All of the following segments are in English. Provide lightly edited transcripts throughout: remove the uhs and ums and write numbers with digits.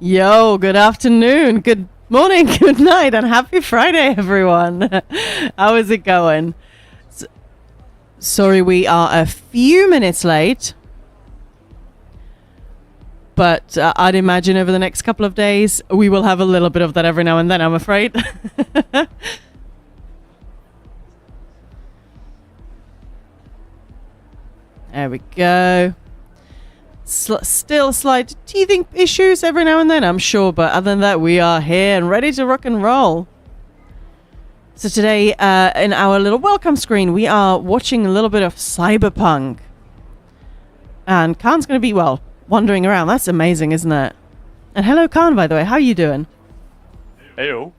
Yo, good afternoon, good morning, good night, and happy Friday, everyone. How is it going? Sorry, we are a few minutes late, but I'd imagine over the next couple of days, we will have a little bit of that every now and then, I'm afraid. There we go. Still slight teething issues every now and then, I'm sure, but other than that, we are here and ready to rock and roll. So today, in our little welcome screen, we are watching a little bit of Cyberpunk. And Khan's going to be, well, wandering around. That's amazing, isn't it? And hello, Khan, by the way. How are you doing? Heyo.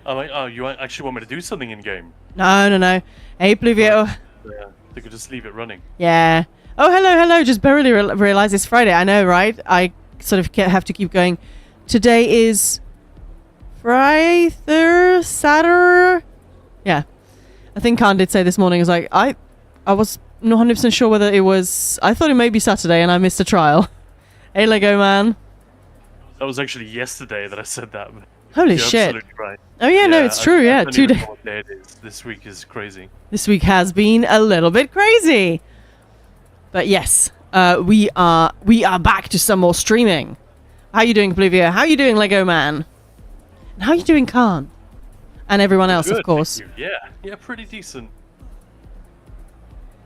I'm like, oh, you actually want me to do something in-game? No. Hey, Pluvio. Yeah, they could just leave it running. Yeah. Oh, hello. Just barely realized it's Friday. I know, right? I sort of have to keep going. Today is Friday, Saturday. Yeah. I think Khan did say this morning, I was like, I was not 100% sure whether it was... I thought it may be Saturday and I missed a trial. Hey, Lego man. That was actually yesterday that I said that. Holy You're shit. absolutely right. Oh, yeah, no, it's true, yeah. I don't 2 even days. know what day it is. This week is crazy. This week has been a little bit crazy. But yes, we are back to some more streaming. How you doing, Pluvio? How you doing, Lego man? And how you doing, Khan? And everyone else, Good, of course. thank you. Yeah, pretty decent.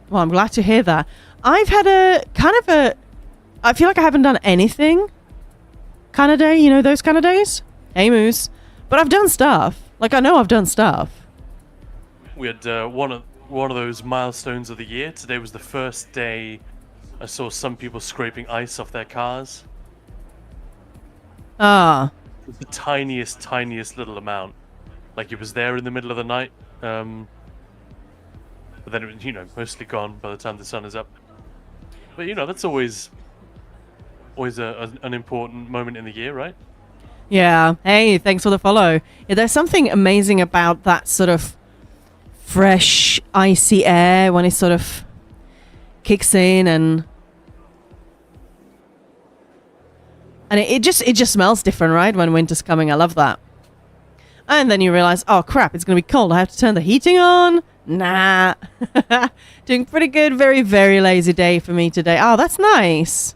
Well, I'm glad to hear that. I've had I feel like I haven't done anything kind of day, you know, those kind of days. Hey, Moose. But I've done stuff. Like, I know I've done stuff. We had one of those milestones of the year. Today was the first day I saw some people scraping ice off their cars. Ah. The tiniest little amount. Like it was there in the middle of the night. But then it was, mostly gone by the time the sun is up. But that's always an important moment in the year, right? Yeah. Hey, thanks for the follow. Yeah, there's something amazing about that sort of fresh, icy air when it sort of kicks in and it just smells different, right? When winter's coming. I love that. And then you realize, oh crap, it's going to be cold. I have to turn the heating on. Nah. Doing pretty good. Very, very lazy day for me today. Oh, that's nice.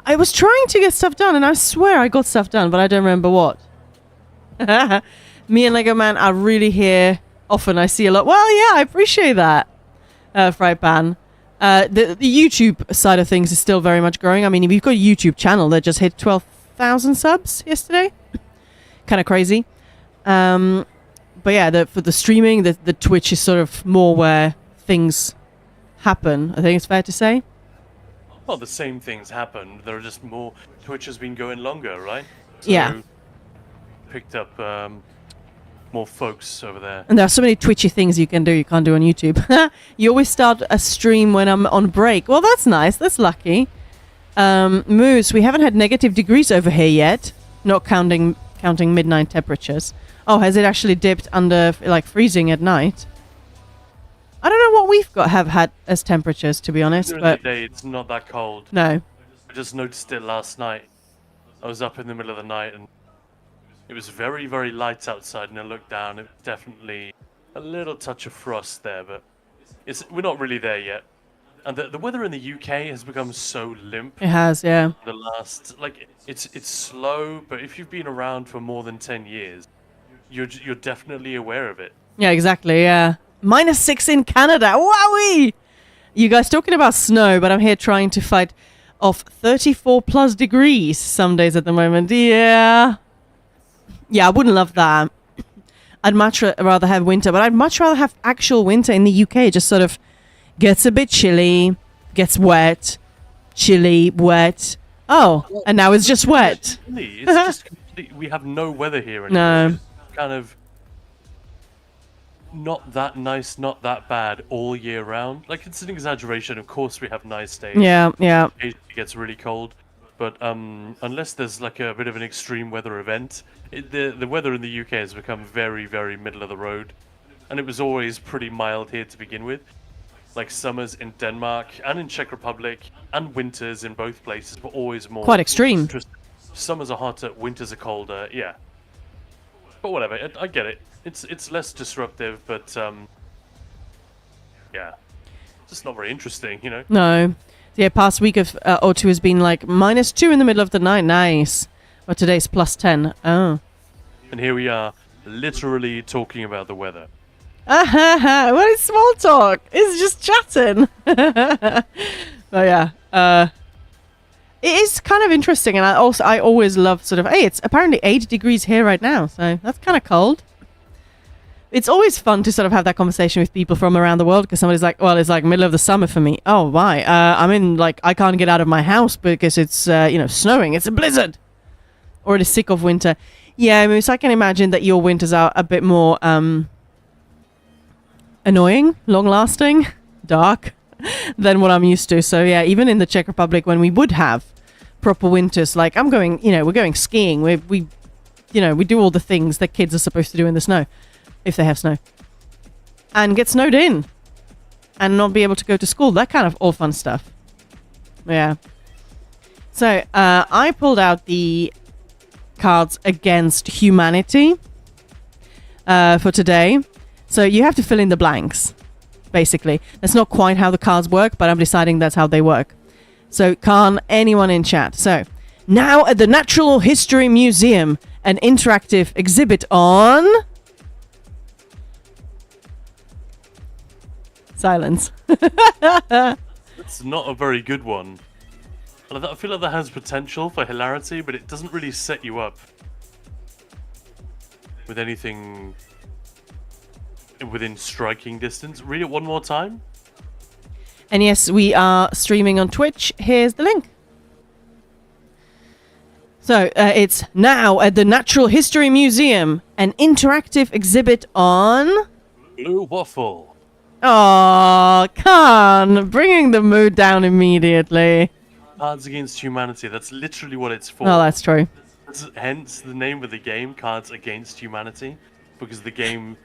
I was trying to get stuff done, and I swear I got stuff done, but I don't remember what. Me and Lego Man are really here often. I see a lot. Well, yeah, I appreciate that, FRIYAAAAY. The YouTube side of things is still very much growing. I mean, we've got a YouTube channel that just hit 12,000 subs yesterday. Kind of crazy. But yeah, for the streaming, the Twitch is sort of more where things happen. I think it's fair to say. Well, the same things happen. There are just more. Twitch has been going longer, right? So Yeah. Picked up more folks over there. And there are so many twitchy things you can do you can't do on YouTube. You always start a stream when I'm on break. Well, that's nice. That's lucky. Moose, we haven't had negative degrees over here yet. Not counting midnight temperatures. Oh, has it actually dipped under like freezing at night? I don't know what have had as temperatures, to be honest. During but the day, it's not that cold. no. I just noticed it last night. I was up in the middle of the night and it was very, very light outside, and I looked down. It was definitely a little touch of frost there, but we're not really there yet. And the weather in the UK has become so limp. It has, yeah. The last, it's slow, but if you've been around for more than 10 years, you're definitely aware of it. Yeah, exactly, yeah. -6 in Canada. Wowee! You guys talking about snow, but I'm here trying to fight off 34 plus degrees some days at the moment. Yeah. Yeah, I wouldn't love that. I'd much rather have winter, but I'd much rather have actual winter in the UK. It just sort of gets a bit chilly, gets wet, chilly, wet. Oh, and now it's just wet. It's just we have no weather here anymore. No. It's kind of not that nice, not that bad all year round. Like, it's an exaggeration. Of course, we have nice days. Yeah. Occasionally it gets really cold. But unless there's like a bit of an extreme weather event, the weather in the UK has become very, very middle of the road. And it was always pretty mild here to begin with. Like summers in Denmark and in Czech Republic and winters in both places were always more Quite extreme. summers are hotter, winters are colder. Yeah, but whatever. I get it. It's less disruptive, but yeah, just not very interesting, you know. No. Yeah, past week of or two has been like -2 in the middle of the night. Nice. But today's +10. Oh. And here we are, literally talking about the weather. What is small talk? It's just chatting. But yeah, it is kind of interesting, and I always love sort of. Hey, it's apparently 8 degrees here right now, so that's kind of cold. It's always fun to sort of have that conversation with people from around the world, because somebody's like, well, it's like middle of the summer for me. Oh, why? I'm in, like, I can't get out of my house because it's, snowing. It's a blizzard. Or it is sick of winter. Yeah, I mean, so I can imagine that your winters are a bit more annoying, long-lasting, dark than what I'm used to. So yeah, even in the Czech Republic, when we would have proper winters, like I'm going, we're going skiing. We do all the things that kids are supposed to do in the snow, if they have snow, and get snowed in, and not be able to go to school. That kind of all fun stuff. Yeah. So I pulled out the cards against humanity for today. So you have to fill in the blanks, basically. That's not quite how the cards work, but I'm deciding that's how they work. So can anyone in chat? So now at the Natural History Museum, an interactive exhibit on... Silence. It's not a very good one. I feel like that has potential for hilarity, but it doesn't really set you up with anything within striking distance. Read it one more time. And yes, we are streaming on Twitch. Here's the link. So it's now at the Natural History Museum, an interactive exhibit on... Blue waffle. Oh, Khan, bringing the mood down immediately. Cards Against Humanity. That's literally what it's for. Oh, that's true. Hence the name of the game, Cards Against Humanity, because the game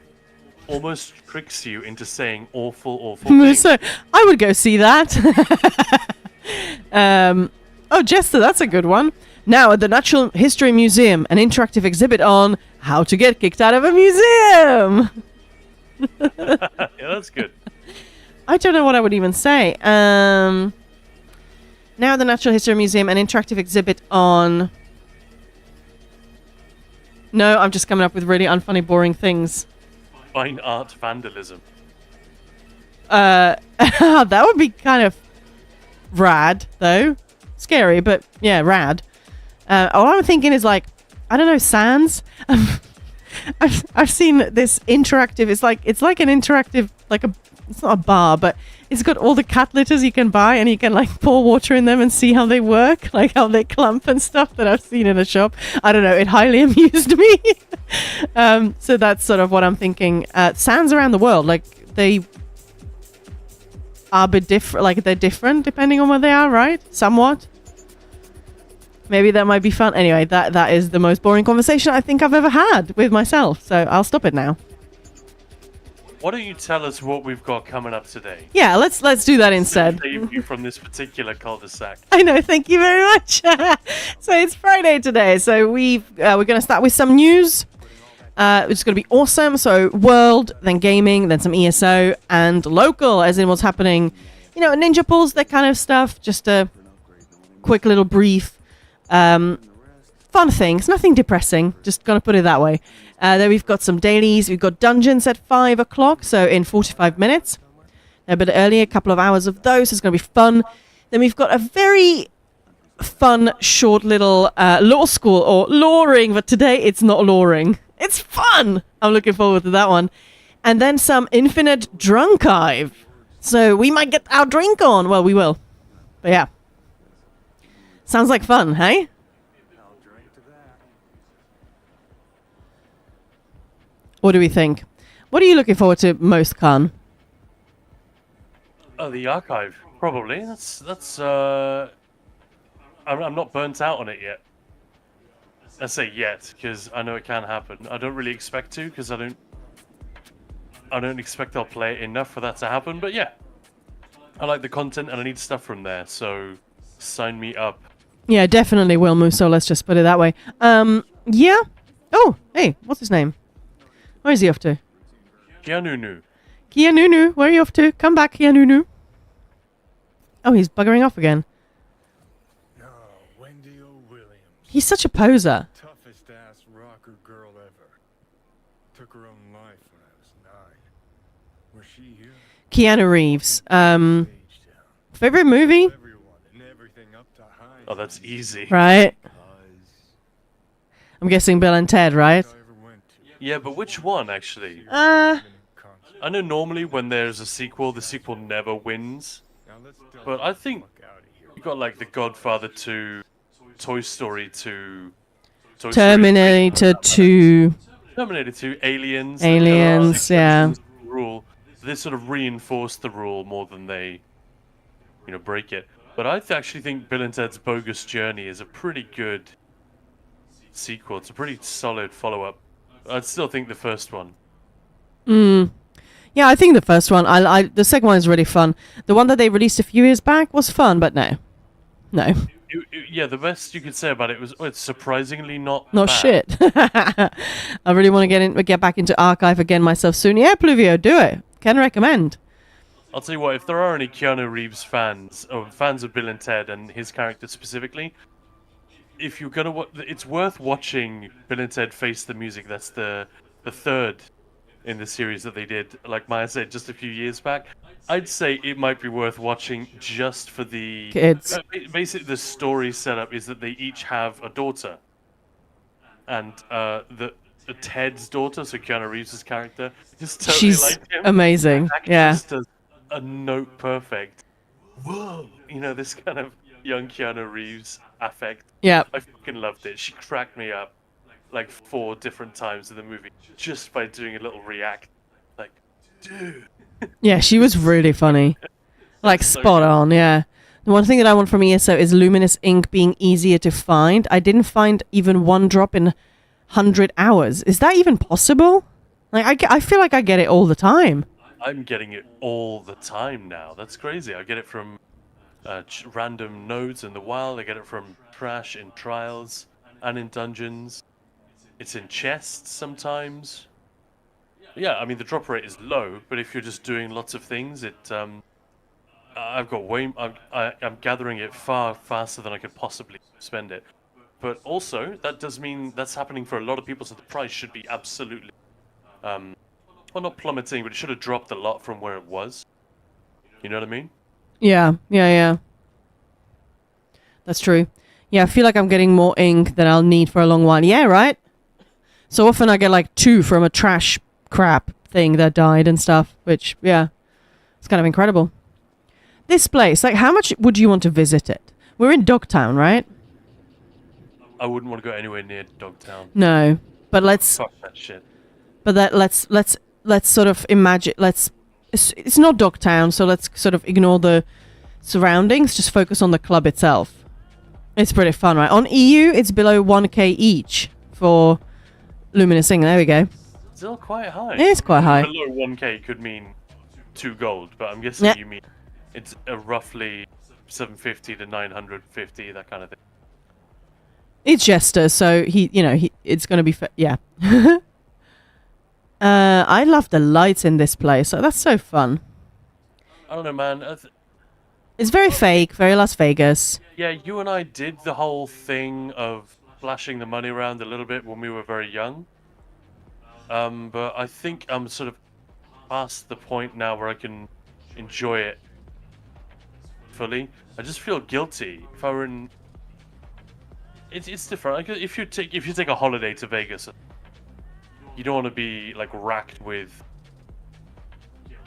almost tricks you into saying awful things. So I would go see that. Oh, Jester, that's a good one. Now at the Natural History Museum, an interactive exhibit on how to get kicked out of a museum. Yeah, that's good. I don't know what I would even say. Now at the Natural History Museum, an interactive exhibit on... No, I'm just coming up with really unfunny, boring things. Fine art vandalism. That would be kind of rad, though. Scary, but yeah, rad. All I'm thinking is like, I don't know, Sans. I've seen this interactive. It's like an interactive, like a. It's not a bar, but it's got all the cat litters you can buy, and you can like pour water in them and see how they work, like how they clump and stuff that I've seen in a shop. I don't know. It highly amused me. So that's sort of what I'm thinking. Sans around the world, like they are a bit different. Like they're different depending on where they are, right? Somewhat. Maybe that might be fun. Anyway, that is the most boring conversation I think I've ever had with myself. So I'll stop it now. Why don't you tell us what we've got coming up today? Yeah, let's do that instead. Save you from this particular cul-de-sac. I know. Thank you very much. So it's Friday today. So we're going to start with some news. Which is going to be awesome. So world, then gaming, then some ESO, and local, as in what's happening. Ninja pulls, that kind of stuff. Just a quick little brief. Fun things, nothing depressing, just gonna put it that way. Then we've got some dailies. We've got dungeons at 5 o'clock, so in 45 minutes. A bit early, a couple of hours of those. It's gonna be fun. Then we've got a very fun, short little law school, or lawring, but today it's not lawring. It's fun! I'm looking forward to that one. And then some infinite drunkive. So we might get our drink on. Well, we will. But yeah. Sounds like fun, hey? What do we think? What are you looking forward to most, Khan? Oh, the archive, probably. That's. I'm not burnt out on it yet. I say yet because I know it can happen. I don't really expect to because I don't expect I'll play it enough for that to happen. But yeah, I like the content and I need stuff from there. So sign me up. Yeah, definitely Wilmu, so let's just put it that way. Yeah. Oh, hey, what's his name? Where is he off to? Keanu. Keanu, where are you off to? Come back, Keanu. Oh, he's buggering off again. No, Wendy O'Williams. He's such a poser. Toughest ass rocker girl ever. Took her own life when I was 9. Was she here? Keanu Reeves. Page down. Favorite movie? Everyone and everything up to high. Oh, that's easy. Right. Cause I'm guessing Bill and Ted, right? I ever went to. Yeah, but which one actually? Concert. I know normally when there's a sequel, the sequel never wins. Now let's dump But I think the fuck outta here. you got like The Godfather 2, Toy Story 2, Toy Story Terminator 2. 3, Terminator 2, Aliens. Aliens, yeah. Rule. They sort of reinforce the rule more than they, break it. But I actually think Bill and Ted's Bogus Journey is a pretty good sequel. It's a pretty solid follow-up. I'd still think the first one. Yeah, I think the first one. The second one is really fun. The one that they released a few years back was fun, but no. Yeah, the best you could say about it was it's surprisingly not Not bad. shit. I really want to get back into Archive again myself soon. Yeah, Pluvio, do it. Can recommend. I'll tell you what, if there are any Keanu Reeves fans, or fans of Bill and Ted and his character specifically, if you're gonna, it's worth watching Bill and Ted Face the Music. That's the third in the series that they did, like Maya said, just a few years back. I'd say it might be worth watching just for the Kids. Basically, the story setup is that they each have a daughter, and Ted's daughter, so Keanu Reeves' character, is totally She's like him. amazing. Yeah. Just does a note perfect. Whoa, this kind of young Keanu Reeves affect. Yeah. I fucking loved it. She cracked me up like 4 different times in the movie just by doing a little react. Like, dude. Yeah, she was really funny. Like, So spot good. on, yeah. The one thing that I want from ESO is luminous ink being easier to find. I didn't find even one drop in 100 hours. Is that even possible? Like, I feel like I get it all the time. I'm getting it all the time now. That's crazy. I get it from random nodes in the wild. I get it from trash in trials and in dungeons. It's in chests sometimes. Yeah, I mean the drop rate is low, but if you're just doing lots of things, I'm gathering it far faster than I could possibly spend it. But also, that does mean that's happening for a lot of people, so the price should be absolutely, well, not plummeting, but it should have dropped a lot from where it was. You know what I mean? Yeah. That's true. Yeah, I feel like I'm getting more ink than I'll need for a long while. Yeah, right? So often I get like 2 from a trash crap thing that died and stuff, which, yeah, it's kind of incredible. This place, like, how much would you want to visit it? We're in Dogtown, right? I wouldn't want to go anywhere near Dogtown. No, but let's Fuck that shit. let's sort of imagine. It's not Dogtown, so let's sort of ignore the surroundings. Just focus on the club itself. It's pretty fun, right? On EU, it's below 1k each for luminous ink. There we go. Still quite high. It is quite high. Below 1k could mean 2 gold, but I'm guessing Yeah. you mean it's roughly 750 to 950, that kind of thing. It's Jester, so it's going to be yeah. I love the lights in this place. So that's so fun. I don't know, man. It's very fake, very Las Vegas. Yeah, you and I did the whole thing of flashing the money around a little bit when we were very young. But I think I'm sort of past the point now where I can enjoy it fully. I just feel guilty if I were in. It's different. Like, if you take a holiday to Vegas, you don't want to be like racked with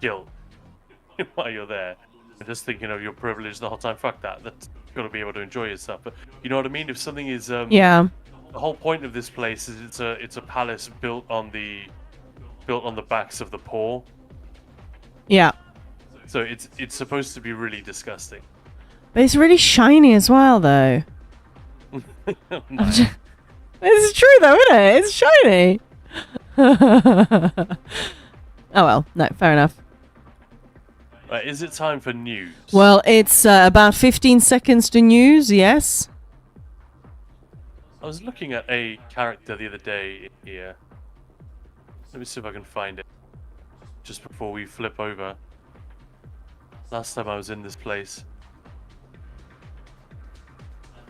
guilt while you're there and just thinking of your privilege the whole time. Fuck that. That's got to be able to enjoy yourself. But you know what I mean? If something is Yeah. the whole point of this place is it's a palace built on the backs of the poor. Yeah. So it's supposed to be really disgusting. But it's really shiny as well, though. It's true, though, isn't it? It's shiny. Oh, well. No, fair enough. Right, is it time for news? Well, it's about 15 seconds to news, yes. I was looking at a character the other day here. Let me see if I can find it. Just before we flip over. Last time I was in this place.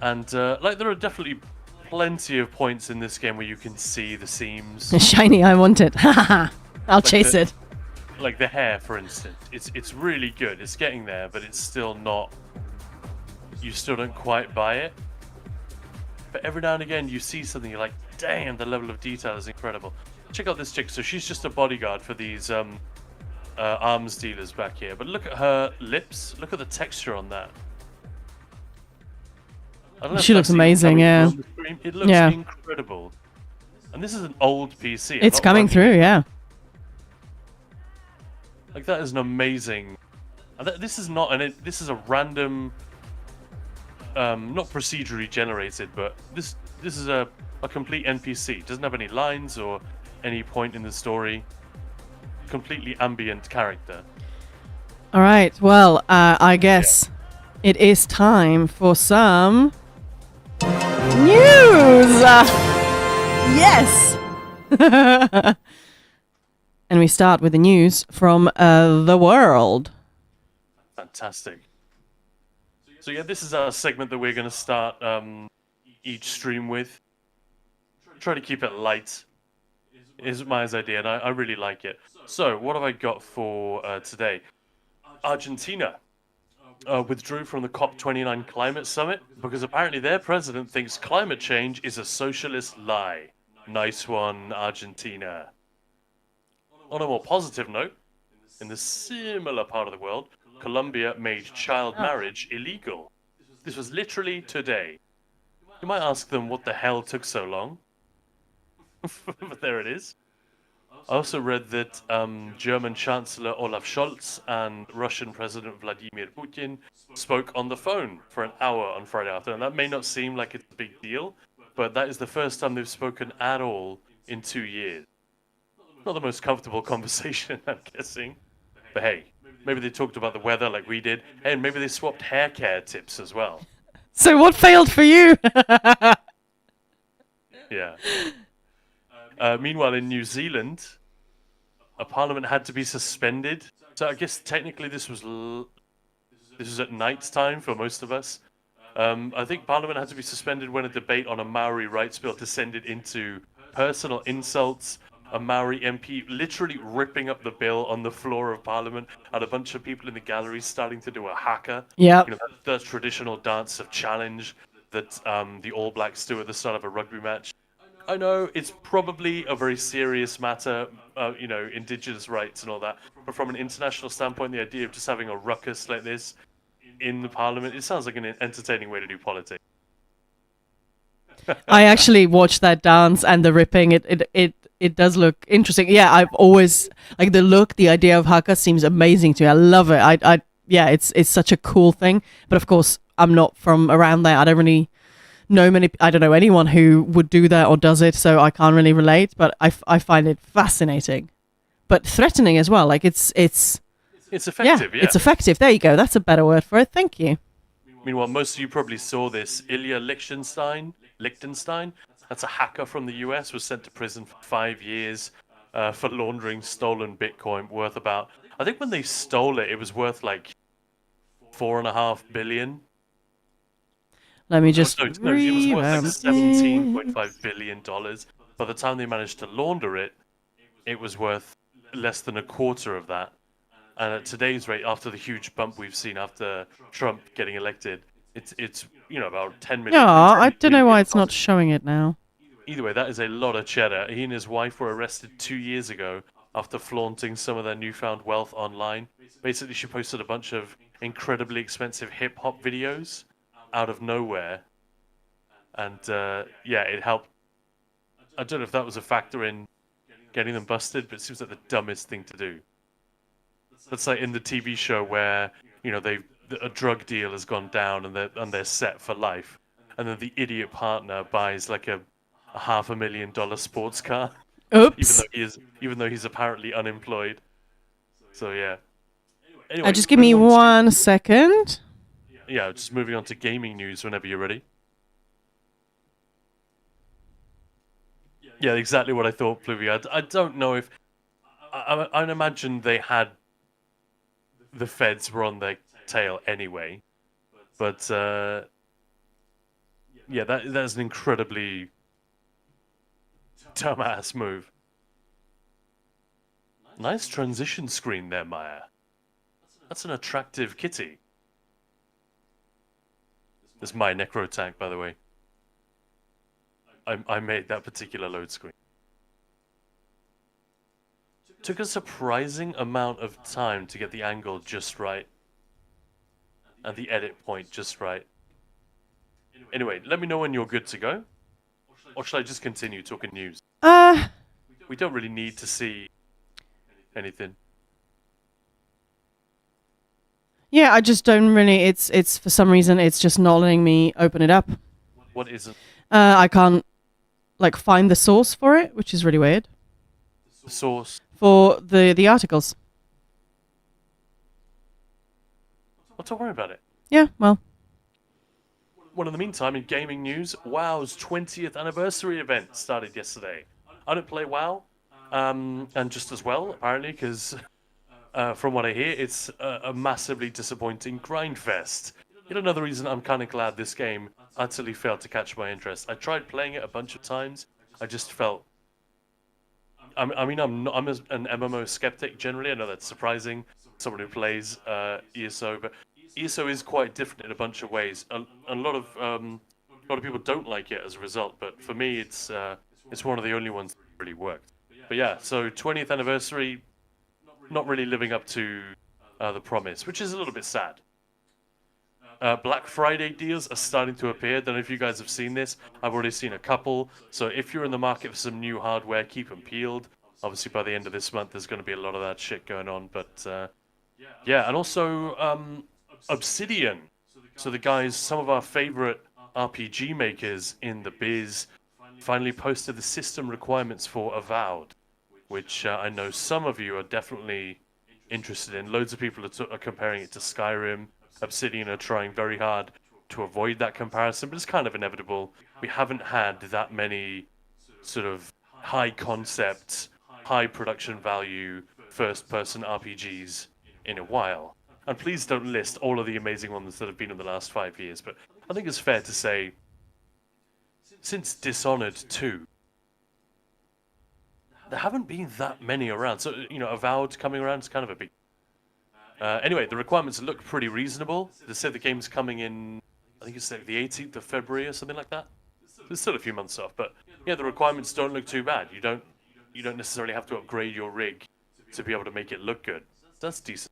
And, like, there are definitely plenty of points in this game where you can see the seams. Shiny, I want it. I'll Like chase it. Like the hair, for instance. It's really good. It's getting there, but it's still not... You still don't quite buy it. But every now and again, you see something, you're like, damn, the level of detail is incredible. Check out this chick. So she's just a bodyguard for these arms dealers back here. But look at her lips. Look at the texture on that. I don't know She if looks that's even amazing, coming yeah. through on the screen. It looks Yeah. incredible. And this is an old PC. I'm It's not coming running through, it. yeah. Like, that is an amazing... This is not an... This is a random... not procedurally generated, but this is a complete NPC. It doesn't have any lines or any point in the story. Completely ambient character. All right. Well, I guess it is time for some news. Yes. And we start with the news from the world. Fantastic. So yeah, this is our segment that we're going to start each stream with. Try to keep it light. Is Maya's idea, and I really like it. So, what have I got for today? Argentina withdrew from the COP29 climate summit because apparently their president thinks climate change is a socialist lie. Nice one, Argentina. On a more positive note, in the similar part of the world, Colombia made child marriage illegal. This was literally today. You might ask them what the hell took so long. But there it is. I also read that German Chancellor Olaf Scholz and Russian President Vladimir Putin spoke on the phone for an hour on Friday afternoon. That may not seem like it's a big deal, but that is the first time they've spoken at all in 2 years. Not the most comfortable conversation, I'm guessing. But hey, maybe they talked about the weather like we did. Hey, and maybe they swapped hair care tips as well. So what failed for you? Yeah. Meanwhile, in New Zealand, a parliament had to be suspended. So I guess technically this was at night time for most of us. I think parliament had to be suspended when a debate on a Maori rights bill descended into personal insults. A Maori MP literally ripping up the bill on the floor of parliament, and a bunch of people in the gallery starting to do a haka. Yep. You know, that traditional dance of challenge that the All Blacks do at the start of a rugby match. I know it's probably a very serious matter, you know, indigenous rights and all that. But from an international standpoint, the idea of just having a ruckus like this in the parliament, it sounds like an entertaining way to do politics. I actually watched that dance and the ripping. It does look interesting. Yeah, I've always like the look. The idea of haka seems amazing to me. I love it. Yeah, it's such a cool thing. But of course, I'm not from around there. I don't really know many. I don't know anyone who would do that or does it, so I can't really relate. But I find it fascinating, but threatening as well. Like it's effective, yeah. It's effective. There you go. That's a better word for it. Thank you. Meanwhile, most of you probably saw this. Ilya Lichtenstein, that's a hacker from the US, was sent to prison for 5 years for laundering stolen Bitcoin worth about... I think when they stole it, it was worth like $4.5 billion. Let me just No, it was worth like $17.5 billion. By the time they managed to launder it, it was worth less than a quarter of that. And at today's rate, after the huge bump we've seen after Trump getting elected, it's you know, about 10 million. Yeah, I don't know why it's not $10 showing it now. Either way, that is a lot of cheddar. He and his wife were arrested 2 years ago after flaunting some of their newfound wealth online. Basically, she posted a bunch of incredibly expensive hip-hop videos out of nowhere. And, yeah, it helped. I don't know if that was a factor in getting them busted, but it seems like the dumbest thing to do. That's like in the TV show where, you know, a drug deal has gone down and they're set for life. And then the idiot partner buys like a $500,000 sports car. Oops. Even though he's apparently unemployed. So yeah. Anyway, Just give me moving on 1 second. Yeah, just moving on to gaming news whenever you're ready. Yeah, exactly what I thought, Pluvy. I don't know if I imagine they had the feds were on their tail anyway, but yeah, that's an incredibly dumbass move. Nice transition screen there, Maya. That's an attractive kitty. This is my necro tank, by the way. I made that particular load screen. Took a surprising amount of time to get the angle just right. And the edit point just right. Anyway, let me know when you're good to go. Or should I just continue talking news? We don't really need to see anything. Yeah, I just don't really. It's for some reason it's just not letting me open it up. What isn't? I can't like find the source for it, which is really weird. The source? For the articles. Well, don't worry about it. Yeah, well. Well, in the meantime, in gaming news, WoW's 20th anniversary event started yesterday. I don't play WoW, and just as well, apparently, because from what I hear, it's a massively disappointing grind fest. Yet another reason I'm kind of glad this game utterly failed to catch my interest. I tried playing it a bunch of times. I just felt... I mean, I'm an MMO skeptic generally. I know that's surprising, someone who plays ESO, but ESO is quite different in a bunch of ways. A lot of people don't like it as a result, but for me, it's one of the only ones that really worked. But yeah, so 20th anniversary, not really living up to the promise, which is a little bit sad. Black Friday deals are starting to appear. Don't know if you guys have seen this. I've already seen a couple. So if you're in the market for some new hardware, keep them peeled. Obviously, by the end of this month, there's going to be a lot of that shit going on. But yeah, and also Obsidian. So the guys, some of our favorite RPG makers in the biz, finally posted the system requirements for Avowed, which I know some of you are definitely interested in. Loads of people are comparing it to Skyrim. Obsidian are trying very hard to avoid that comparison, but it's kind of inevitable. We haven't had that many sort of high concept, high production value, first-person RPGs in a while. And please don't list all of the amazing ones that have been in the last 5 years, but I think it's fair to say, since Dishonored 2, there haven't been that many around. So, you know, Avowed coming around is kind of a big... anyway, the requirements look pretty reasonable. They say the game's coming in, I think it's like the 18th of February or something like that. There's still a few months off, but yeah, the requirements don't look too bad. You don't necessarily have to upgrade your rig to be able to make it look good. That's decent.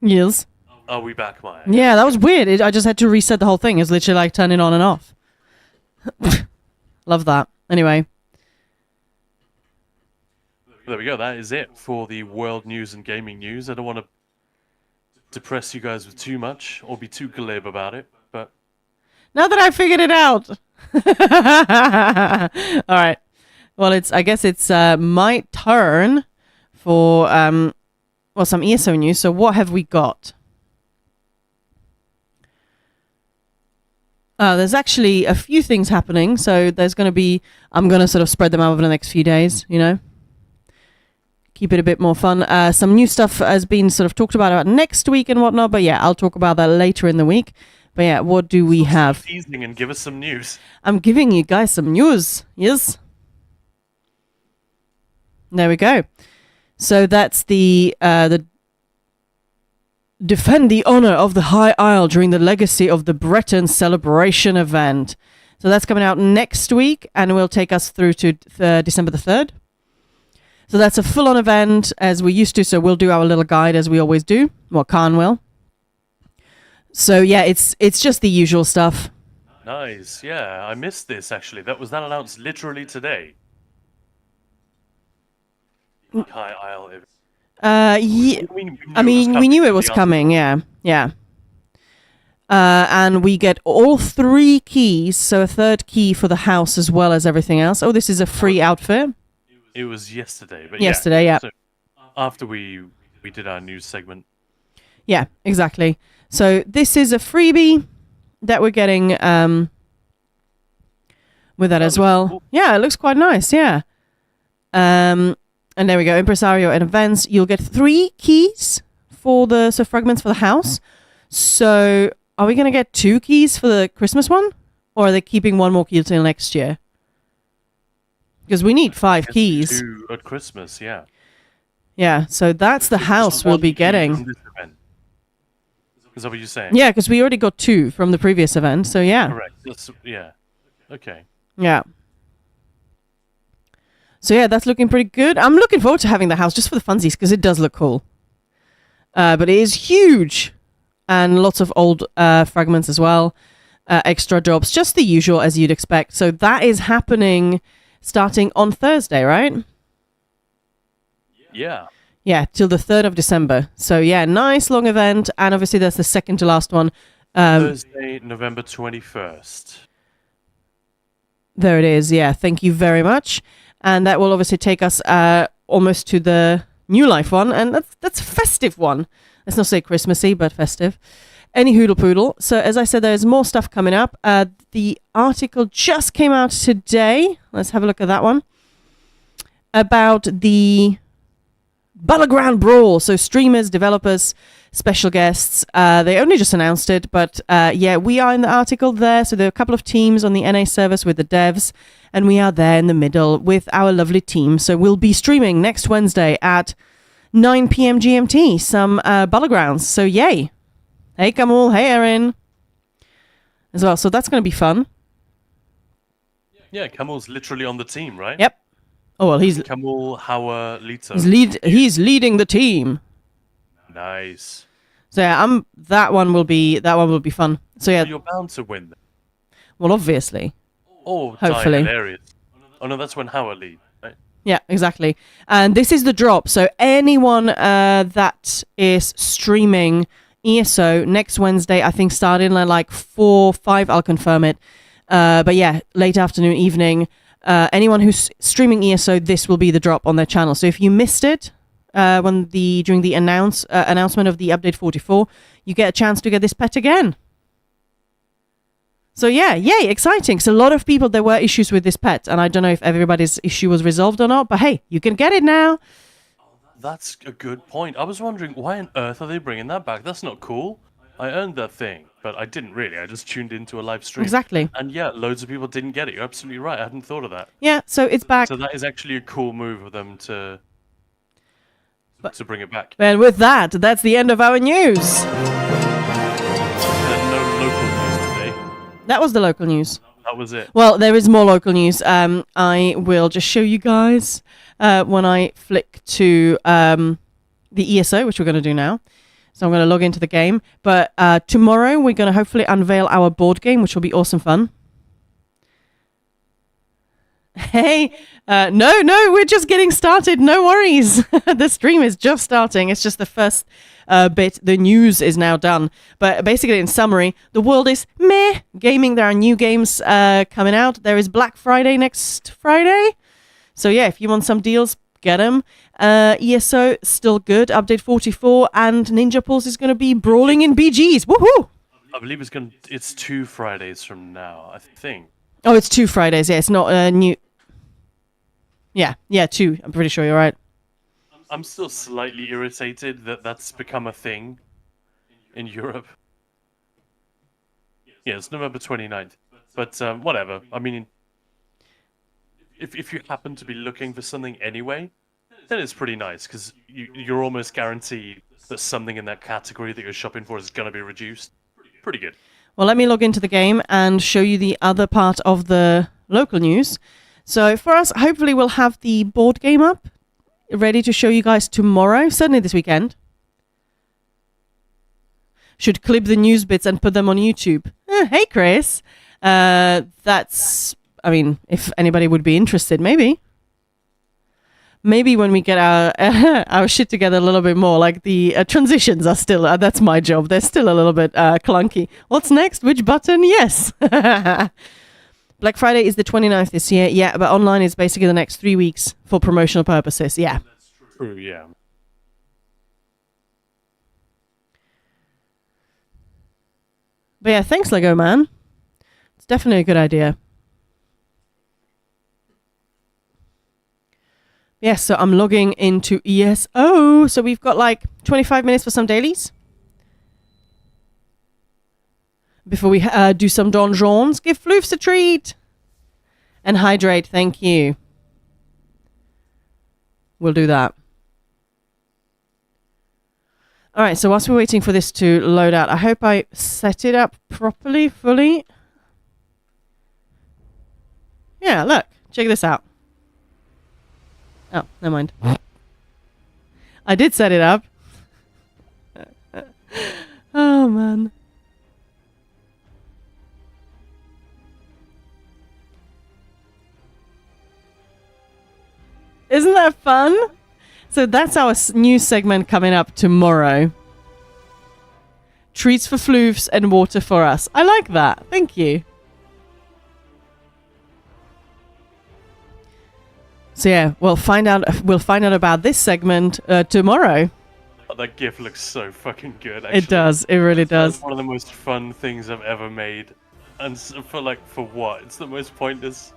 Yes. Are we back, Maya? Yeah, that was weird. I just had to reset the whole thing. It's literally like turning on and off. Love that. Anyway. There we go. That is it for the world news and gaming news. I don't want to depress you guys with too much or be too glib about it, but... Now that I figured it out. All right. Well, I guess it's my turn for some ESO news. So what have we got? There's actually a few things happening. So there's going to be... I'm going to sort of spread them out over the next few days, you know. Keep it a bit more fun. Some new stuff has been sort of talked about next week and whatnot. But yeah, I'll talk about that later in the week. But yeah, what do we have? Stop teasing and give us some news. I'm giving you guys some news. Yes. There we go. So that's the Defend the Honor of the High Isle during the Legacy of the Breton Celebration event. So that's coming out next week and will take us through to December the 3rd. So that's a full-on event as we used to. So we'll do our little guide as we always do. Well, Khan will. So yeah, it's just the usual stuff. Nice. Yeah, I missed this actually. That announced literally today. High Isle. We knew it was coming. Yeah. And we get all 3 keys. So a 3rd key for the house as well as everything else. Oh, this is a free outfit. It was yesterday, but yeah. So after we did our news segment. Yeah, exactly. So this is a freebie that we're getting with that as looks well. cool. Yeah, it looks quite nice. Yeah. And there we go. Impresario and events. You'll get 3 keys for the fragments for the house. So are we going to get 2 keys for the Christmas one? Or are they keeping 1 more key till next year? Because we need 5 It's keys. 2 at Christmas, yeah. Yeah, so that's the Just house we'll 1 be key getting. from this event. Is that what you're saying? Yeah, because we already got 2 from the previous event. So yeah. Correct. Yeah. Okay. Yeah. So yeah, that's looking pretty good. I'm looking forward to having the house just for the funsies because it does look cool. But it is huge. And lots of old fragments as well. Extra drops, just the usual as you'd expect. So that is happening starting on Thursday, right? Yeah. Yeah, till the 3rd of December. So yeah, nice long event. And obviously that's the second to last one. Thursday, November 21st. There it is. Yeah, thank you very much. And that will obviously take us almost to the New Life one. And that's a festive one. Let's not say Christmassy, but festive. Any hoodle poodle. So as I said, there's more stuff coming up. The article just came out today. Let's have a look at that one. About the Battleground Brawl. So streamers, developers, special guests. They only just announced it, but yeah, we are in the article there. So there are a couple of teams on the NA service with the devs, and we are there in the middle with our lovely team. So we'll be streaming next Wednesday at 9 p.m. GMT, some Battlegrounds. So yay. Hey, Kamal. Hey, Erin. As well. So that's going to be fun. Yeah, Kamal's literally on the team, right? Yep. Oh, well, he's Kamal, Hauer, Lito. he's leading the team. Nice. So yeah, that one will be fun. So yeah, You're bound to win. well, obviously. Oh, Hopefully. hilarious. Oh no, that's when Hauer lead, right? Yeah, exactly. And this is the drop. So anyone that is streaming ESO next Wednesday, I think starting at like 4, 5, I'll confirm it. But yeah, late afternoon, evening. Anyone who's streaming ESO, this will be the drop on their channel. So if you missed it during the announcement of the update 44, you get a chance to get this pet again. So yeah, yay, exciting. So a lot of people, there were issues with this pet, and I don't know if everybody's issue was resolved or not, but hey, you can get it now. That's a good point. I was wondering, why on earth are they bringing that back? That's not cool. I earned that thing, but I didn't really. I just tuned into a live stream. Exactly. And yeah, loads of people didn't get it. You're absolutely right. I hadn't thought of that. Yeah, so it's back. So that is actually a cool move of them to bring it back. And with that, that's the end of our news. And no local news today. That was the local news. That was it. Well, there is more local news. I will just show you guys when I flick to the ESO, which we're going to do now. So I'm going to log into the game. But tomorrow, we're going to hopefully unveil our board game, which will be awesome fun. Hey, no, we're just getting started. No worries. The stream is just starting. It's just the first bit. The news is now done. But basically, in summary, the world is meh. Gaming, there are new games coming out. There is Black Friday next Friday. So yeah, if you want some deals, get them. ESO, still good. Update 44. And Ninja Pulse is going to be brawling in BGs. Woohoo! I believe it's 2 Fridays from now, I think. Oh, it's 2 Fridays. Yeah, it's not new. Yeah, 2. I'm pretty sure you're right. I'm still slightly irritated that that's become a thing in Europe. Yeah, it's November 29th. But whatever. I mean, if you happen to be looking for something anyway, then it's pretty nice, because you're almost guaranteed that something in that category that you're shopping for is going to be reduced. Pretty good. Well, let me log into the game and show you the other part of the local news. So for us, hopefully we'll have the board game up, ready to show you guys tomorrow, certainly this weekend. Should clip the news bits and put them on YouTube. Hey, Chris. That's, I mean, if anybody would be interested, maybe. Maybe when we get our shit together a little bit more, like the transitions are still, that's my job. They're still a little bit clunky. What's next? Which button? Yes. Black Friday is the 29th this year. Yeah, but online is basically the next 3 weeks for promotional purposes. Yeah. That's true, yeah. But yeah, thanks, Lego Man. It's definitely a good idea. Yes, so I'm logging into ESO. So we've got like 25 minutes for some dailies. Before we do some donjons, give Floofs a treat. And hydrate, thank you. We'll do that. All right, so whilst we're waiting for this to load out, I hope I set it up properly, fully. Yeah, look, check this out. Oh, never mind. I did set it up. Oh, man. Isn't that fun? So that's our new segment coming up tomorrow. Treats for floofs and water for us. I like that. Thank you. So yeah, we'll find out about this segment tomorrow. Oh, that GIF looks so fucking good. Actually. It does. It really does. It's one of the most fun things I've ever made, and for what? It's the most pointless,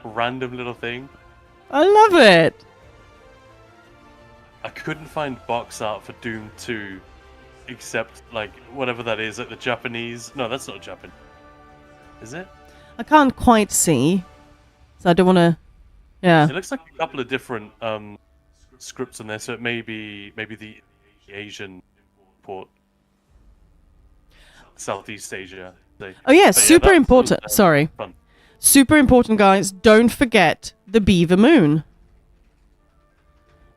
random little thing. I love it. I couldn't find box art for Doom 2, except like whatever that is, like the Japanese. No, that's not Japanese. Is it? I can't quite see, so I don't want to. Yeah. It looks like a couple of different scripts in there, so it may be the Asian port, Southeast Asia. Oh yeah, super important. Sorry. Fun. Super important, guys. Don't forget the Beaver Moon.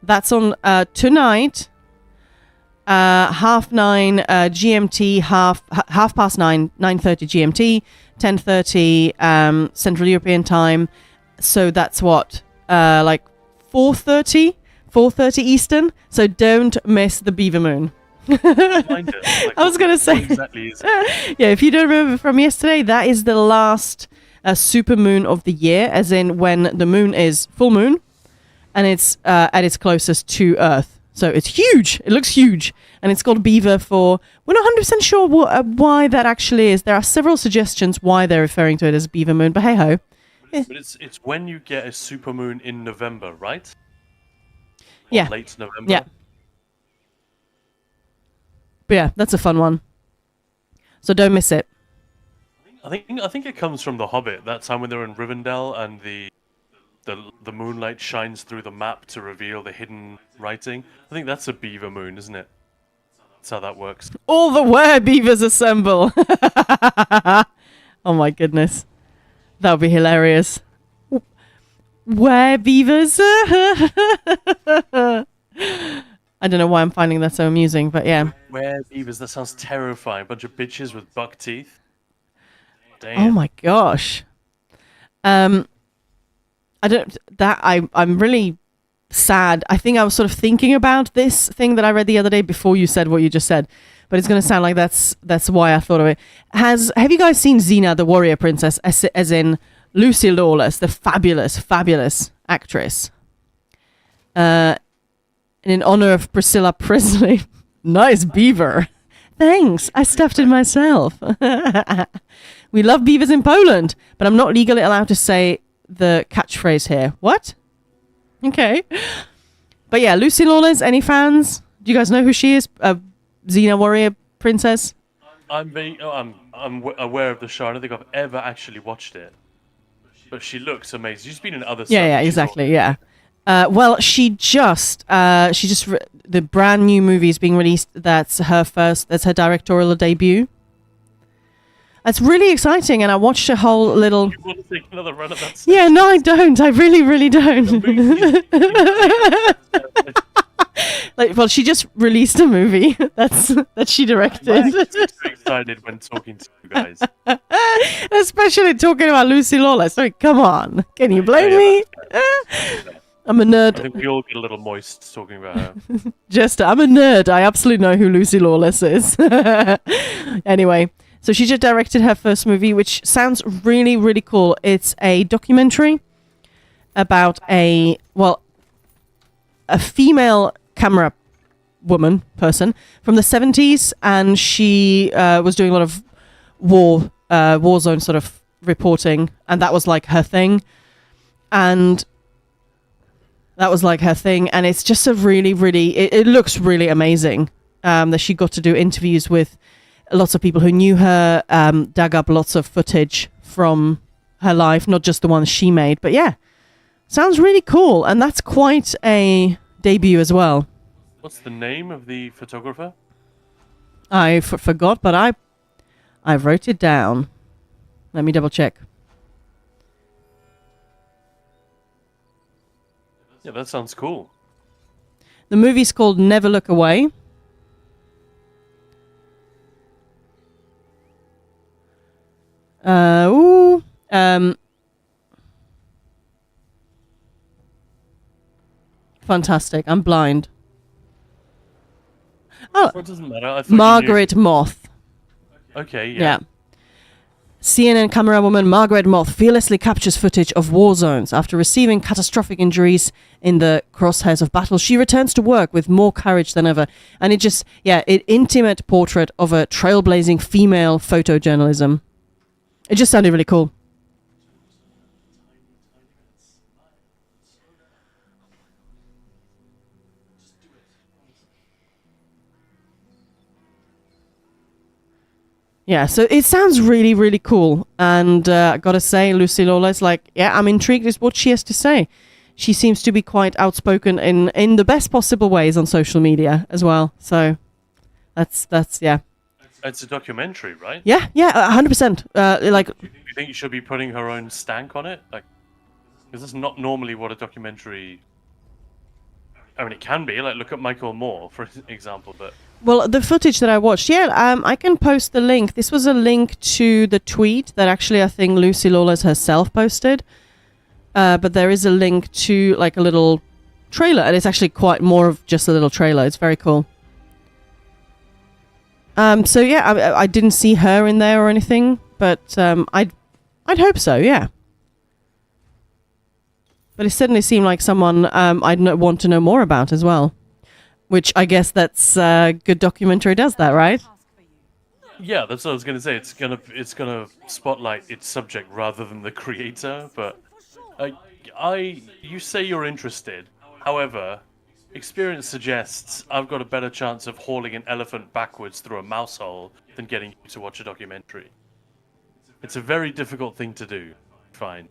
That's on tonight, 9:30 GMT, half past 9:30 GMT, 10:30 Central European time. So that's what, like 4:30 Eastern. So don't miss the Beaver Moon. I was gonna say, exactly yeah. If you don't remember from yesterday, that is the last super moon of the year, as in when the moon is full moon. And it's at its closest to Earth. So it's huge. It looks huge. And it's called Beaver for... We're not 100% sure why that actually is. There are several suggestions why they're referring to it as Beaver Moon. But hey-ho. But it's when you get a supermoon in November, right? Or yeah. late November? Yeah. But yeah, that's a fun one. So don't miss it. I think it comes from The Hobbit. That time when they're in Rivendell and the moonlight shines through the map to reveal the hidden writing. I think that's a beaver moon, isn't it? That's how that works. All the were-beavers assemble. Oh my goodness. That would be hilarious. Were-beavers. I don't know why I'm finding that so amusing, but yeah. Were-beavers, that sounds terrifying. A bunch of bitches with buck teeth. Damn. Oh my gosh. I'm really sad. I think I was sort of thinking about this thing that I read the other day before you said what you just said, but it's going to sound like that's why I thought of it. Have you guys seen Xena, the warrior princess, as in Lucy Lawless, the fabulous actress? And in honor of Priscilla Presley, nice beaver. Thanks, I stuffed it myself. We love beavers in Poland, but I'm not legally allowed to say the catchphrase here. What? Okay. But yeah, Lucy Lawless, any fans? Do you guys know who she is? Xena warrior princess? I'm aware of the show. I don't think I've ever actually watched it. But she looks amazing. She's been in other stuff. Yeah, exactly, yeah. Well, the brand new movie is being released. That's her directorial debut. It's really exciting, and I watched a whole little... You want to take another run at that? Yeah, no, I don't. I really don't. Well, she just released a movie that she directed. I'm so excited when talking to you guys. Especially talking about Lucy Lawless. I mean, come on. Can you blame me? I'm a nerd. I think we all get a little moist talking about her. I'm a nerd. I absolutely know who Lucy Lawless is. Anyway, so she just directed her first movie, which sounds really, really cool. It's a documentary about a female camera person from the 70s, and she was doing a lot of war zone sort of reporting, and that was like her thing. And That was like her thing, and it's just a really, really. It looks really amazing. That she got to do interviews with lots of people who knew her, dug up lots of footage from her life, not just the ones she made. But yeah, sounds really cool, and that's quite a debut as well. What's the name of the photographer? I forgot, but I wrote it down. Let me double check. Yeah, that sounds cool. The movie's called Never Look Away. Ooh. Fantastic. I'm blind. Oh, Well, it doesn't matter. I thought you knew. Margaret Moth. Okay, Yeah. yeah. CNN camerawoman Margaret Moth fearlessly captures footage of war zones. After receiving catastrophic injuries in the crosshairs of battle, she returns to work with more courage than ever. And it just, an intimate portrait of a trailblazing female photojournalism. It just sounded really cool. Yeah, so it sounds really, really cool. And I gotta say, Lucy Lawless, I'm intrigued with what she has to say. She seems to be quite outspoken in the best possible ways on social media as well. So that's yeah. It's a documentary, right? Yeah, 100%. Do you think you should be putting her own stank on it? Because that's not normally what a documentary... I mean, it can be. Look at Michael Moore, for example, but... Well, the footage that I watched, I can post the link. This was a link to the tweet that actually I think Lucy Lawless herself posted. But there is a link to a little trailer, and it's actually quite more of just a little trailer. It's very cool. So yeah, I didn't see her in there or anything, but I'd hope so, yeah. But it certainly seemed like someone I'd want to know more about as well. Which I guess that's good documentary does that, right? Yeah, that's what I was going to say. It's gonna spotlight its subject rather than the creator. But you say you're interested. However, experience suggests I've got a better chance of hauling an elephant backwards through a mouse hole than getting you to watch a documentary. It's a very difficult thing to do. Fine.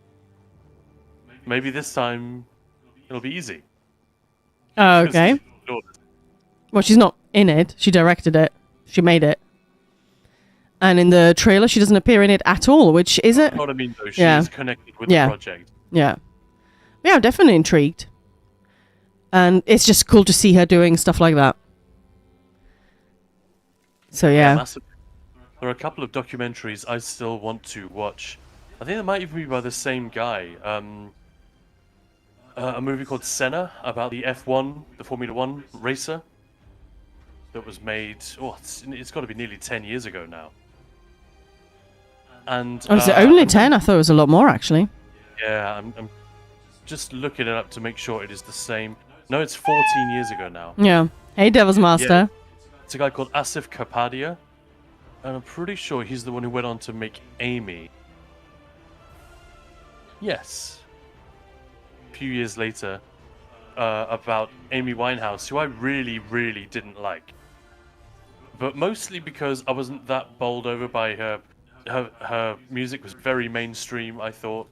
Maybe this time it'll be easy. Oh, okay. Well, she's not in it. She directed it. She made it. And in the trailer, she doesn't appear in it at all, which is it? What I mean, though, she's connected with the project. Yeah. Yeah, I'm definitely intrigued. And it's just cool to see her doing stuff like that. So, yeah. There are a couple of documentaries I still want to watch. I think they might even be by the same guy. A movie called Senna about the F1, the Formula 1 racer. That was made, it's got to be nearly 10 years ago now. And is it only 10? I thought it was a lot more, actually. Yeah, I'm just looking it up to make sure it is the same. No, it's 14 years ago now. Yeah. Hey, Devil's Master. Yeah. It's a guy called Asif Kapadia. And I'm pretty sure he's the one who went on to make Amy. Yes. A few years later, about Amy Winehouse, who I really, really didn't like. But mostly because I wasn't that bowled over by her. Her music was very mainstream, I thought.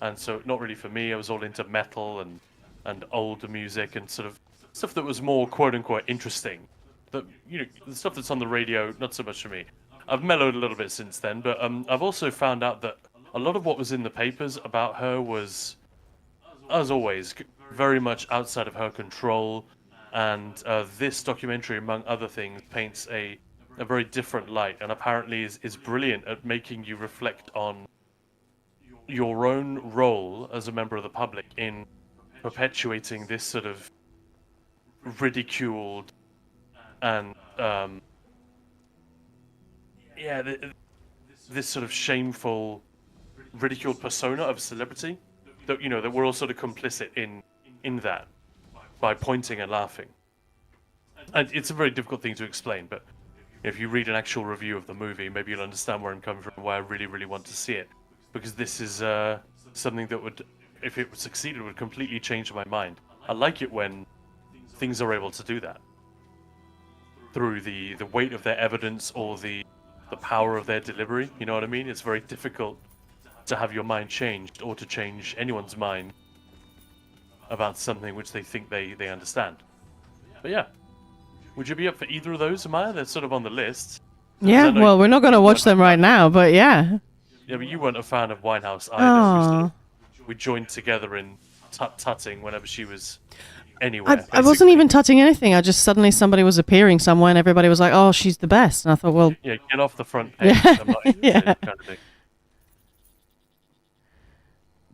And so not really for me. I was all into metal and older music and sort of stuff that was more quote-unquote interesting. The stuff that's on the radio, not so much for me. I've mellowed a little bit since then, but I've also found out that a lot of what was in the papers about her was, as always, very much outside of her control. And this documentary, among other things, paints a very different light, and apparently is brilliant at making you reflect on your own role as a member of the public in perpetuating this sort of ridiculed and this sort of shameful, ridiculed persona of celebrity that that we're all sort of complicit in that by pointing and laughing. And it's a very difficult thing to explain, but if you read an actual review of the movie, maybe you'll understand where I'm coming from and why I really, really want to see it. Because this is something that would, if it succeeded, would completely change my mind. I like it when things are able to do that through the weight of their evidence or the power of their delivery. You know what I mean? It's very difficult to have your mind changed or to change anyone's mind about something which they think they understand. But yeah, would you be up for either of those, Amaya? They're sort of on the list. Yeah, well, we're not going to watch them right now, but yeah. Yeah, but you weren't a fan of Winehouse either. Oh. We joined together in tutting whenever she was anywhere. I wasn't even touching anything. I just suddenly somebody was appearing somewhere and everybody was like, oh, she's the best. And I thought, well... Yeah, get off the front page. Yeah. I'm not interested, Yeah. kind of thing.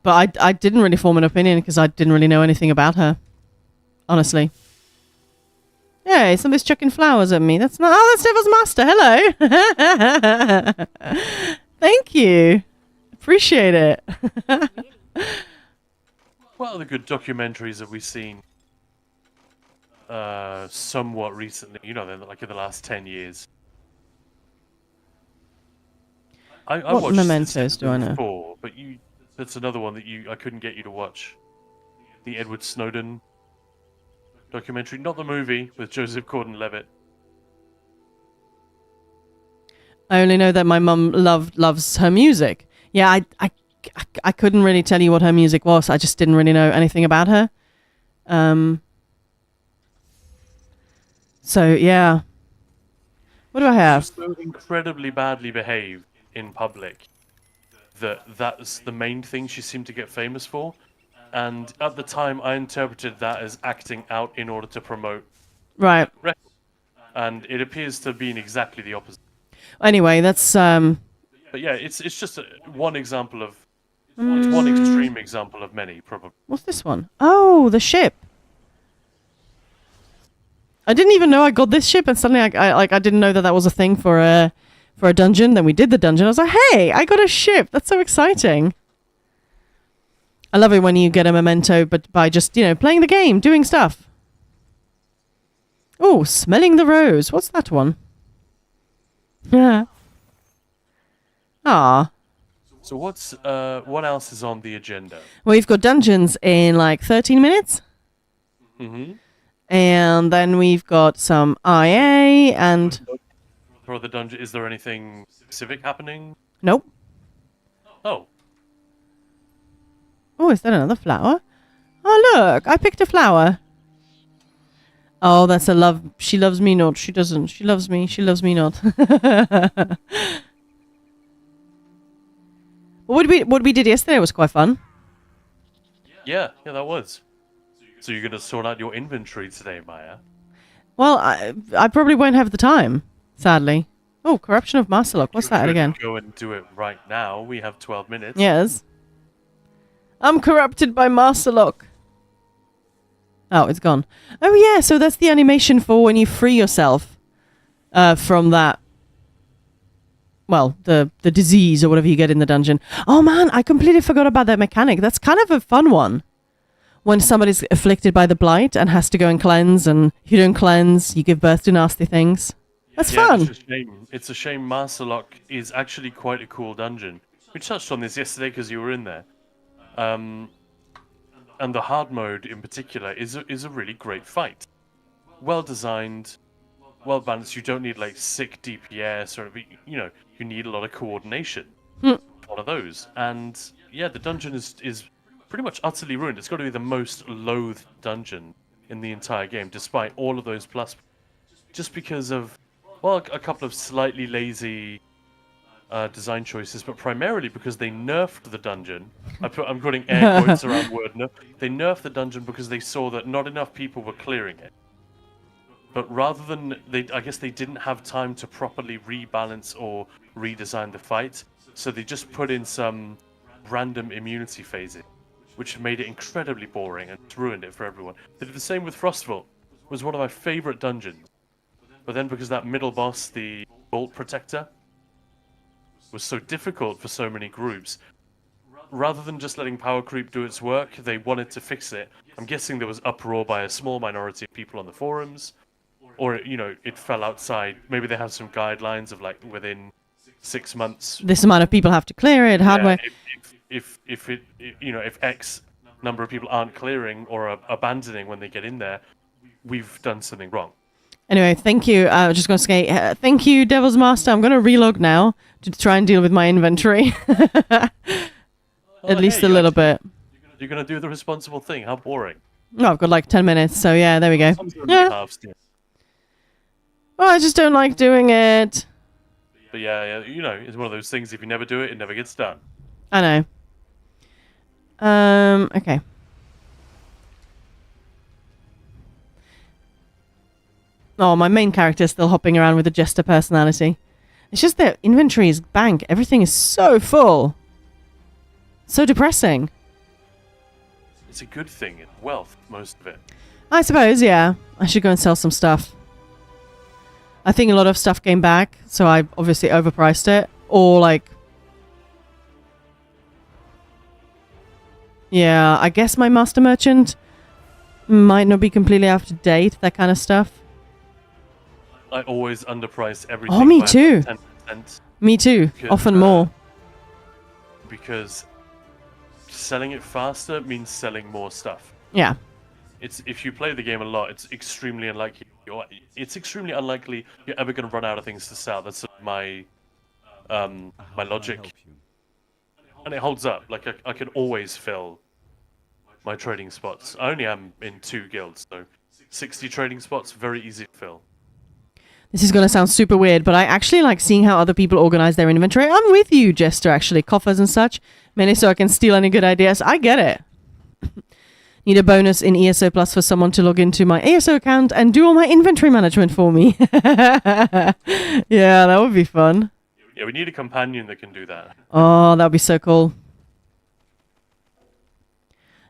But I didn't really form an opinion because I didn't really know anything about her. Honestly. Hey, somebody's chucking flowers at me. That's not... Oh, that's Devil's Master. Hello. Thank you. Appreciate it. What other good documentaries have we seen somewhat recently? You know, like in the last 10 years. I What watched mementos do I know? before, but that's another one that I couldn't get you to watch. The Edward Snowden documentary, not the movie with Joseph Gordon-Levitt. I only know that my mum loves her music. Yeah, I couldn't really tell you what her music was. I just didn't really know anything about her. So yeah. What do I have? So incredibly badly behaved in public that's the main thing she seemed to get famous for. And at the time, I interpreted that as acting out in order to promote Right. records. And it appears to be exactly the opposite. Anyway, that's But yeah, it's just one example of... It's one extreme example of many, probably. what's this one? Oh, the ship. I didn't even know I got this ship, and suddenly I didn't know that was a thing for a dungeon. Then we did the dungeon. I was like, hey, I got a ship. That's so exciting. I love it when you get a memento, but by just, playing the game, doing stuff. Oh, smelling the rose. What's that one? Yeah. Ah. So what else is on the agenda? Well, we've got dungeons in like 13 minutes. Mm-hmm. And then we've got some IA and... For the dungeon, is there anything specific happening? Nope. Oh. Oh, is that another flower? Oh, look, I picked a flower. Oh, that's a love. She loves me not. She doesn't. She loves me. She loves me not. What we did yesterday was quite fun. Yeah, that was. So you're going to sort out your inventory today, Maya? Well, I probably won't have the time, sadly. Oh, corruption of Marcelok. What's that again? Go and do it right now. We have 12 minutes. Yes. I'm corrupted by Marcelok. Oh, it's gone. Oh, yeah, so that's the animation for when you free yourself from that, well, the disease or whatever you get in the dungeon. Oh, man, I completely forgot about that mechanic. That's kind of a fun one. When somebody's afflicted by the blight and has to go and cleanse, and if you don't cleanse, you give birth to nasty things. That's fun. It's a shame Marcelok is actually quite a cool dungeon. We touched on this yesterday because you were in there. And the hard mode in particular is a really great fight. Well designed, well balanced. You don't need like sick DPS or you need a lot of coordination. One of those. And yeah, the dungeon is pretty much utterly ruined. It's got to be the most loathed dungeon in the entire game, despite all of those plus, just because of, well, a couple of slightly lazy design choices, but primarily because they nerfed the dungeon. I'm putting air quotes around the word nerf. They nerfed the dungeon because they saw that not enough people were clearing it. But rather than, I guess they didn't have time to properly rebalance or redesign the fight, so they just put in some random immunity phases, which made it incredibly boring and ruined it for everyone. They did the same with Frostvault. It was one of my favorite dungeons. But then because that middle boss, the Bolt Protector, was so difficult for so many groups, rather than just letting power creep do its work, they wanted to fix it. I'm guessing there was uproar by a small minority of people on the forums, or it fell outside. Maybe they have some guidelines of like within 6 months. This amount of people have to clear it. Hardware. If X number of people aren't clearing or are abandoning when they get in there, we've done something wrong. Anyway, thank you. I was just going to say, thank you, Devil's Master. I'm going to relog now to try and deal with my inventory. At least a little bit. You're going to do the responsible thing. How boring. Oh, I've got like 10 minutes, so yeah, there we go. Yeah. Well, I just don't like doing it. But yeah, you know, it's one of those things, if you never do it, it never gets done. I know. Okay. Oh, my main character is still hopping around with a jester personality. It's just that inventory is bank. Everything is so full. So depressing. It's a good thing. It's wealth, most of it. I suppose, yeah. I should go and sell some stuff. I think a lot of stuff came back, so I obviously overpriced it. Or like... Yeah, I guess my master merchant might not be completely up to date, that kind of stuff. I always underprice everything. Oh, me by too. 10%. Me too. Because, Often more. Because selling it faster means selling more stuff. Yeah. It's if you play the game a lot, it's extremely unlikely. It's extremely unlikely you're ever going to run out of things to sell. That's my my logic, and it holds up. Like I can always fill my trading spots. I only am in 2 guilds, so 60 trading spots, very easy to fill. This is going to sound super weird, but I actually like seeing how other people organize their inventory. I'm with you, Jester, actually. Coffers and such. Mainly so I can steal any good ideas. I get it. Need a bonus in ESO Plus for someone to log into my ESO account and do all my inventory management for me. Yeah, that would be fun. Yeah, we need a companion that can do that. Oh, that would be so cool.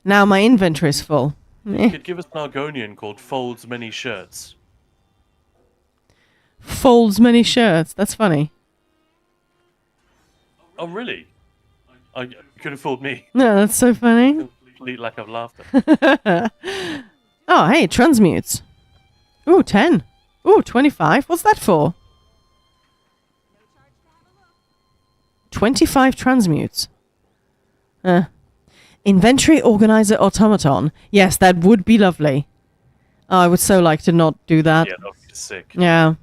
Now my inventory is full. You could give us an Argonian called Folds Many Shirts. Folds many shirts. That's funny. Oh, really? You could have fooled me. No, that's so funny. Complete lack of laughter. Oh, hey, transmutes. Ooh, 10. Ooh, 25. What's that for? 25 transmutes. Inventory organizer automaton. Yes, that would be lovely. Oh, I would so like to not do that. Yeah, that would be sick. Yeah.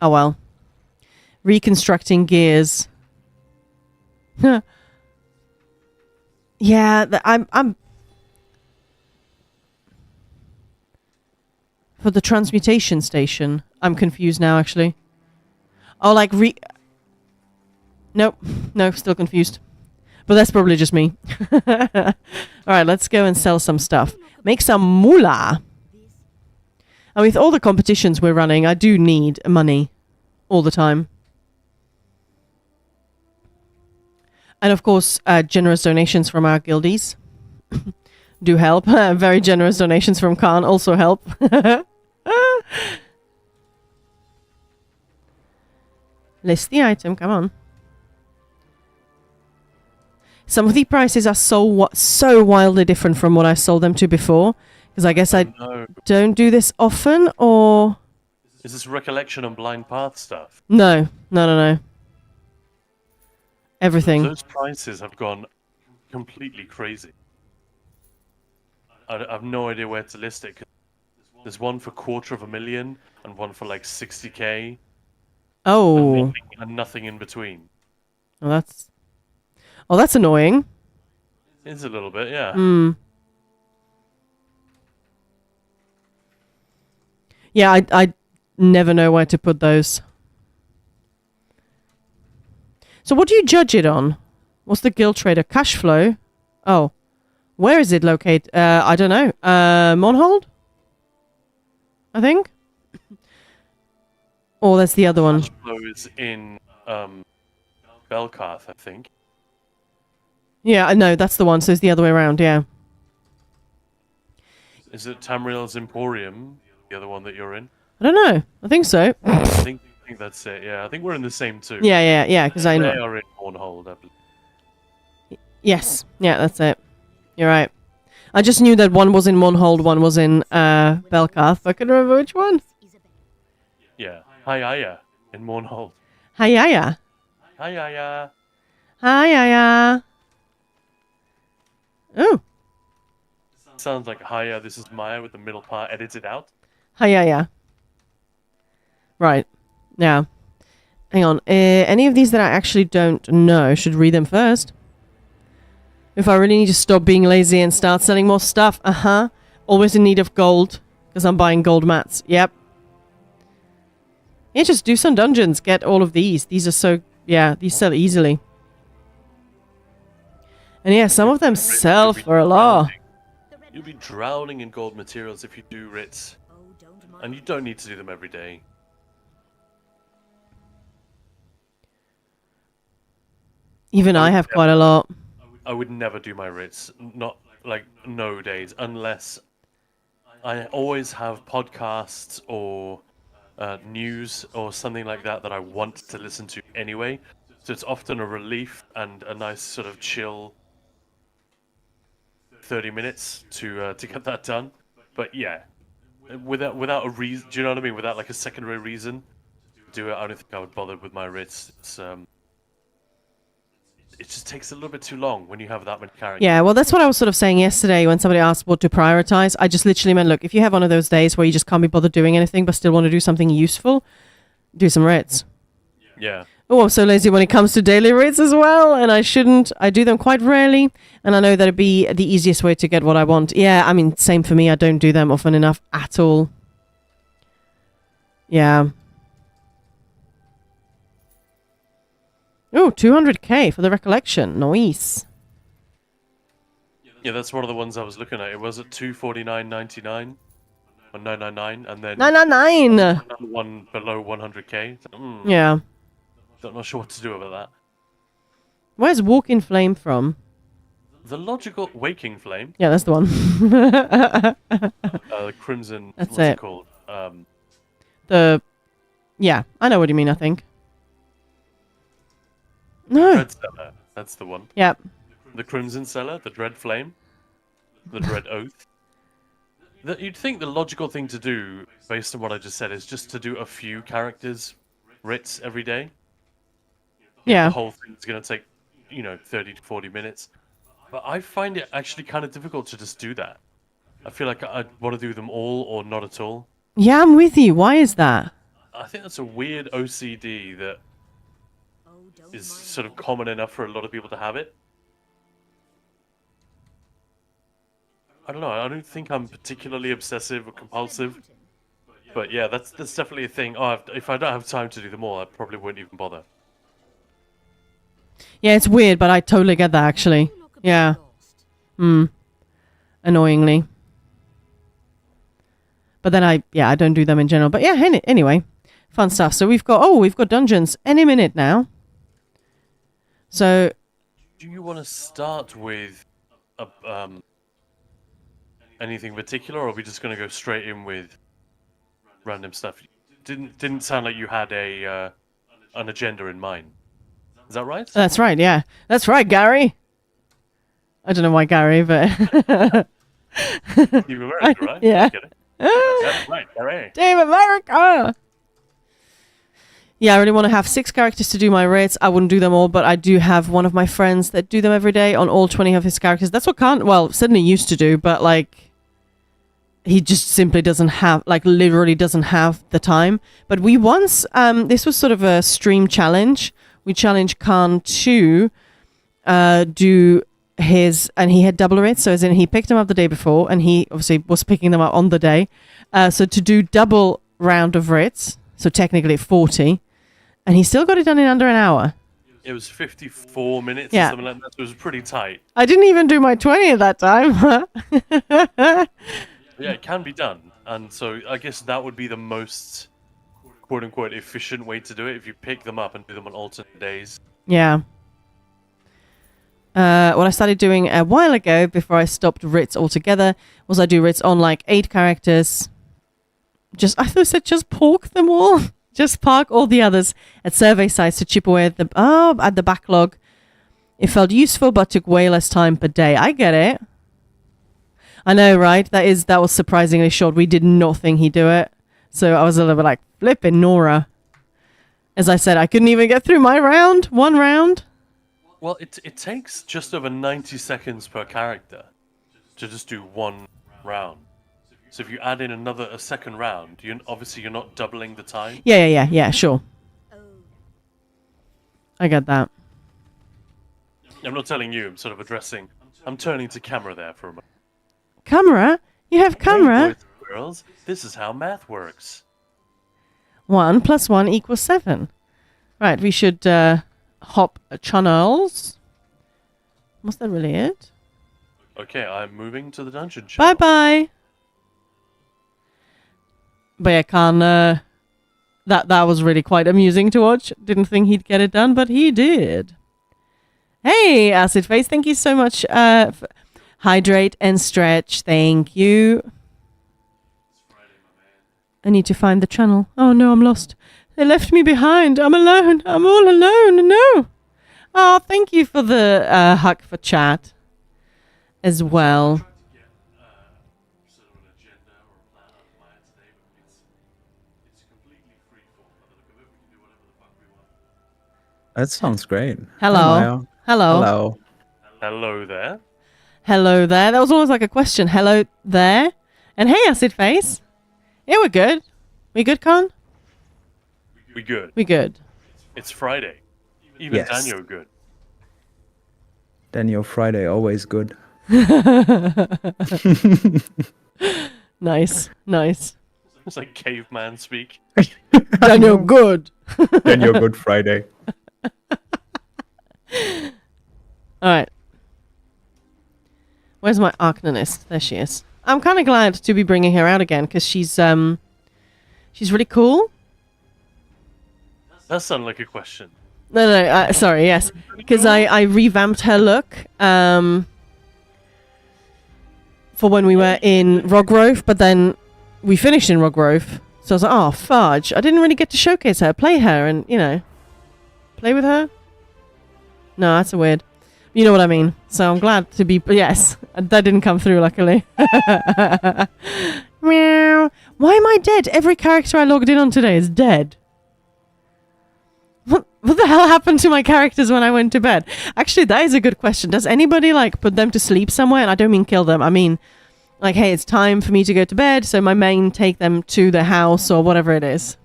Oh well. Reconstructing gears. Yeah, I'm for the transmutation station. I'm confused now, actually. Oh, like Nope. No, still confused. But that's probably just me. Alright, let's go and sell some stuff. Make some moolah. And with all the competitions we're running, I do need money. All the time. And of course, generous donations from our guildies do help. Very generous donations from Khan also help. List the item, come on. Some of the prices are so wildly different from what I sold them to before. Because I guess I don't do this often, or... Is this recollection and blind path stuff? No. Everything. Those prices have gone completely crazy. I have no idea where to list it. There's one for 250,000 and one for like 60k. Oh. And nothing in between. Oh, that's annoying. It's a little bit, yeah. Yeah, I never know where to put those. So what do you judge it on? What's the guild trader? Cash flow? Oh. Where is it located? I don't know. Monhold? I think? Oh, that's the other one. Cash flow is in Belkarth, I think. Yeah, no, that's the one. So it's the other way around, yeah. Is it Tamriel's Emporium, the other one that you're in? I don't know. I think so. I think that's it, yeah. I think we're in the same too. Yeah, because I know. They are in Mournhold, I believe. Yes. Yeah, that's it. You're right. I just knew that one was in Monhold, one was in Belkarth. I couldn't remember which one. Yeah. Hiya in Mournhold. Hiya. Hiya. Hiya. Oh. Sounds like hiya, this is Maya with the middle part edited out. Hi, yeah. Right. Now, hang on. Any of these that I actually don't know, should read them first. If I really need to stop being lazy and start selling more stuff, always in need of gold, because I'm buying gold mats. Yep. Yeah, just do some dungeons. Get all of these. These are so... Yeah, these sell easily. And yeah, some of them sell for a lot. You'll be drowning in gold materials if you do writs. And you don't need to do them every day. Even I have quite a lot. I would never do my writs. Not, like, no days. Unless I always have podcasts or news or something like that that I want to listen to anyway. So it's often a relief and a nice sort of chill 30 minutes to get that done. But yeah, without a reason, do you know what I mean? Without like a secondary reason to do it, I don't think I would bother with my writs. It just takes a little bit too long when you have that many characters. Yeah, well, that's what I was sort of saying yesterday when somebody asked what to prioritize. I just literally meant, look, if you have one of those days where you just can't be bothered doing anything but still want to do something useful, do some writs. Yeah. Oh, I'm so lazy when it comes to daily writs as well, and I shouldn't. I do them quite rarely, and I know that it'd be the easiest way to get what I want. Yeah, I mean, same for me. I don't do them often enough at all. Yeah. Oh, 200k for the recollection. Nice. Yeah, that's one of the ones I was looking at. It was at 249.99 or 999, and then 999. another one below 100k. Yeah. Not sure what to do about that. Where's Walk in Flame from? The logical Waking Flame. Yeah, that's the one. The Crimson. That's what's it it. called? Yeah, I know what you mean, I think. No. Dread Cellar. That's the one. Yep. The Crimson Cellar, the Dread Flame, the Dread Oath. You'd think the logical thing to do, based on what I just said, is just to do a few characters writs every day. Yeah. The whole thing's going to take, 30 to 40 minutes. But I find it actually kind of difficult to just do that. I feel like I want to do them all or not at all. Yeah, I'm with you. Why is that? I think that's a weird OCD that is sort of common enough for a lot of people to have it. I don't know. I don't think I'm particularly obsessive or compulsive. But yeah, that's definitely a thing. Oh, if I don't have time to do them all, I probably wouldn't even bother. Yeah, it's weird, but I totally get that, actually. Yeah. Annoyingly. But then I don't do them in general. But yeah, anyway. Fun stuff. So we've got dungeons any minute now. So... Do you want to start with anything particular, or are we just going to go straight in with random stuff? Didn't sound like you had an agenda in mind. Is that right? That's right, yeah. That's right, Gary. I don't know why Gary, but... You're American, right? Yeah. That's right, Gary. Team America! Yeah, I really want to have 6 characters to do my writs. I wouldn't do them all, but I do have one of my friends that do them every day on all 20 of his characters. That's what Sydney used to do, but like... He just simply doesn't have, literally doesn't have the time. But we once, this was sort of a stream challenge. We challenged Khan to do his, and he had double writs. So as in he picked them up the day before, and he obviously was picking them up on the day. So to do double round of writs, so technically 40, and he still got it done in under an hour. It was 54 minutes Yeah. or something like that. So it was pretty tight. I didn't even do my 20 at that time. Yeah, it can be done. And so I guess that would be the most quote-unquote efficient way to do it if you pick them up and do them on alternate days. Yeah. What I started doing a while ago before I stopped writs altogether was I do writs on 8 characters. I thought it said just pork them all. Just park all the others at survey sites to chip away at the backlog. It felt useful but took way less time per day. I get it. I know, right? That was surprisingly short. We did not think he'd do it. So I was a little bit like, flipping Nora. As I said, I couldn't even get through my round. One round. Well, it takes just over 90 seconds per character to just do one round. So if you add in a second round, you're not doubling the time. Yeah, sure. I get that. I'm not telling you, I'm sort of addressing. I'm turning to camera there for a moment. Camera? You have camera? Hey, boys and girls, this is how math works. 1 + 1 = 7. Right, we should hop channels. Was that really it? Okay, I'm moving to the dungeon channel. Bye-bye. But yeah, Khan, that was really quite amusing to watch. Didn't think he'd get it done, but he did. Hey, Acid Face, thank you so much. Hydrate and stretch, thank you. I need to find the channel. Oh no, I'm lost. They left me behind. I'm alone. I'm all alone. No. Oh, thank you for the hug for chat as well. That sounds great. Hello. Hi, Maya. Hello. Hello. Hello there. Hello there. That was almost like a question. Hello there. And hey, Acid Face. Yeah, we're good. We good, Con? We good. We good. It's Friday. Even Yes. Daniel good. Daniel Friday, always good. Nice. Nice. It's like caveman speak. Daniel, good. Daniel Good Friday. All right. Where's my Arcanist? There she is. I'm kind of glad to be bringing her out again because she's really cool. That sounded like a question. No, sorry, yes. Because I revamped her look for when we were in Rogrove, but then we finished in Rogrove. So I was like, oh, fudge. I didn't really get to showcase her, play her, and, play with her. No, that's a weird. You know what I mean. So I'm glad to be... Yes, that didn't come through, luckily. Meow. Why am I dead? Every character I logged in on today is dead. What the hell happened to my characters when I went to bed? Actually, that is a good question. Does anybody, put them to sleep somewhere? And I don't mean kill them. I mean, hey, it's time for me to go to bed, so my main take them to the house or whatever it is.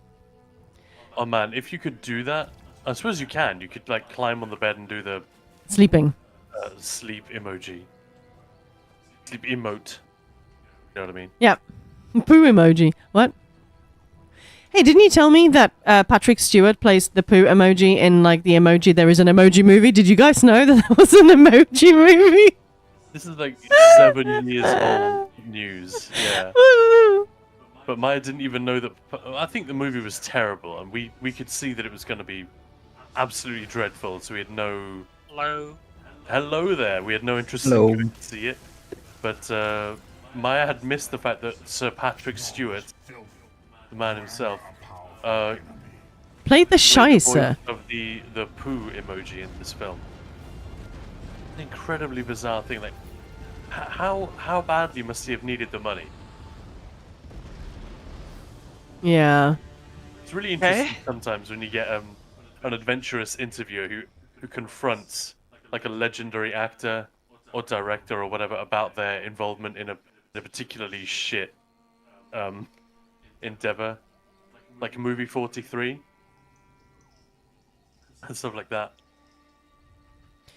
Oh man, if you could do that, I suppose you can. You could, climb on the bed and do the Sleeping. sleep emoji. Sleep emote. You know what I mean? Yeah. Poo emoji. What? Hey, didn't you tell me that Patrick Stewart plays the poo emoji in, the emoji? There is an emoji movie. Did you guys know that there was an emoji movie? This is 7 years old news. Yeah. But Maya didn't even know that. I think the movie was terrible, and we could see that it was going to be absolutely dreadful. So we had no hello there. We had no interest in going to see it. But Maya had missed the fact that Sir Patrick Stewart, the man himself, played the played Scheisse. the voice of the poo emoji in this film. An incredibly bizarre thing. How badly must he have needed the money? Yeah. It's really interesting sometimes when you get an adventurous interviewer who confronts a legendary actor or director or whatever about their involvement in a particularly shit endeavor, like movie 43 and stuff like that.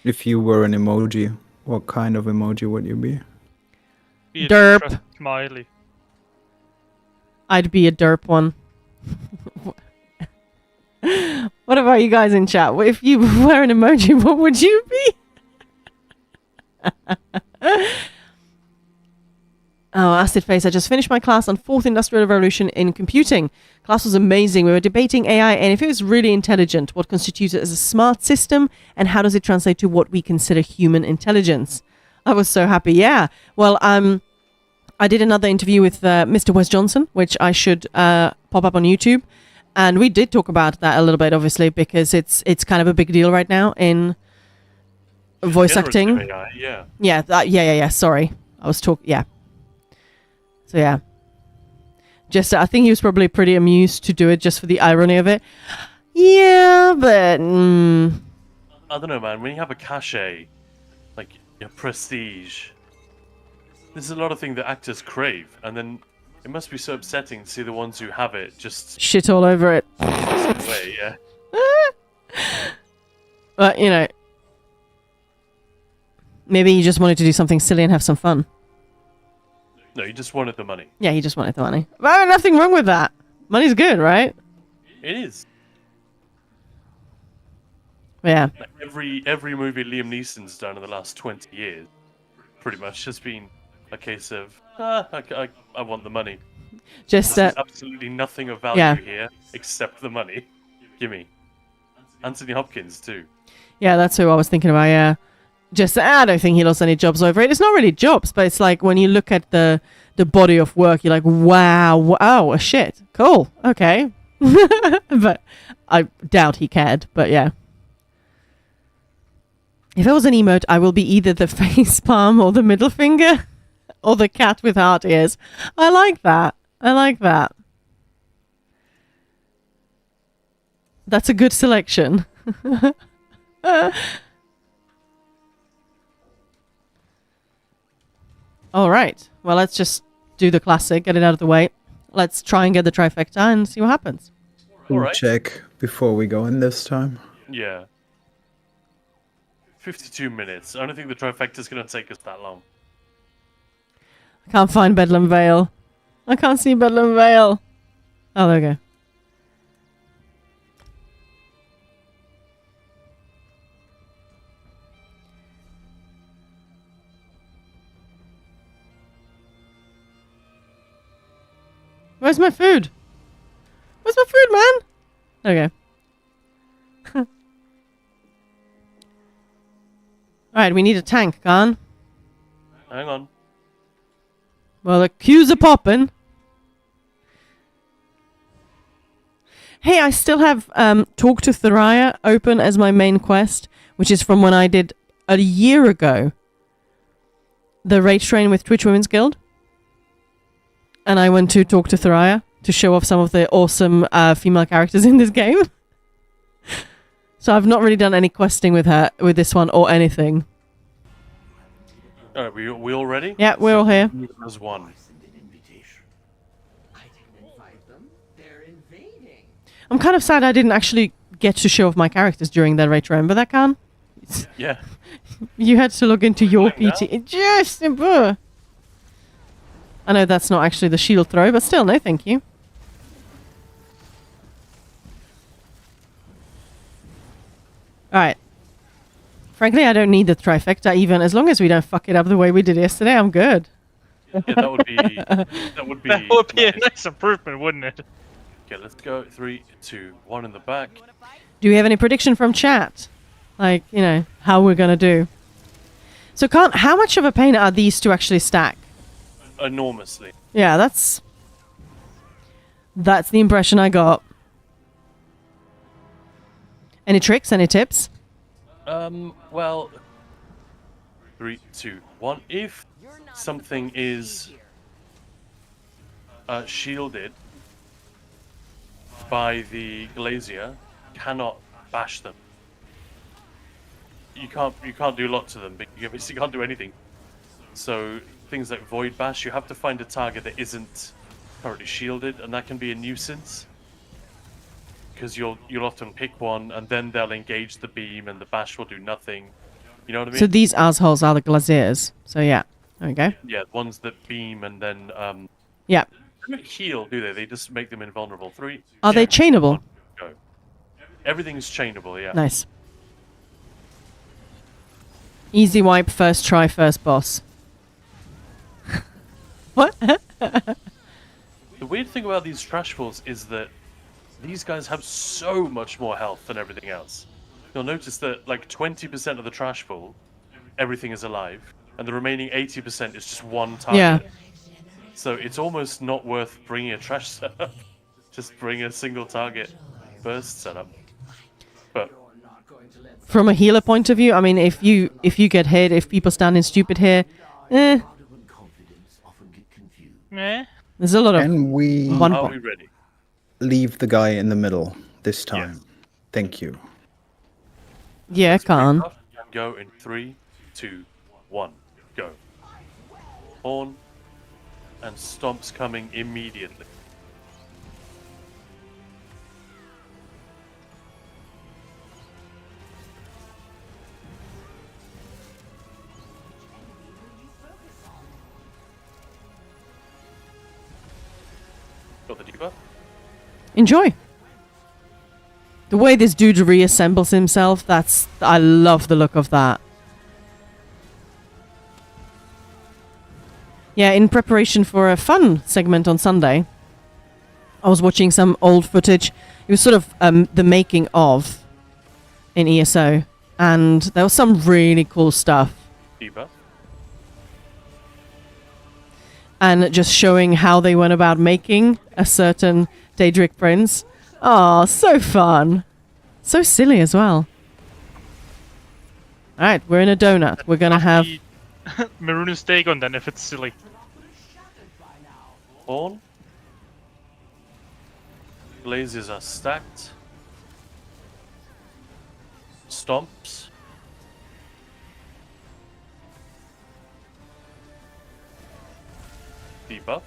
If you were an emoji, what kind of emoji would you be? Be a Derp. distressed smiley. I'd be a derp one. What about you guys in chat? If you were an emoji, what would you be? Oh, Acid Face, I just finished my class on 4th Industrial Revolution in computing. Class was amazing. We were debating AI and if it was really intelligent, what constitutes it as a smart system and how does it translate to what we consider human intelligence? I was so happy. Yeah. Well, I did another interview with Mr. Wes Johnson, which I should pop up on YouTube. And we did talk about that a little bit, obviously, because it's kind of a big deal right now in voice acting. AI, yeah. Yeah. Sorry. I was talking, yeah. So, yeah. Just, I think he was probably pretty amused to do it just for the irony of it. Yeah, but... I don't know, man. When you have a cachet, like your prestige, there's a lot of things that actors crave, and then it must be so upsetting to see the ones who have it just Shit all over it. away. Yeah. But, you know, maybe you just wanted to do something silly and have some fun. No, you just wanted the money. Yeah, he just wanted the money. Well, nothing wrong with that. Money's good, right? It is. Yeah. Like every movie Liam Neeson's done in the last 20 years, pretty much has been a case of I want the money. Just, There's absolutely nothing of value yeah. here except the money. Gimme. Anthony Hopkins too. Yeah, that's who I was thinking about, yeah. Just, I don't think he lost any jobs over it. It's not really jobs, but it's like when you look at the body of work, you're like, wow, oh, shit, cool, okay. But I doubt he cared, but yeah. If I was an emote, I will be either the face palm or the middle finger or the cat with heart ears. I like that. I like that. That's a good selection. All right. Well, let's just do the classic, get it out of the way. Let's try and get the trifecta and see what happens. All right. Check before we go in this time. Yeah. 52 minutes. I don't think the trifecta's going to take us that long. I can't find Bedlam Vale. I can't see Bedlam Vale. Oh, there we go. Where's my food? Where's my food, man? Okay. Alright, we need a tank, Khan. Hang on. Well, the queues are popping. Hey, I still have Talk to Thuraya open as my main quest, which is from when I did a year ago the raid train with Twitch Women's Guild. And I went to talk to Thuraya to show off some of the awesome female characters in this game. So I've not really done any questing with her, with this one, or anything. Alright, we all ready? Yeah, we're all here. There's one. I'm kind of sad I didn't actually get to show off my characters during that raid train, but that can. Yeah. You had to log into your Like PT. Just I know that's not actually the shield throw, but still, no thank you. Alright. Frankly, I don't need the trifecta even. As long as we don't fuck it up the way we did yesterday, I'm good. Yeah, that would be that would be That would be a nice. nice improvement, wouldn't it? Okay, let's go. 3, 2, 1 in the back. Do we have any prediction from chat? Like, you know, how we're gonna do? So, how much of a pain are these to actually stack? Enormously. Yeah, that's the impression I got. Any tricks? Any tips? Well, 3, 2, 1. If something is shielded by the glazier, cannot bash them. You can't do a lot to them, but you basically can't do anything. So things like void bash, you have to find a target that isn't currently shielded, and that can be a nuisance. Because you'll often pick one, and then they'll engage the beam, and the bash will do nothing. You know what I mean? So these assholes are the glaziers. So yeah, there we go. Yeah, ones that beam and then Yeah. they don't heal, do they? They just make them invulnerable. 3. Are they chainable? Go. Everything's chainable, yeah. Nice. Easy wipe, first try, first boss. What? The weird thing about these trash balls is that these guys have so much more health than everything else. You'll notice that like 20% of the trash ball, everything is alive, and the remaining 80% is just one target. Yeah. So it's almost not worth bringing a trash setup. Just bring a single target burst setup. But From a healer point of view, I mean, if you get hit, if people stand in stupid here, Meh. there's a lot of Can we one are point. we ready? leave the guy in the middle this time? Yes. Thank you. Yeah, Khan. And go in 3, 2, 1, go. Horn and stomps coming immediately. Got the debuff. Enjoy. The way this dude reassembles himself, I love the look of that. Yeah, in preparation for a fun segment on Sunday, I was watching some old footage. It was sort of the making of in ESO, and there was some really cool stuff. Debuff. And just showing how they went about making a certain Daedric prince. Oh, so fun. So silly as well. Alright, we're in a donut. We're gonna have... Maroon and Dagon then, if it's silly. Horn. Glazes are stacked. Stomps. Debuff.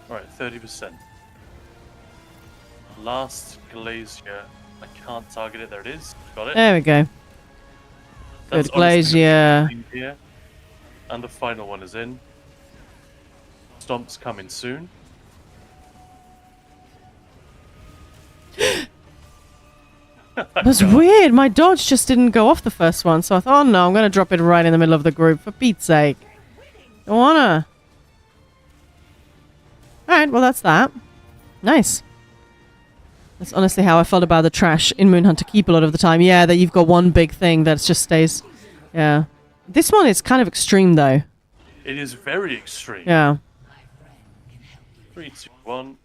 Alright, 30%. Last Glazier. I can't target it. There it is. Got it. There we go. That's Good Glazier. Here. And the final one is in. Stomp's coming soon. That's weird. My dodge just didn't go off the first one, so I thought, oh no, I'm going to drop it right in the middle of the group, for Pete's sake. Don't wanna. Alright, well that's that. Nice. That's honestly how I felt about the trash in Moonhunter Keep a lot of the time. Yeah, that you've got one big thing that just stays. Yeah. This one is kind of extreme though. It is very extreme. Yeah. 3, 2, 1.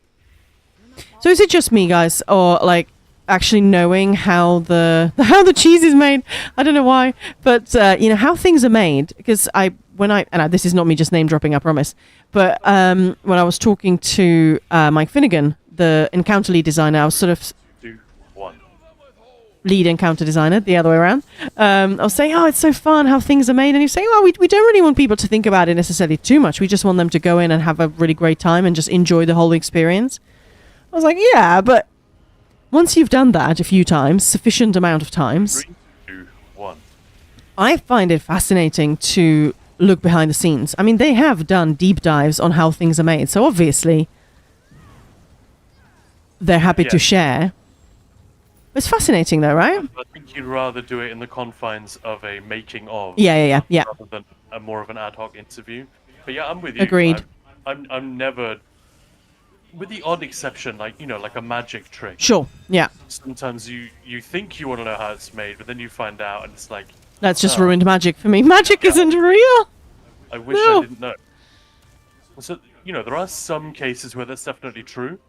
So is it just me, guys, or like actually knowing how the cheese is made? I don't know why, but you know how things are made. Because this is not me just name dropping, I promise. But when I was talking to Mike Finnegan, the encounter lead designer, I was sort of 2, 1. lead encounter designer, the other way around. I was saying, oh, it's so fun how things are made. And he's saying, well, we don't really want people to think about it necessarily too much. We just want them to go in and have a really great time and just enjoy the whole experience. I was like, yeah, but once you've done that a few times, sufficient amount of times, 3, 2, 1. I find it fascinating to look behind the scenes. I mean, they have done deep dives on how things are made. So obviously, they're happy to share. It's fascinating though, right? I think you'd rather do it in the confines of a making of. Yeah. Rather than more of an ad hoc interview. But yeah, I'm with you. Agreed. I'm never, with the odd exception, like a magic trick. Sure. Yeah. Sometimes you think you want to know how it's made, but then you find out, and it's like That's just ruined magic for me. Magic isn't real. I wish I didn't know. So there are some cases where that's definitely true.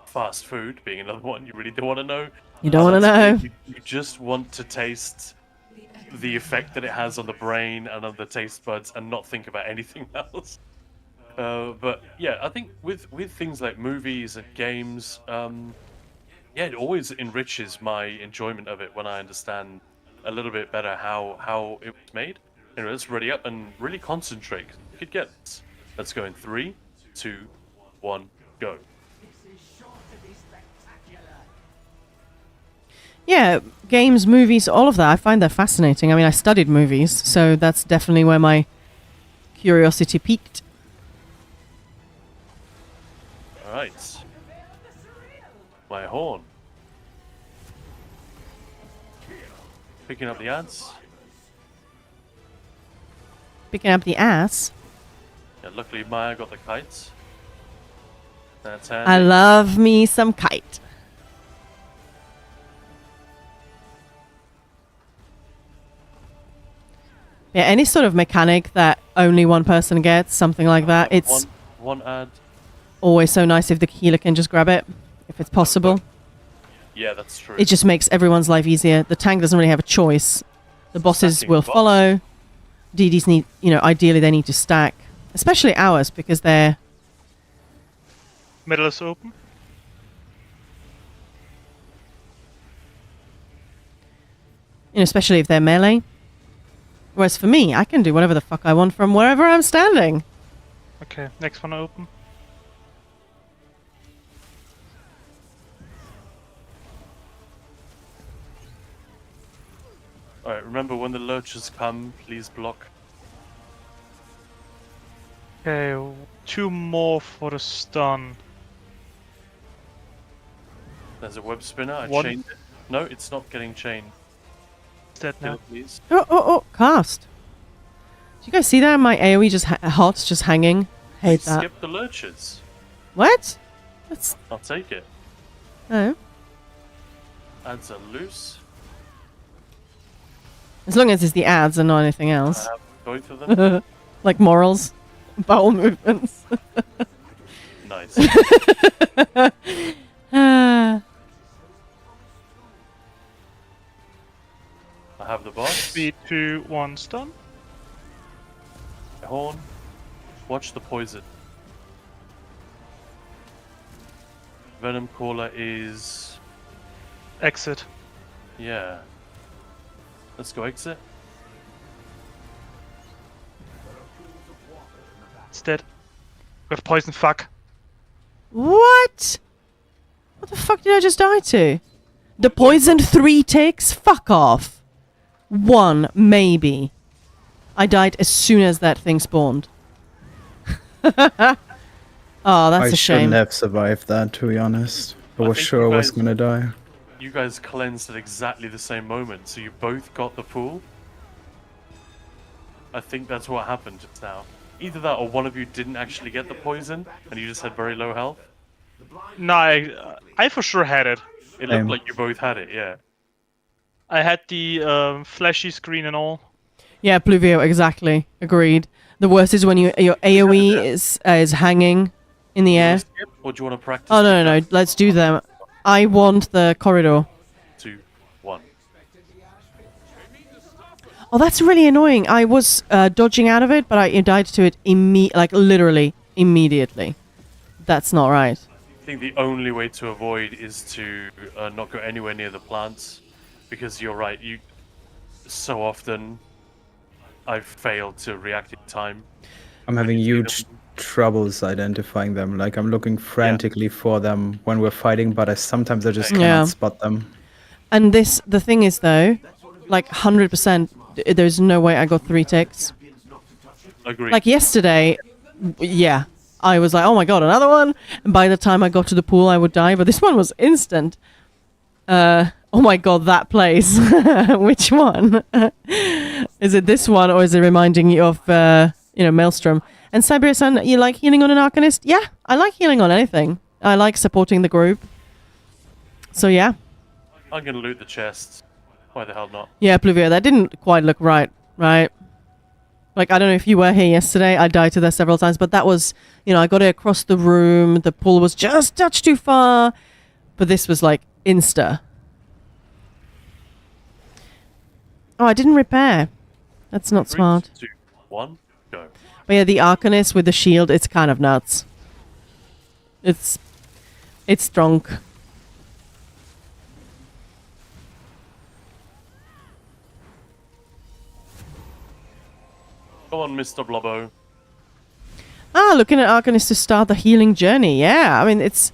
Fast food being another one you really don't want to know. You don't want to know. You just want to taste the effect that it has on the brain and on the taste buds and not think about anything else. But yeah, I think with things like movies and games, it always enriches my enjoyment of it when I understand a little bit better how it was made. Let's ready up and really concentrate. You could get this. Let's go in 3, 2, 1, go. Yeah, games, movies, all of that. I find that fascinating. I mean, I studied movies, so that's definitely where my curiosity peaked. Alright. My horn. Picking up the ads. Picking up the ass. Yeah, luckily Maya got the kites. That's handy. I love me some kite. Yeah, any sort of mechanic that only one person gets, something like that, it's one ad. always so nice if the healer can just grab it, if it's possible. Yeah, that's true. It just makes everyone's life easier. The tank doesn't really have a choice. The bosses Stacking will bots. follow. DDs need, ideally they need to stack. Especially ours, because they're Middle is open. You know, especially if they're melee. Whereas for me, I can do whatever the fuck I want from wherever I'm standing. Okay, next one open. Alright, remember when the lurchers come, please block. Okay, 2 more for the stun. There's a web spinner, I One. chained it. No, it's not getting chained. Is that Kill now? it, please. Oh, cast. Do you guys see that? My AoE just hot, just hanging. Hate that. Skip the lurchers. What? That's I'll take it. oh. Ads are loose. As long as it's the ads and not anything I else. have both of them. Like morals, bowel movements. Nice. Ah. I have the boss. 3, 2, 1, stun. Horn. Watch the poison. Venom Caller is... Exit. Yeah. Let's go exit. It's dead. We have poison, fuck. What? What the fuck did I just die to? The poison 3 ticks? Fuck off. 1, maybe. I died as soon as that thing spawned. Oh, that's I a shame. shouldn't have survived that, to be honest. I I was think sure you I was guys- gonna die. You guys cleansed at exactly the same moment, so you both got the pool. I think that's what happened just now. Either that or one of you didn't actually get the poison, and you just had very low health. No, I for sure had it. It Same. looked like you both had it, yeah. I had the flashy screen and all. Yeah, Pluvio, exactly. Agreed. The worst is when your AoE is hanging in the Do you air. wanna skip, or do you want to practice? Oh, no. Let's do them. I want the corridor. 2, 1. Oh, that's really annoying. I was dodging out of it, but I died to it literally immediately. That's not right. I think the only way to avoid is to not go anywhere near the plants, because you're right. So often I've failed to react in time. I'm having you see huge troubles identifying them. Like, I'm looking frantically for them when we're fighting, but sometimes I just Yeah. cannot Yeah. spot them. And the thing is though, like 100%, there's no way I got 3 ticks. Agreed. Like yesterday, yeah, I was like, oh my god, another one. And by the time I got to the pool, I would die. But this one was instant. Oh my god, that place. Which one? Is it this one, or is it reminding you of, Maelstrom? And Siberia-san, you like healing on an Arcanist? Yeah, I like healing on anything. I like supporting the group. So yeah. I'm gonna loot the chests. Why the hell not? Yeah, Pluvio, that didn't quite look right? Like, I don't know if you were here yesterday. I died to that several times, but that was, I got it across the room. The pool was just a touch too far. But this was like insta. Oh, I didn't repair. That's not 3, smart. 2, 1, go. But yeah, the Arcanist with the shield, it's kind of nuts. It's strong. Come on, Mr. Blobbo. Looking at Arcanist to start the healing journey. Yeah, I mean, it's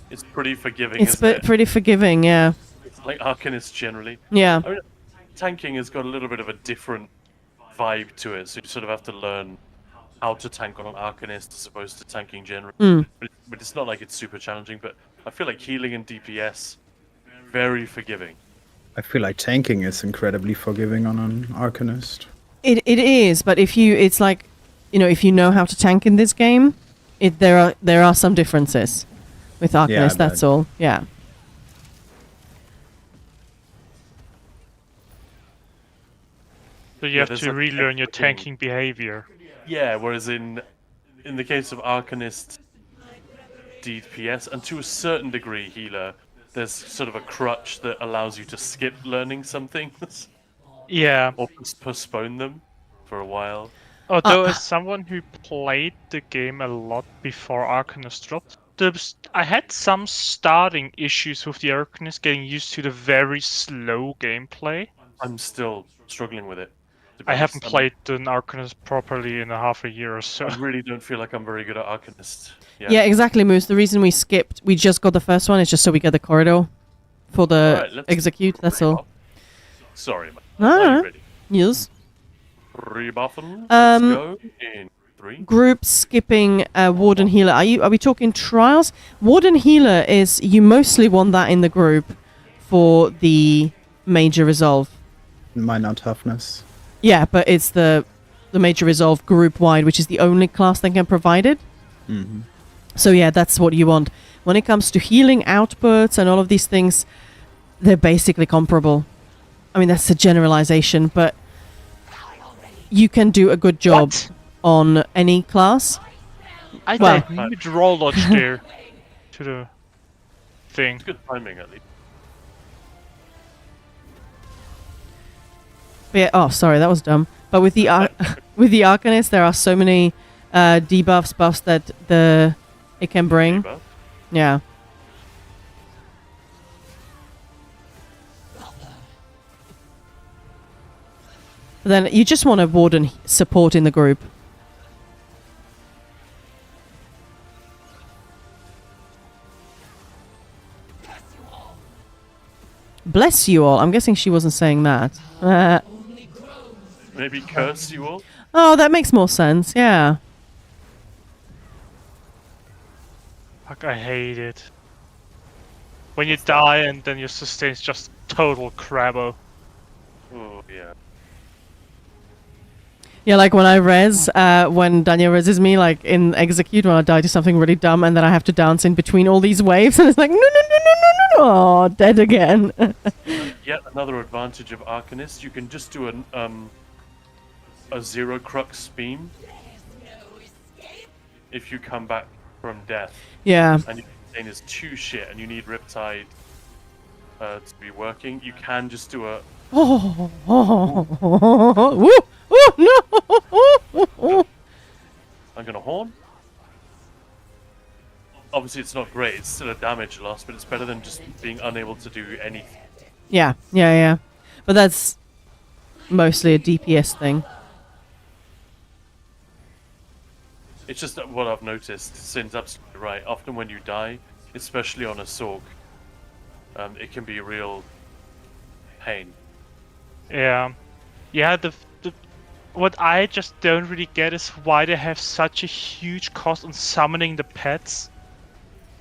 It's pretty forgiving, isn't it? pretty forgiving, yeah. It's like Arcanists generally. Yeah. I mean, tanking has got a little bit of a different vibe to it, so you sort of have to learn how to tank on an Arcanist as opposed to tanking generally. But it's not like it's super challenging, but I feel like healing and DPS, very forgiving. I feel like tanking is incredibly forgiving on an Arcanist. It is, but if you know how to tank in this game, there are some differences with Arcanist. Yeah, I that's bet. all. Yeah. So you Yeah, have there's to a relearn your technical thing. tanking behavior. Yeah, whereas in the case of Arcanist, DPS, and to a certain degree healer, there's sort of a crutch that allows you to skip learning some things Yeah. or postpone them for a while. Although, as someone who played the game a lot before Arcanist dropped, I had some starting issues with the Arcanist getting used to the very slow gameplay. I'm still struggling with it. To be I honest. haven't played an Arcanist properly in a half a year or so. I really don't feel like I'm very good at Arcanist. Yeah, exactly, Moose. The reason we skipped, we just got the first one, is just so we get the corridor for the Alright, let's execute. That's all. Sorry, man. No, Are no, you no. ready? Yes. Rebuffing. Let's go in 3. Group skipping Warden Healer. Are we talking trials? Warden Healer is, you mostly want that in the group for the major resolve. Minor toughness. Yeah, but it's the major resolve group wide, which is the only class that can provide it. Mm-hmm. So yeah, that's what you want. When it comes to healing outputs and all of these things, they're basically comparable. I mean, that's a generalization, but you can do a good job What? on any class. I Well- did huge roll dodge there to the thing. It's good timing, at least. But yeah, oh, sorry, that was dumb. But with the with the Arcanist, there are so many debuffs, buffs that it can bring. Rebuff. Yeah. But then you just want a Warden support in the group. Bless you all. I'm guessing she wasn't saying that. Maybe curse you all. Oh, that makes more sense. Yeah. Fuck, I hate it. When you die and then your sustain's just total crabbo. Oh, yeah. Yeah, like when I res, when Daniel reses me, like in execute, when I die to something really dumb, and then I have to dance in between all these waves, and it's like, no, no, no, no, no, no, no, oh, dead again. Yet another advantage of Arcanist, you can just do a zero crux beam if you come back from death Yeah. and your sustain is too shit and you need Riptide to be working. You can just do a Oh, oh, oh, oh, no. I'm gonna horn. Obviously, it's not great. It's still a damage loss, but it's better than just being unable to do anything. Yeah, yeah, yeah. But that's mostly a DPS thing. It's just that what I've noticed. Sin's absolutely right. Often when you die, especially on a Sorg, it can be a real pain. Yeah. Yeah, what I just don't really get is why they have such a huge cost on summoning the pets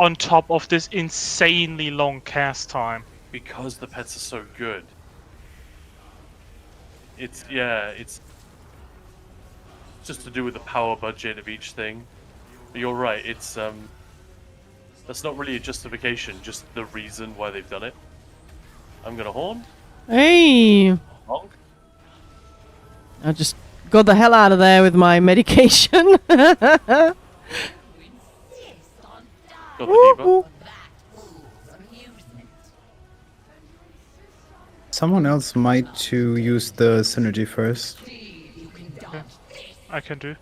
on top of this insanely long cast time. Because the pets are so good. It's just to do with the power budget of each thing. But you're right, it's that's not really a justification, just the reason why they've done it. I'm gonna horn. Hey, Honk. I just got the hell out of there with my medication. Got the debuff. Someone else might to use the synergy first. I can do.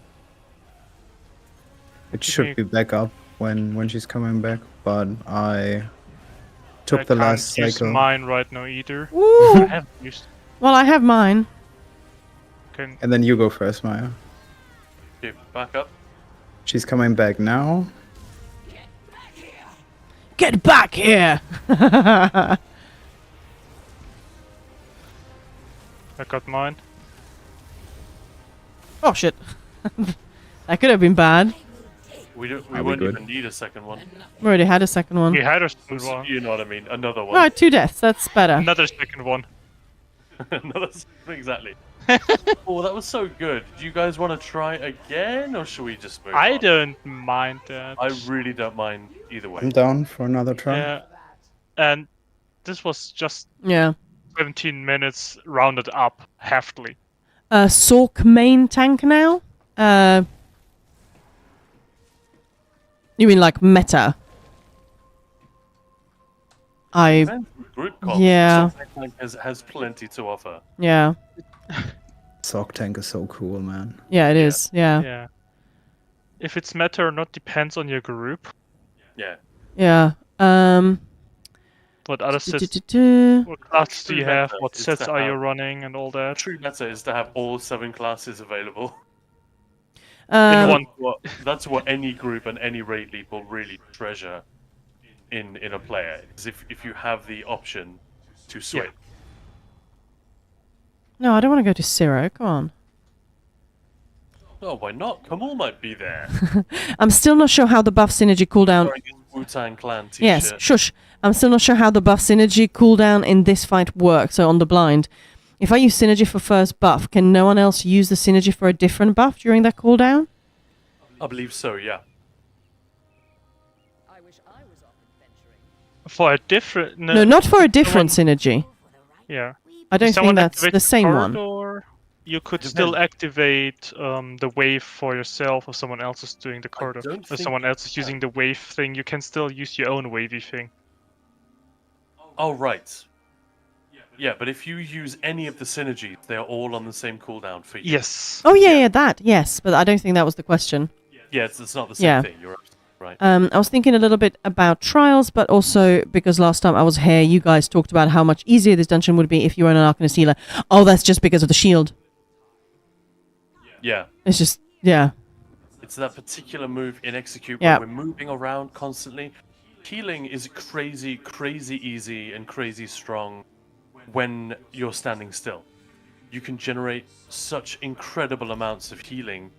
It should be back up when she's coming back, but I took I the can't last use cycle. mine right now either. I Woo. haven't used. Well, I have mine. Can And then you go first, Maya. Okay, back up. She's coming back now. Get back here! I got mine. Oh shit. That could have been bad. We Are we won't good? even need a second one. We already had a second one. We had a second one. You know what I mean? Another one. Right, 2 deaths. That's better. Another second one. Another exactly. Oh, that was so good. Do you guys want to try again, or should we just move I on? don't mind that. I really don't mind either way. I'm down for another try. Yeah. And this was just Yeah. 17 minutes rounded up heftily. Sork main tank now? You mean like meta? Group comp. Yeah. Something has plenty to offer. Yeah. Sork tank is so cool, man. Yeah, it Yeah. is. Yeah. Yeah. If it's meta or not depends on your group. Yeah. Yeah. What other sets, Du-du-du-du. what classes do True you have? meta What is sets to are you have- running and all that? True meta is to have all 7 classes available. In one. That's what any group and any raid league will really treasure in a player. Is if you have the option to switch. No, I don't want to go to Zero. Come on. Oh, why not? Kamal might be there. I'm still not sure how the buff synergy cooldown. Wearing his Wu-Tang Clan t-shirt. Yes, shush. I'm still not sure how the buff synergy cooldown in this fight works. So on the blind, if I use synergy for first buff, can no one else use the synergy for a different buff during that cooldown? I believe so, yeah. For a different. No, not for a different synergy. Yeah. I don't think Someone that's activates the same one. corridor, you could still Depends. activate the wave for yourself, or someone else is doing the corridor. don't Or think someone you else is using the wave thing. You can still use your own wavy thing. Oh, right. Yeah, but if you use any of the synergies, they are all on the same cooldown for you. Yes. Oh yeah, that yes, but I don't think that was the question. Yeah, it's not the same Yeah. thing. You're absolutely right. I was thinking a little bit about trials, but also because last time I was here, you guys talked about how much easier this dungeon would be if you were an Arcanist healer. Oh, that's just because of the shield. Yeah. It's just, yeah. It's that particular move in Execute Yeah. where we're moving around constantly. Healing is crazy, crazy easy and crazy strong when you're standing still. You can generate such incredible amounts of healing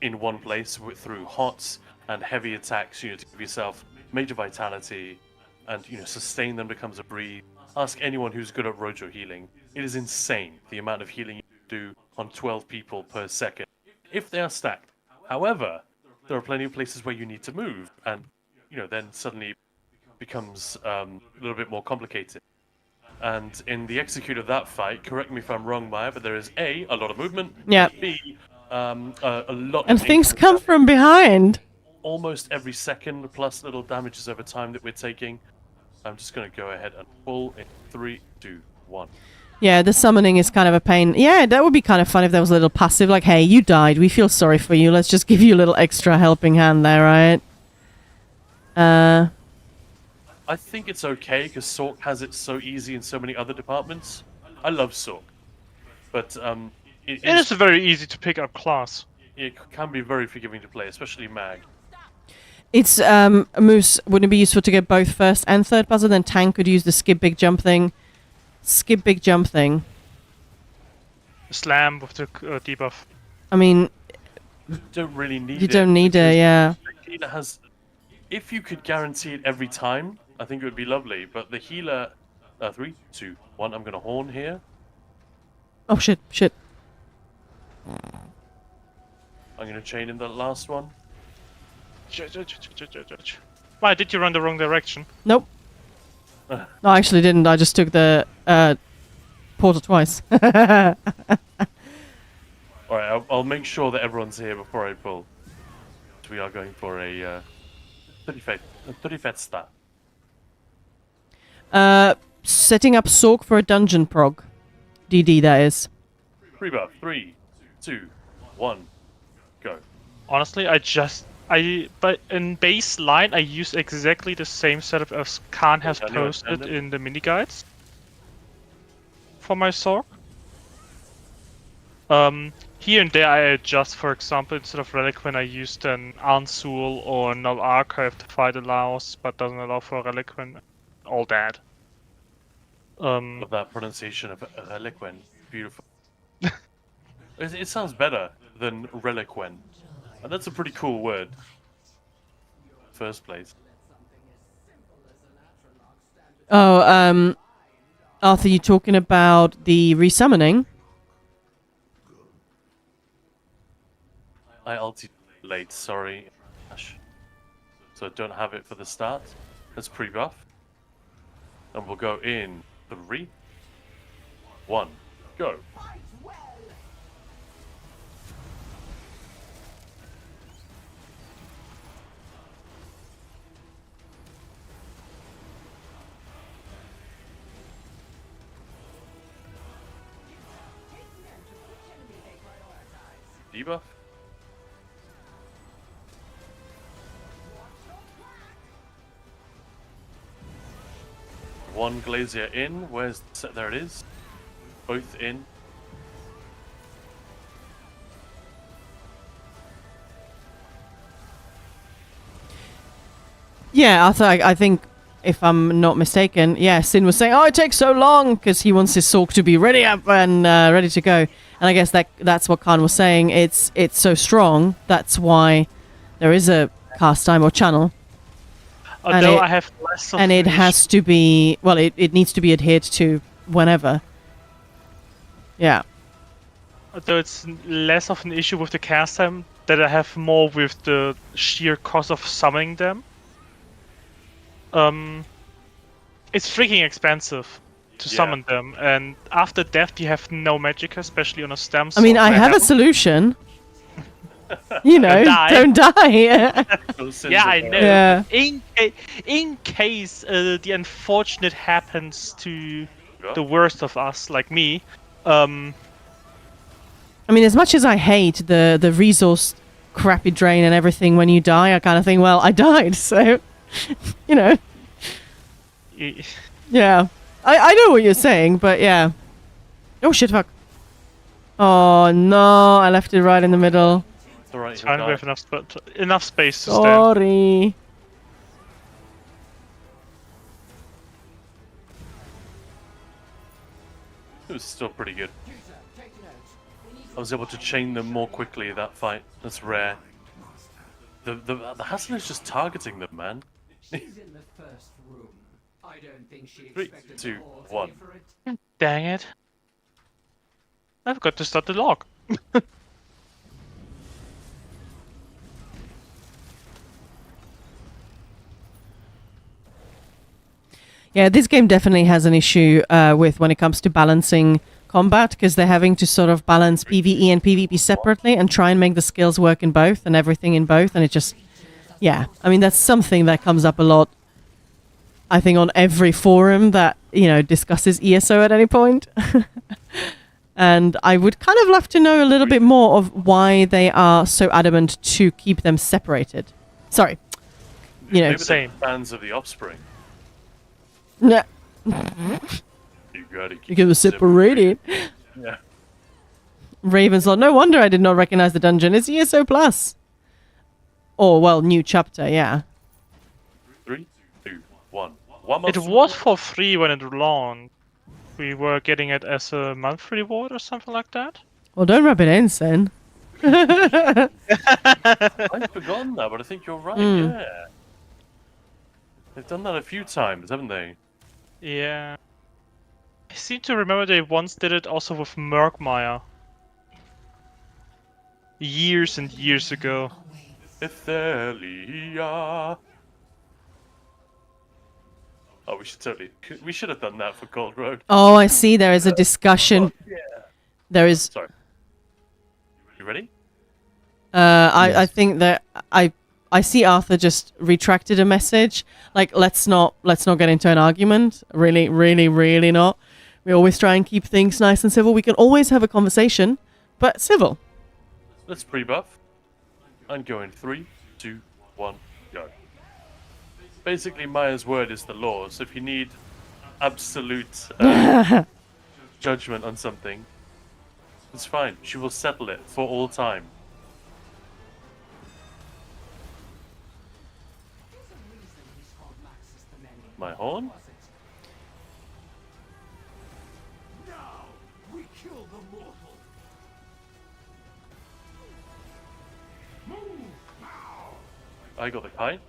in one place through hots and heavy attacks, to give yourself major vitality and, sustain them becomes a breathe. Ask anyone who's good at Rojo healing. It is insane the amount of healing you do on 12 people per second, if they are stacked. However, there are plenty of places where you need to move, and, then suddenly becomes a little bit more complicated. And in the execute of that fight, correct me if I'm wrong, Maya, but there is a lot of movement. Yeah. B, a lot And of things incoming come damage. from behind. Almost every second, plus little damages over time that we're taking. I'm just going to go ahead and pull in 3, 2, 1. Yeah, the summoning is kind of a pain. Yeah, that would be kind of fun if there was a little passive, like, hey, you died, we feel sorry for you, let's just give you a little extra helping hand there, right? I think it's okay because Sork has it so easy in so many other departments. I love Sork, but It is a very easy to pick up class. it can be very forgiving to play, especially Mag. It's, Moose, wouldn't it be useful to get both first and third puzzle? Then Tank could use the skip big jump thing. Skip big jump thing. Slam with the debuff. I mean, You don't really need it. you don't need because it, yeah. the healer has. If you could guarantee it every time, I think it would be lovely. But the healer, 3, 2, 1. I'm gonna horn here. Oh, shit, shit. I'm gonna chain in the last one. Why did you run the wrong direction? Nope. No, I actually didn't. I just took the portal twice. All right, I'll make sure that everyone's here before I pull. We are going for a 30 start. Setting up Sork for a dungeon prog. DD, that is. Rebuff. 3, 2, 1, go. Honestly, but in baseline, I use exactly the same setup as Khan has Yeah, I knew it, posted and in the mini guides for my Sork. Here and there I adjust. For example, instead of Reliquin, I used an Ansul or Null Archive to fight allows, but doesn't allow for Reliquin. All that. Love that pronunciation of Reliquin. Beautiful. It sounds better than Reliquin. And that's a pretty cool word. First place. Oh, Arthur, you talking about the resummoning? I ulti late, sorry. So I don't have it for the start. Let's pre-buff. And we'll go in 3, 1, go. debuff. One glazier in. Where's the set? There it is. Both in. Yeah, Arthur, I think, if I'm not mistaken, yeah, Sin was saying, "Oh, it takes so long," because he wants his Sork to be ready up and ready to go. And I guess that's what Khan was saying. It's so strong. That's why there is a cast time or channel. Although I have less of And it an has to be, well, it needs to be adhered to whenever. Yeah. Although it's less of an issue with the cast time, that I have more with the sheer cost of summoning them. It's freaking expensive to summon them, and after death you have no magic, especially on a stem. I mean, I have a solution. You know, don't die. Yeah, I know. Yeah. In case the unfortunate happens to the worst of us, like me. I mean, as much as I hate the resource crappy drain and everything when you die, I kind of think, well, I died, so, you know. Yeah. I know what you're saying, but yeah. Oh, shit, fuck. Oh, no, I left it right in the middle. It's alright. It's fine, we have enough space to stand. Sorry. It was still pretty good. I was able to chain them more quickly that fight. That's rare. The Hassan is just targeting them, man. She's in the first room. I don't think she 3, expected 2, more 1. for it. Dang it. I forgot to start the log. Yeah, this game definitely has an issue with when it comes to balancing combat, because they're having to sort of balance PvE and PvP separately and try and make the skills work in both and everything in both, and it just, yeah. I mean, that's something that comes up a lot, I think, on every forum that, you know, discusses ESO at any point. And I would kind of love to know a little bit more of why they are so adamant to keep them separated. Sorry. You know, Maybe they're fans of the Offspring. yeah. You gotta keep You can separate it. Yeah. Ravenslaw. No wonder I did not recognize the dungeon. It's ESO Plus. Or, well, new chapter, yeah. 3, 2, 1. It was for free when it launched. We were getting it as a month reward or something like that. Well, don't rub it in, Sen. I've forgotten that, but I think you're right, yeah. They've done that a few times, haven't they? Yeah. I seem to remember they once did it also with Murkmire. Years and years ago. Ethelia. Oh, we should have done that for Gold Road. Oh, I see. There is a discussion. Yeah. There is. Sorry. You ready? I think that I see Arthur just retracted a message. Like, let's not get into an argument. Really, really, really not. We always try and keep things nice and civil. We can always have a conversation, but civil. Let's pre-buff. I'm going 3, 2, 1, go. Basically, Maya's word is the law, so if you need absolute judgment on something, it's fine. She will settle it for all time. My horn? Now we kill the mortal. Move now. I got the kite.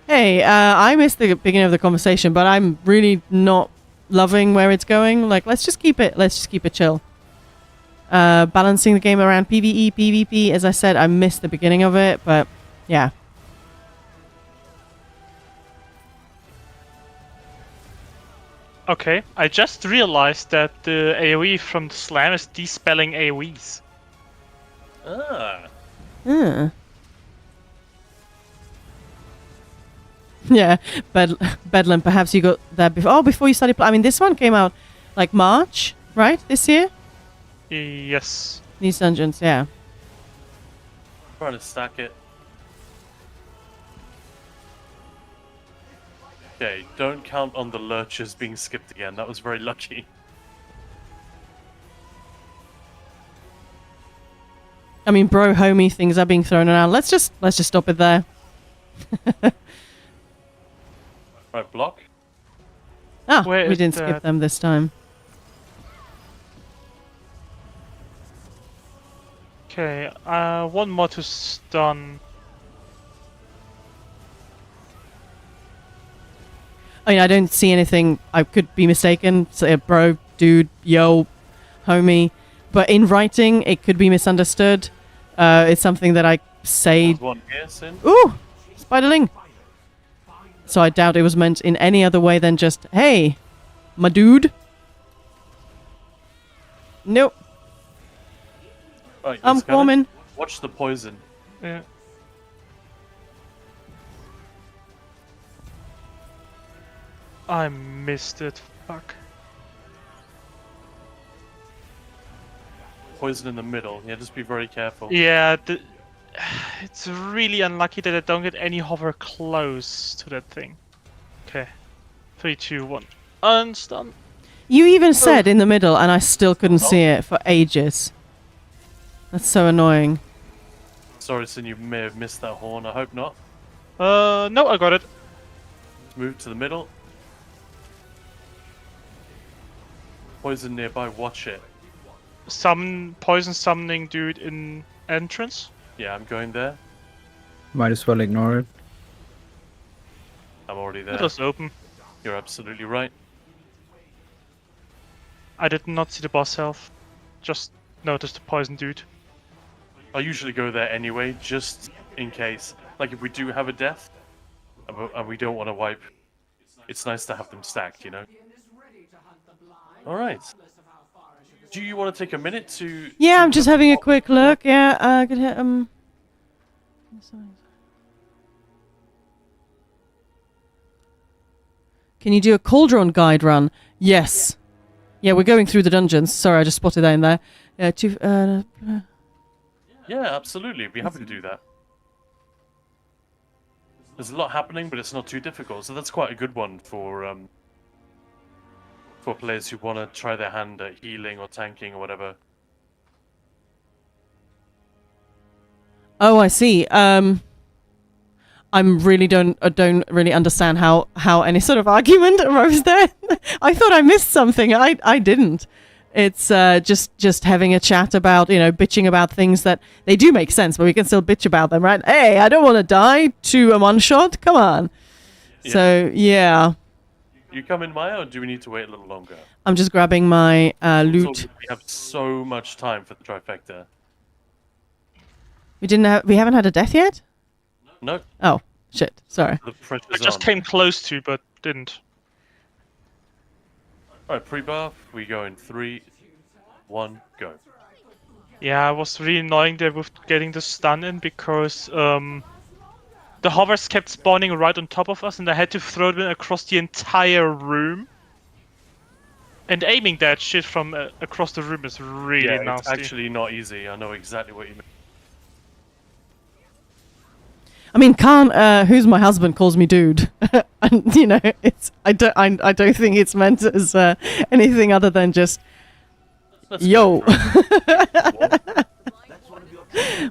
Hey, I missed the beginning of the conversation, but I'm really not loving where it's going. Like, let's just keep it chill. Balancing the game around PvE, PvP. As I said, I missed the beginning of it, but yeah. Okay, I just realized that the AoE from the slam is despelling AoEs. Ah. Yeah, Bedlam, perhaps you got that before. Oh, before you started playing. I mean, this one came out like March, right? This year? Yes. These dungeons, yeah. Trying to stack it. Okay, don't count on the lurchers being skipped again. That was very lucky. I mean, bro, homie, things are being thrown around. Let's just stop it there. Right, block. Ah, Where we is didn't skip that? them this time. Okay, one more to stun. I mean, I don't see anything. I could be mistaken. Say, bro, dude, yo, homie. But in writing, it could be misunderstood. It's something that I say. There's one here, Sin. Ooh, spiderling. So I doubt it was meant in any other way than just, hey, my dude. Nope, Right, I'm he's coming. coming. Watch the poison. Yeah. I missed it. Fuck. Poison in the middle. Yeah, just be very careful. Yeah, it's really unlucky that I don't get any hover close to that thing. Okay. 3, 2, 1. Unstun. You even said in the middle, and I still couldn't see it for ages. That's so annoying. Sorry, Sin, you may have missed that horn. I hope not. No, I got it. Let's move to the middle. Poison nearby. Watch it. Summon poison summoning dude in entrance. Yeah, I'm going there. Might as well ignore it. I'm already It there. was open. You're absolutely right. I did not see the boss health. Just noticed the poison dude. I usually go there anyway, just in case. Like, if we do have a death, and we don't want to wipe, it's nice to have them stacked, you know? Alright. Do you want to take a minute to... Yeah, I'm just having a quick look. Yeah, could hit Can you do a cauldron guide run? Yes. Yeah, we're going through the dungeons. Sorry, I just spotted that in there. Yeah, absolutely. Be happy to do that. There's a lot happening, but it's not too difficult, so that's quite a good one for players who want to try their hand at healing or tanking or whatever. Oh, I see. I'm really don't really understand how any sort of argument arose there. I thought I missed something. I didn't. It's just having a chat about, bitching about things that they do make sense, but we can still bitch about them, right? Hey, I don't want to die to a one shot. Come on. Yeah. So yeah, You come in, Maya, or do we need to wait a little longer? I'm just grabbing my loot. So we have so much time for the trifecta. We haven't had a death yet. No, Oh shit! Sorry. the pressure's I just on. came close to, but didn't. Alright, pre-buff, we go in 3, 1, go. Yeah, it was really annoying there with getting the stun in because the hovers kept spawning right on top of us, and I had to throw them across the entire room. And aiming that shit from across the room is really Yeah, nasty. it's actually not easy. I know exactly what you mean. I mean, Khan, who's my husband, calls me dude, and it's I don't think it's meant as anything other than just Let's yo. go for it.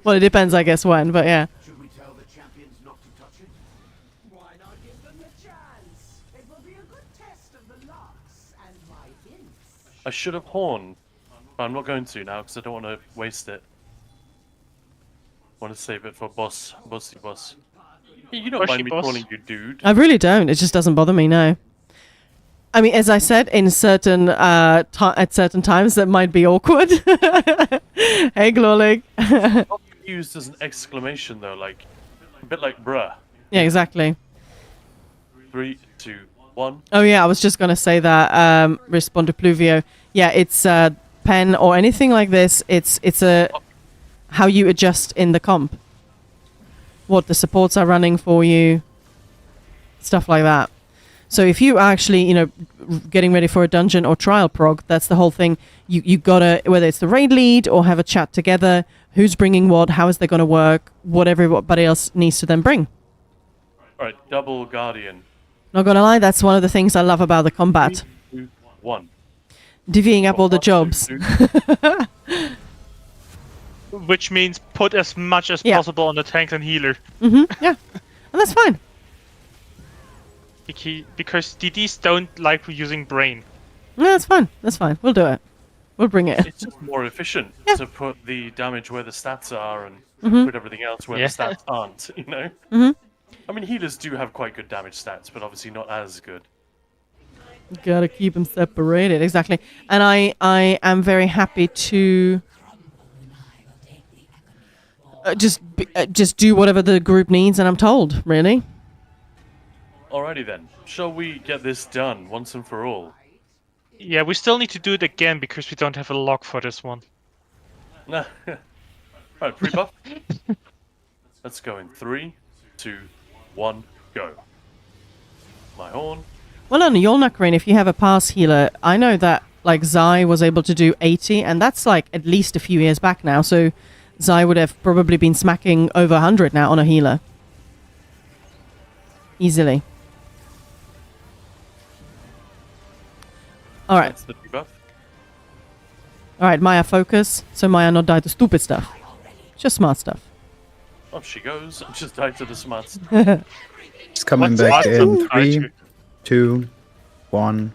Well, it depends, I guess, when, but yeah. Should we tell the champions not to touch it? Why not give them the chance? It will be a good test of the locks and my hints. I should have horned, but I'm not going to now because I don't want to waste it. I want to save it for bossy boss. Yeah, you don't Bossy mind me boss. calling you dude. I really don't. It just doesn't bother me, no. I mean, as I said, in certain at certain times that might be awkward. Hey, Glorlig. Not used as an exclamation though, like a bit like bruh. Yeah, exactly. 3, 2, 1. Oh yeah, I was just gonna say that. Respond to Pluvio. Yeah, it's pen or anything like this. It's a how you adjust in the comp, what the supports are running for you, stuff like that. So if you are actually, getting ready for a dungeon or trial prog, that's the whole thing. You gotta, whether it's the raid lead or have a chat together, who's bringing what, how is that gonna work, what everybody else needs to then bring. Alright, double guardian. Not gonna lie, that's one of the things I love about the combat. 3, 2, 1. Divvying up all the 1, 2, jobs. 2. Which means put as much as Yeah. possible on the tank and healer. Yeah. And that's fine. Because DDs don't like using brain. No, that's fine. That's fine. We'll do it. We'll bring it. It's just more efficient Yeah. to put the damage where the stats are and put everything else where Yeah. the stats aren't, you know? Mhm. I mean, healers do have quite good damage stats, but obviously not as good. Gotta keep them separated. Exactly. And I am very happy to just do whatever the group needs and I'm told, really. Alrighty then, shall we get this done once and for all? Yeah, we still need to do it again because we don't have a lock for this one. Nah. Alright, free buff. Let's go in 3, 2, 1, go. My horn. Well, on Yolnakrain, if you have a pass healer, I know that like Zai was able to do 80, and that's like at least a few years back now. So Zai would have probably been smacking over 100 now on a healer. Easily. All right. That's the debuff. All right, Maya, focus. So Maya not die to stupid stuff. Just smart stuff. Off she goes. Just died to the smarts. It's coming What's back that? in I 3, 2, 1.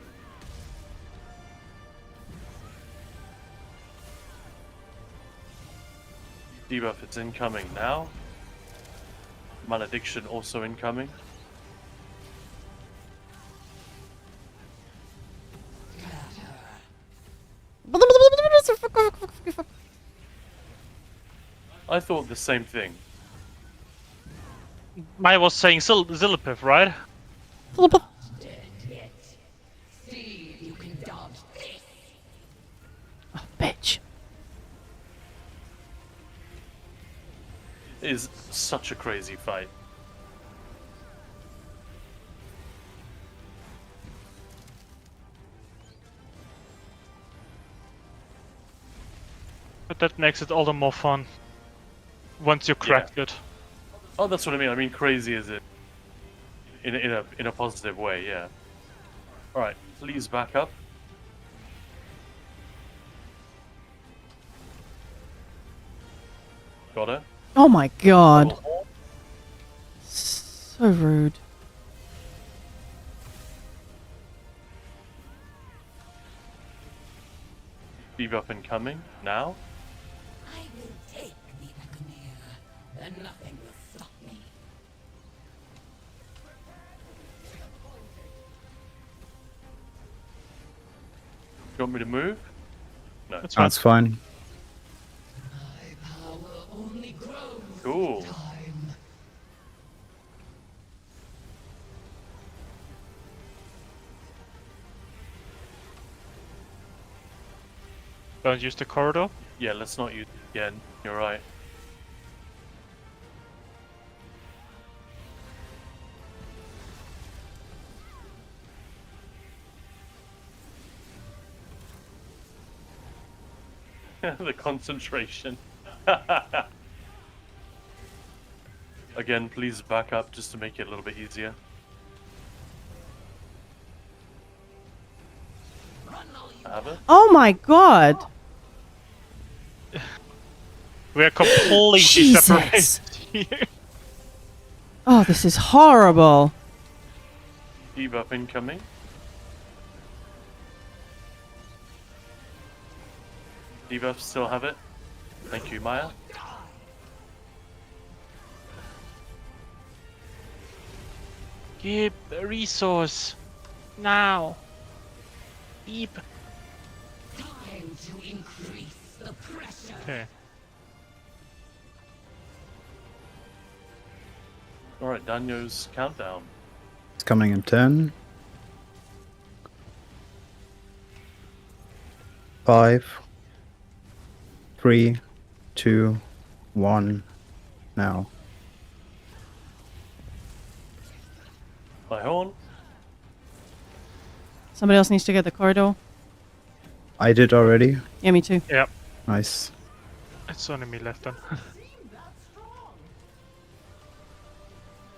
Debuff, it's incoming now. Malediction also incoming. I thought the same thing. Maya was saying Zillipith, right? See if you can dodge this. Oh, bitch. It is such a crazy fight. But that makes it all the more fun. Once you cracked it. Oh, that's what I mean. I mean, crazy is it in a positive way, yeah. All right, please back up. Got her. Oh my god. Oh, So rude. debuff incoming now. I will take the Buccaneer, and nothing will stop me. You want me to move? No. That's fine. That's fine. My power only grows Cool. with time. Don't use the corridor. Yeah, let's not use it again. You're right. The concentration. Again, please back up just to make it a little bit easier. Have it? Oh my god. We are completely Jesus. separated here. Oh, this is horrible. Debuff incoming. Debuff still have it. Thank you, Maya. Give a resource. Now. Beep. Time to increase the pressure. Okay. Alright, Danyo's countdown. It's coming in 10. 5, 3, 2, 1. Now. My horn. Somebody else needs to get the corridor. I did already. Yeah, me too. Yep. Nice. It's only me left then.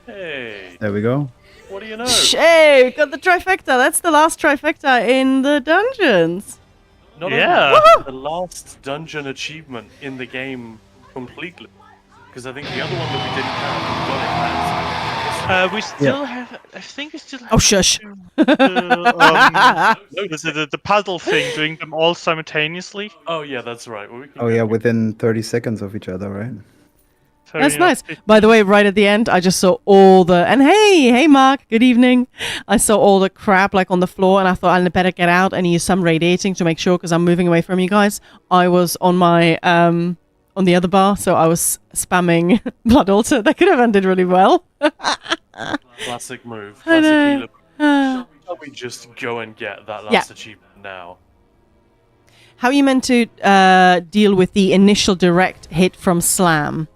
Hey, There we go. what do you know? Hey, we got the trifecta. That's the last trifecta in the dungeons. Not Yeah. only the last dungeon achievement in the game completely, because I think the other one that we didn't have, we got it last. We still have. I think we still have. Oh, shush. The puzzle thing, doing them all simultaneously. Oh yeah, that's right. Well, we can Oh go yeah, through- within 30 seconds of each other, right? So, That's you know, nice. By the way, right at the end, I just saw all the... And hey, Mark, good evening. I saw all the crap like on the floor, and I thought I better get out and use some radiating to make sure, because I'm moving away from you guys. I was on my... on the other bar, so I was spamming Blood Altar. That could have ended really well. Classic move. I know. Classic healer. Shall we just go and get that last achievement now? How are you meant to deal with the initial direct hit from Slam?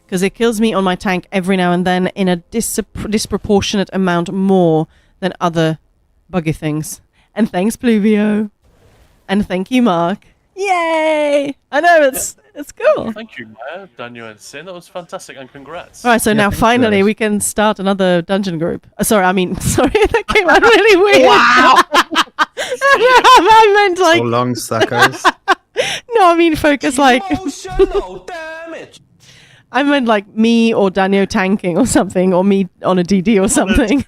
Because it kills me on my tank every now and then in a disproportionate amount more than other buggy things. And thanks, Pluvio. And thank you, Mark. Yay! I know, it's cool. Thank you, Maya, Daniel, and Sin. That was fantastic, and congrats. All right, so Yeah, now thanks, finally guys. we can start another dungeon group. Sorry, that came out really weird. Wow! I meant like... So long, suckers. No, I mean focus like... Emotional damage. I meant like me or Daniel tanking or something, or me on a DD or something.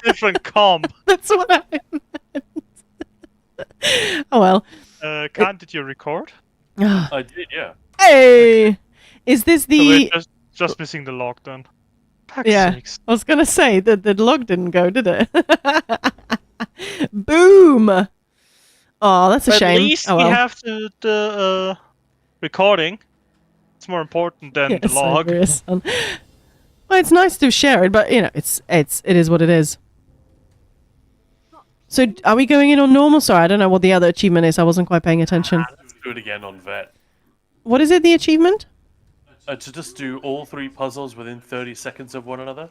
different comp. That's what I meant. Oh well. Khan, did you record? I did, yeah. Hey! Is this So we're the... just missing the log then. Fuck's Yeah, sakes. I was gonna say that the log didn't go, did it? Boom! Oh, that's a But shame. At least Oh we well. have the recording. It's more important than the Yes, I log. agree, son. Well, it's nice to share it, but you know, it is what it is. So, are we going in on normal? Sorry, I don't know what the other achievement is. I wasn't quite paying attention. Let's do it again on Vet. What is it? The achievement? To just do all 3 puzzles within 30 seconds of one another.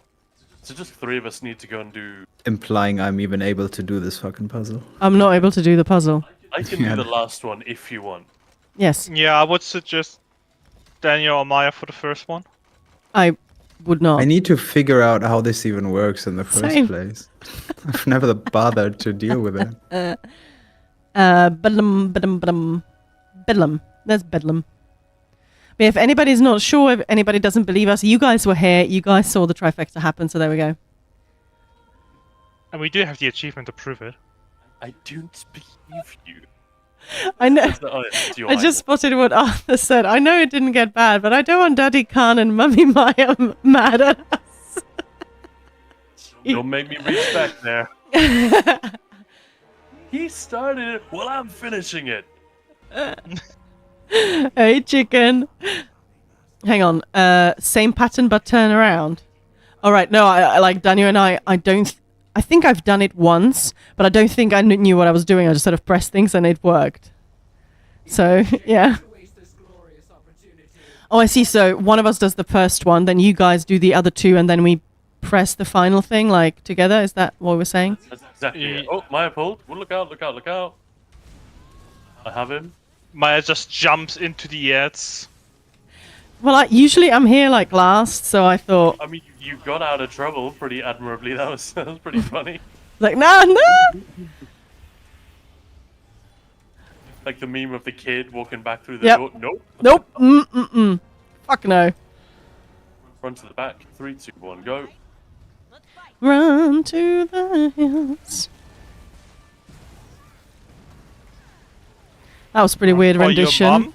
So just 3 of us need to go and do... Implying I'm even able to do this fucking puzzle. I'm not able to do the puzzle. I can Yeah. do the last one if you want. Yes, Yeah, I would suggest Daniel or Maya for the first one. I would not. I need to figure out how this even works in the first Same. place. I've never bothered to deal with it. Bedlam. Bedlam. There's Bedlam. But if anybody's not sure, if anybody doesn't believe us, you guys were here. You guys saw the trifecta happen, so there we go. And we do have the achievement to prove it. I don't believe you. I know. Oh, yeah, it's your I just idea. spotted what Arthur said. I know it didn't get bad, but I don't want Daddy Khan and Mummy Maya mad at us. Don't make me reach back there. He started it while I'm finishing it. Hey, chicken. Hang on. Same pattern, but turn around. All right. No, I like Daniel and I don't... I think I've done it once, but I don't think I knew what I was doing. I just sort of pressed things and it worked. So, yeah. Waste this glorious opportunity. Oh, I see. So one of us does the first one, then you guys do the other 2, and then we press the final thing, like, together. Is that what we're saying? That's exactly it. Oh, Maya pulled. Well, look out, look out, look out. I have him. Maya just jumps into the ads. Well, usually I'm here, like, last, so I thought, I mean, you got out of trouble pretty admirably. That was pretty funny. like, no. Like the meme of the kid walking back through the Yep. door. Nope. Nope. Mm-mm-mm. Fuck no. Front to the back. 3, 2, 1, go. Run to the hills. That was pretty weird Or your rendition. mom.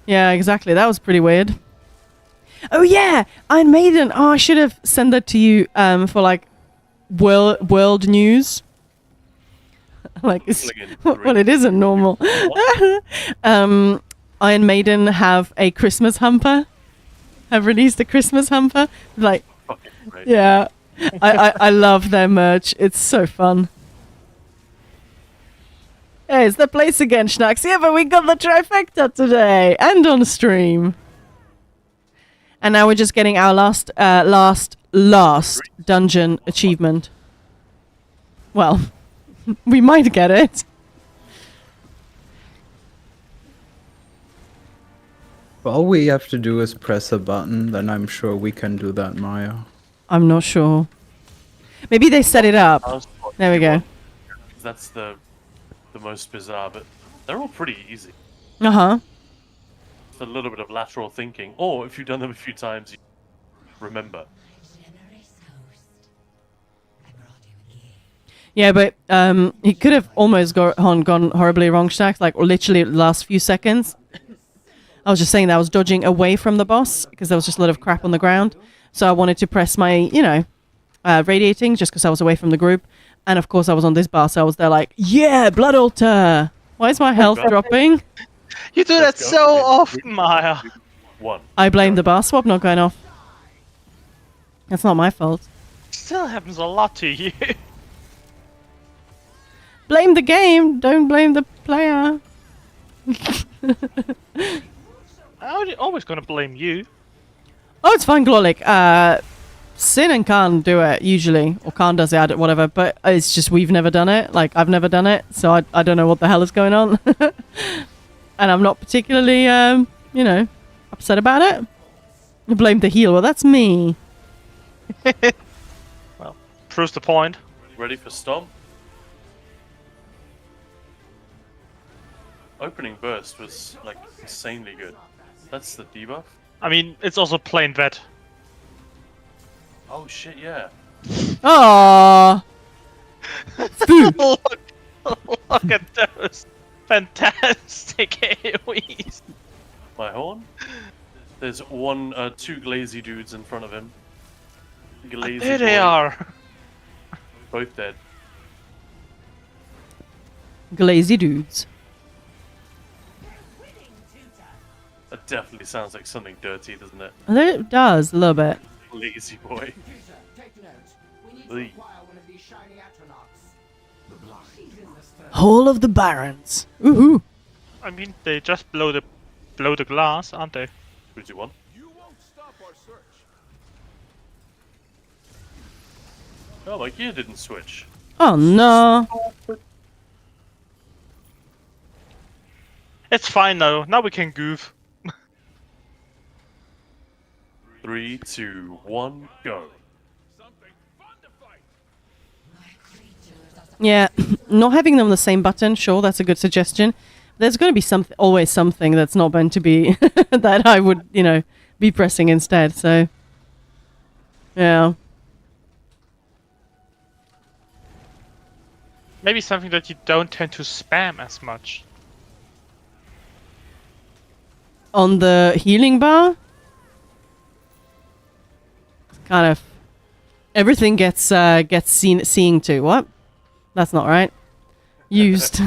Yeah, exactly. That was pretty weird. Oh yeah, Iron Maiden. Oh, I should have sent that to you for like world news. Like it's, Fliggin' well, it isn't normal. Iron Maiden have a Christmas hamper. Have released a Christmas hamper. Like, Fucking great. yeah, I love their merch. It's so fun. Hey, it's the place again, Schnacks. Yeah, but we got the trifecta today and on stream. And now we're just getting our last dungeon achievement. Well, We might get it. All we have to do is press a button, then I'm sure we can do that, Maya. I'm not sure. Maybe they set it up. There we go. That's the most bizarre, but they're all pretty easy. Uh-huh. It's a little bit of lateral thinking, or if you've done them a few times, you remember. Yeah, but he could have almost gone horribly wrong, Shax, like literally the last few seconds. I was just saying that I was dodging away from the boss because there was just a lot of crap on the ground. So I wanted to press my, radiating just because I was away from the group. And of course I was on this bar, so I was there like, yeah, blood altar. Why is my health dropping? You do that Let's go. so often, Maya. 1. I blame the bar swap not going off. That's not my fault. Still happens a lot to you. Blame the game, don't blame the player. I'm always gonna blame you. Oh, it's fine, Glorlick. Sin and Khan do it usually, or Khan does it, whatever. But it's just we've never done it. Like I've never done it, so I don't know what the hell is going on. And I'm not particularly, upset about it. You blame the heal. Well, that's me. Well, proves the point. Ready for Stomp? Opening burst was like insanely good. That's the debuff. I mean, it's also plain vet. Oh shit, yeah. Aww. Look at those fantastic AoEs. My horn? There's two glazy dudes in front of him. Glazy There they boy. are. Both dead. Glazy dudes. That definitely sounds like something dirty, doesn't it? It does, a little bit. Lazy boy. Take note. We need Lee. to acquire one of these shiny atronachs. The blood is in the stone. Hall of the Barons. Woohoo. I mean, they just blow the glass, aren't they? 3, 2, 1. You won't stop our search. Oh, my gear didn't switch. Oh no. It's fine now. Now we can goof. 3, 2, 1, go. Something fun to fight. Yeah, not having them on the same button, sure, that's a good suggestion. There's going to be always something that's not meant to be that I would, be pressing instead. So, yeah. Maybe something that you don't tend to spam as much. On the healing bar, kind of everything gets seeing to. What? That's not right. Used.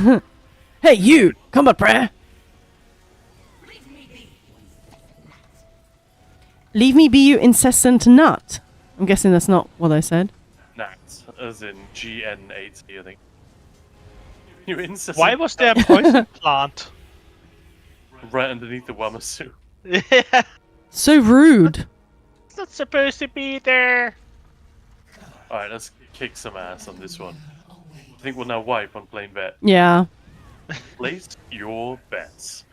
Hey, you! Combat prayer! Leave me be, you incessant nut. I'm guessing that's not what I said. Nat, as in GN80, I think. You incessant. Why was there a poison plant? Right underneath the Wamasu. Yeah, So rude. it's not supposed to be there. Alright, let's kick some ass on this one. I think we'll now wipe on plain vet. Yeah. Place your bets.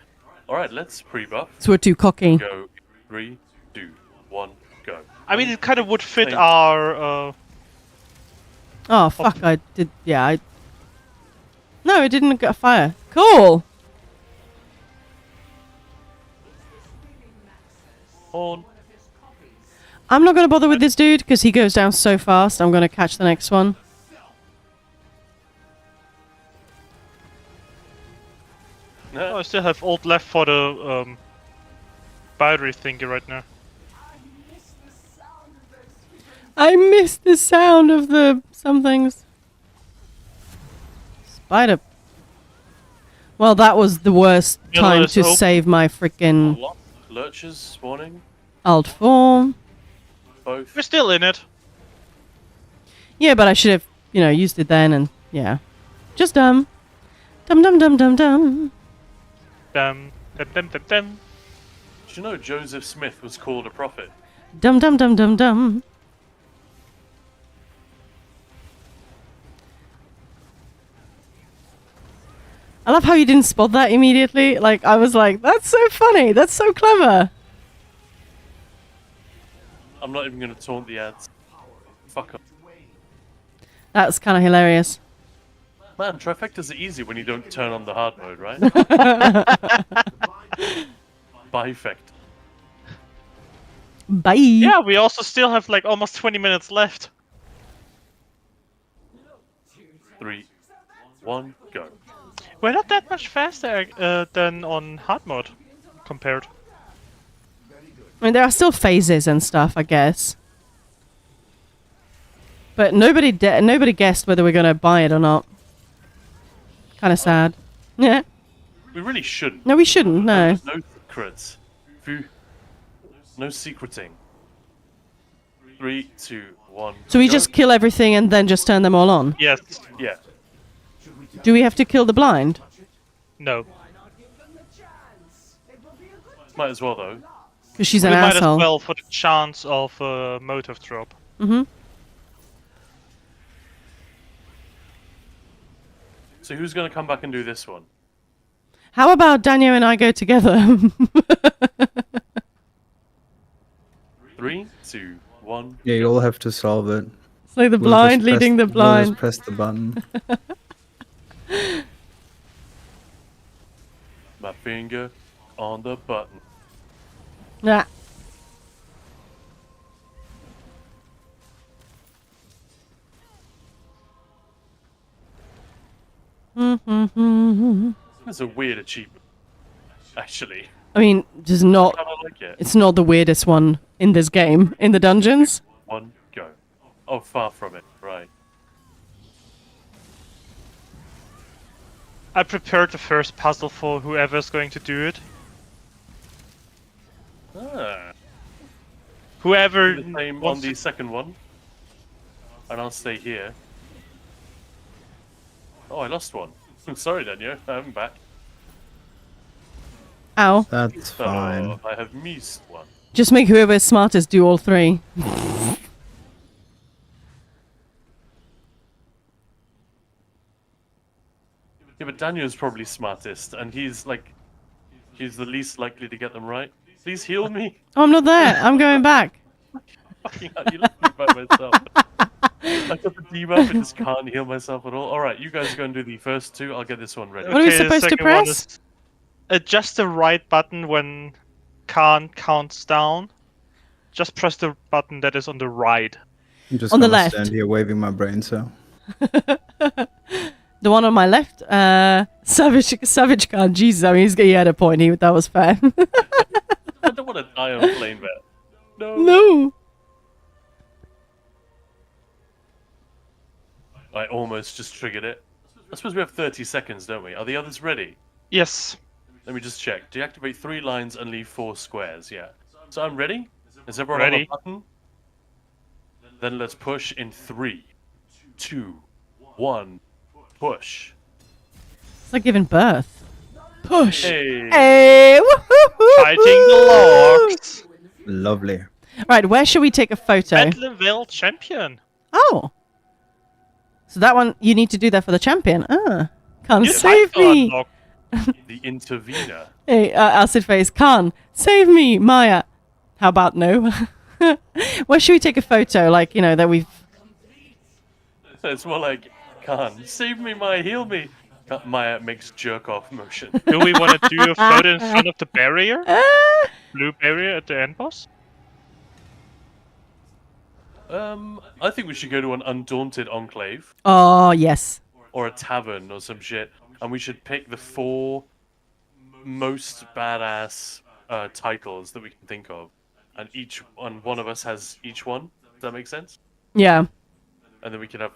Alright, let's pre-buff. So we're too cocky. Go. 3, 2, 1, go. I mean, it kind of would fit Thank- our. Oh, fuck, I did. Yeah, No, it didn't get a fire. Cool! Horn. I'm not going to bother with this dude because he goes down so fast. I'm going to catch the next one. Oh, I still have ult left for the battery thingy right now. I miss the sound of the somethings. Spider. Well, that was the worst Yeah, time let's to hope. save my freaking What? Lurchers spawning. alt form. Both. We're still in it. Yeah, but I should have, used it then and yeah. Just dumb. Dum dum dum dum dum. Dum dum dum dum dum. Did you know Joseph Smith was called a prophet? Dum dum dum dum dum. I love how you didn't spot that immediately. Like, I was like, that's so funny. That's so clever. I'm not even gonna taunt the ads. Fuck up. That's kind of hilarious. Man, trifectas are easy when you don't turn on the hard mode, right? Bifect. Bye. Yeah, we also still have like almost 20 minutes left. 3, 1, go. We're not that much faster than on hard mode compared. I mean, there are still phases and stuff, I guess. But nobody guessed whether we're going to buy it or not. Kind of sad. Yeah. We really shouldn't. No, we shouldn't. No. There's no secrets. No secreting. 3, 2, 1. So we go. just kill everything and then just turn them all on. Yes. Yeah. Do we have to kill the blind? No. Might as well though. Because she's We an might asshole. as well for the chance of a motive drop. Mm-hmm. So who's gonna come back and do this one? How about Daniel and I go together? 3, 2, 1. Yeah, you all have to solve it. It's like the We'll blind just press- leading the we'll blind. just press the button. My finger on the button. Nah. It's a weird achievement. Actually. I mean, just I not. kinda like it. It's not the weirdest one in this game, in the dungeons. 1, go. Oh, far from it. Right. I prepared the first puzzle for whoever's going to do it. Ah. Whoever Do the same on wants the to... second one. And I'll stay here. Oh, I lost one. Sorry, Daniel. I'm back. Ow. That's fine. Oh, I have missed one. Just make whoever is smartest do all three. Yeah, but Daniel's probably smartest, and he's the least likely to get them right. Please heal me. Oh, I'm not there. I'm going back. Fucking hell, you left me by myself. I got the debuff and just can't heal myself at all. Alright, you guys go and do the first two. I'll get this one ready. What are we the supposed to second one press? is adjust the right button when Khan counts down. Just press the button that is on the right. I'm just On the gonna left. stand here waving my brain cell. The one on my left, Savage Khan. Jesus, I mean, he had a point. That was fair. I don't want to die on plane bet. No. No. I almost just triggered it. I suppose we have 30 seconds, don't we? Are the others ready? Yes. Let me just check. Deactivate 3 lines and leave 4 squares. Yeah. So I'm ready. Is everyone Ready. on the button? Then let's push in 3, 2, 1. Push. It's like giving birth. Push. Hey. Hey. Woo-hoo-hoo-hoo. Fighting the logs. Lovely. Right, where should we take a photo? Medleville champion. Oh. So that one, you need to do that for the champion. Ah. Can't You save title me. unlock. The intervener. Hey, acid face. Khan, save me, Maya. How about no? Where should we take a photo? Like, you know, that we've... It's more like, Khan, save me, Maya, heal me. Maya makes jerk off motion. Do we want to do a photo in front of the barrier? Ah. Blue barrier at the end boss? I think we should go to an undaunted enclave Oh, yes. or a tavern or some shit, and we should pick the 4 most badass titles that we can think of, and one of us has each one. Does that make sense? Yeah. And then we can have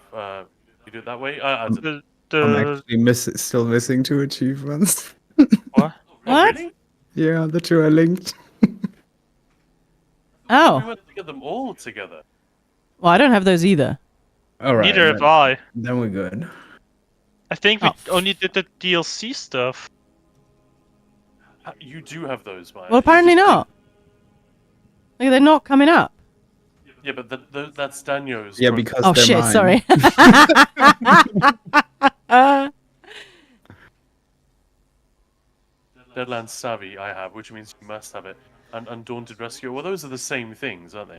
you do it that way. The I'm actually still missing 2 achievements. what? What? Really? Yeah, the 2 are linked. We Oh. want to get them all together. Well, I don't have those either. Alright. Neither have I. Then we're good. I think we Oh. only did the DLC stuff. You do have those, Maya. Well, You apparently just- not. Like, they're not coming up. Yeah, but that's Daniel's. Yeah, pro- because Oh, they're shit, mine. sorry. Deadlands Savvy I have, which means you must have it, and Undaunted Rescue. Well, those are the same things, aren't they?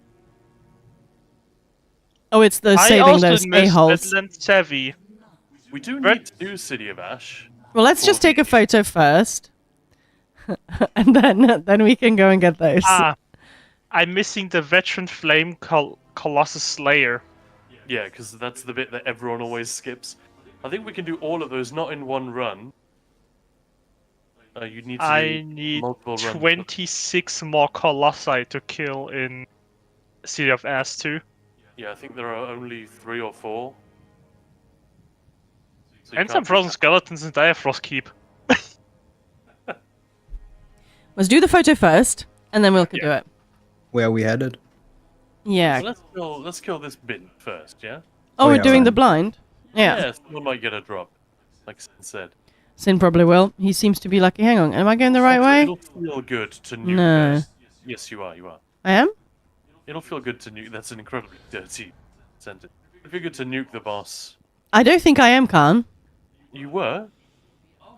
Oh, it's the I saving also those missed a-holes. Deadlands Savvy. We do Right. need to do City of Ash. Well, let's for just take a the- photo first. And then we can go and get those. Ah, I'm missing the Veteran Flame Colossus Slayer. Yeah, because that's the bit that everyone always skips. I think we can do all of those, not in one run. You need to I do need multiple runs. 26 more Colossi to kill in City of Ash 2. Yeah, I think there are only 3 or 4. So you And can't some do frozen that. skeletons in Direfrost Keep. Let's do the photo first, and then we'll do it. Where are we headed? Yeah. So let's kill this bin first, yeah? Oh, Oh, we're yeah, doing right. the blind? Yeah. Yeah, someone might get a drop, like Sin said. Sin probably will. He seems to be lucky. Hang on, am I going the right way? It'll feel good to nuke No. this. Yes, you are, you are. I am? It'll feel good to nuke. That's an incredibly dirty sentence. It'll feel good to nuke the boss. I don't think I am, Khan. You were?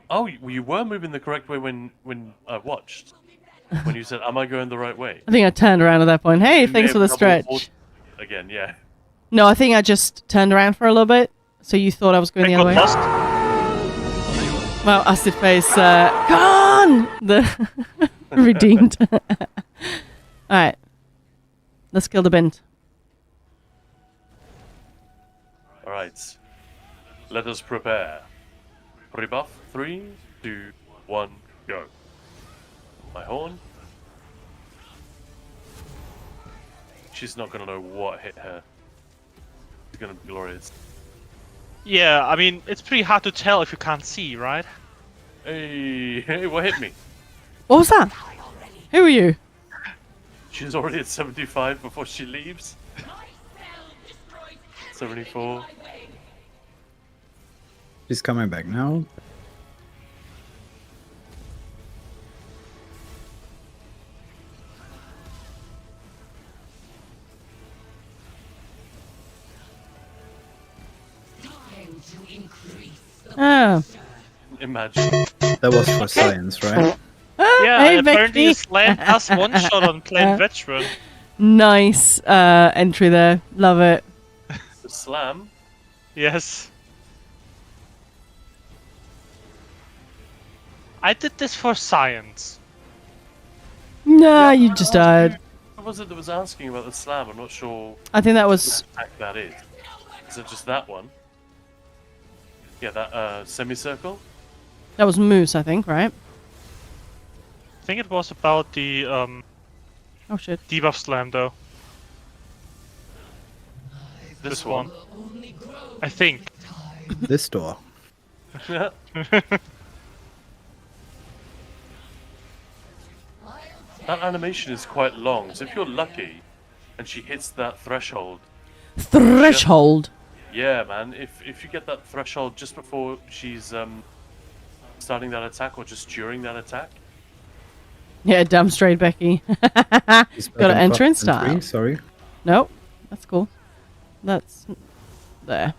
Oh, you were moving the correct way when I watched. When you said, am I going the right way? I think I turned around at that point. Hey, You may thanks for have the double stretch. vaulted again, yeah. No, I think I just turned around for a little bit, so you thought I was going I the got other way. lost. Well, Acid Face, Khan! The redeemed. Alright. Let's kill the bint. Alright. Let us prepare. Rebuff. 3, 2, 1, go. My horn. She's not gonna know what hit her. It's gonna be glorious. Yeah, I mean, it's pretty hard to tell if you can't see, right? Hey, what hit me? What was that? Who are you? She's already at 75 before she leaves. 74. She's coming back now. Oh. Imagine. That was for science, right? Yeah, Hey, apparently Becky. slammed us one shot on plain veteran. Nice entry there. Love it. The slam. Yes. I did this for science. Nah, you just died. Who was it that was asking about the slam? I'm not sure I think that what was... attack that is. Is it just that one? Yeah, that semicircle? That was Moose, I think, right? I think it was about the Oh shit. debuff slam though. This one. I think. This door. That animation is quite long, so if you're lucky and she hits that threshold, Threshold. yeah, man, if you get that threshold just before she's starting that attack or just during that attack, Yeah, damn straight, Becky. She's back Got to in enter in 5 and style. 3, sorry. Nope. That's cool. That's... there.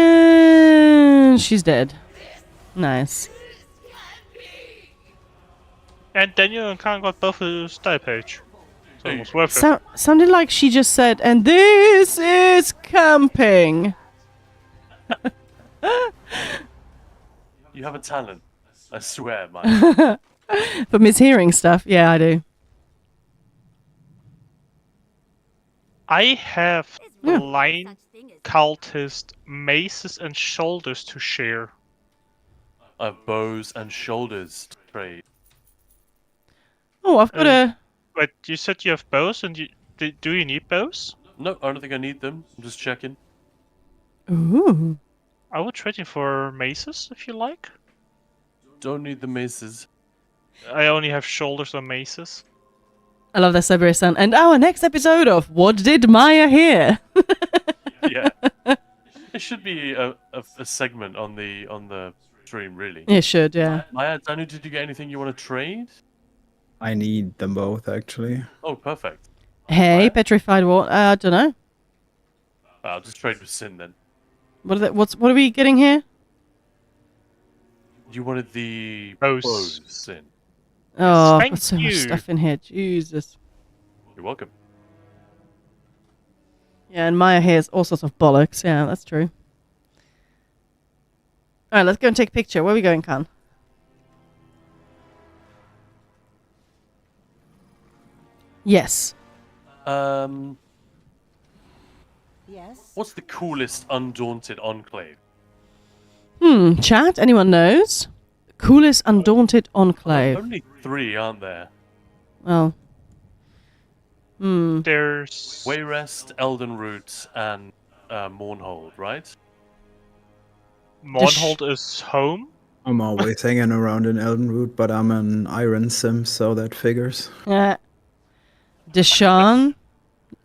And she's dead. Nice. And Daniel and Khan got both a style page. So it was worth it. Sounded like she just said, and this is camping. you have a talent. I swear, man. For mishearing stuff, yeah, I do. I have Yeah. blind cultist maces and shoulders to share. Bows and shoulders to trade. Oh, I've got a... But you said you have bows, and do you need bows? No, I don't think I need them. I'm just checking. Ooh. I will trade you for maces if you like. Don't need the maces. I only have shoulders and maces. I love that Cerberus sound. And our next episode of What Did Maya Hear? Yeah. It should be a segment on the stream, really. It should, yeah. Maya, Danu, did you get anything you want to trade? I need them both, actually. Oh, perfect. Hey, Maya? petrified water. I don't know. I'll just trade with Sin then. What are we getting here? You wanted the Rose. Sin. Oh, thank got so much you. stuff in here. Jesus. You're welcome. Yeah, and Maya hears all sorts of bollocks. Yeah, that's true. All right, let's go and take a picture. Where are we going, Khan? Yes. Yes? What's the coolest undaunted enclave? Chat? Anyone knows? Coolest undaunted enclave. Only 3, aren't there? Well. There's Wayrest, Elden Root, and Mournhold, right? Mournhold is home. I'm always hanging around in Elden Root, but I'm an Iron Sim, so that figures. Yeah. Deshaun.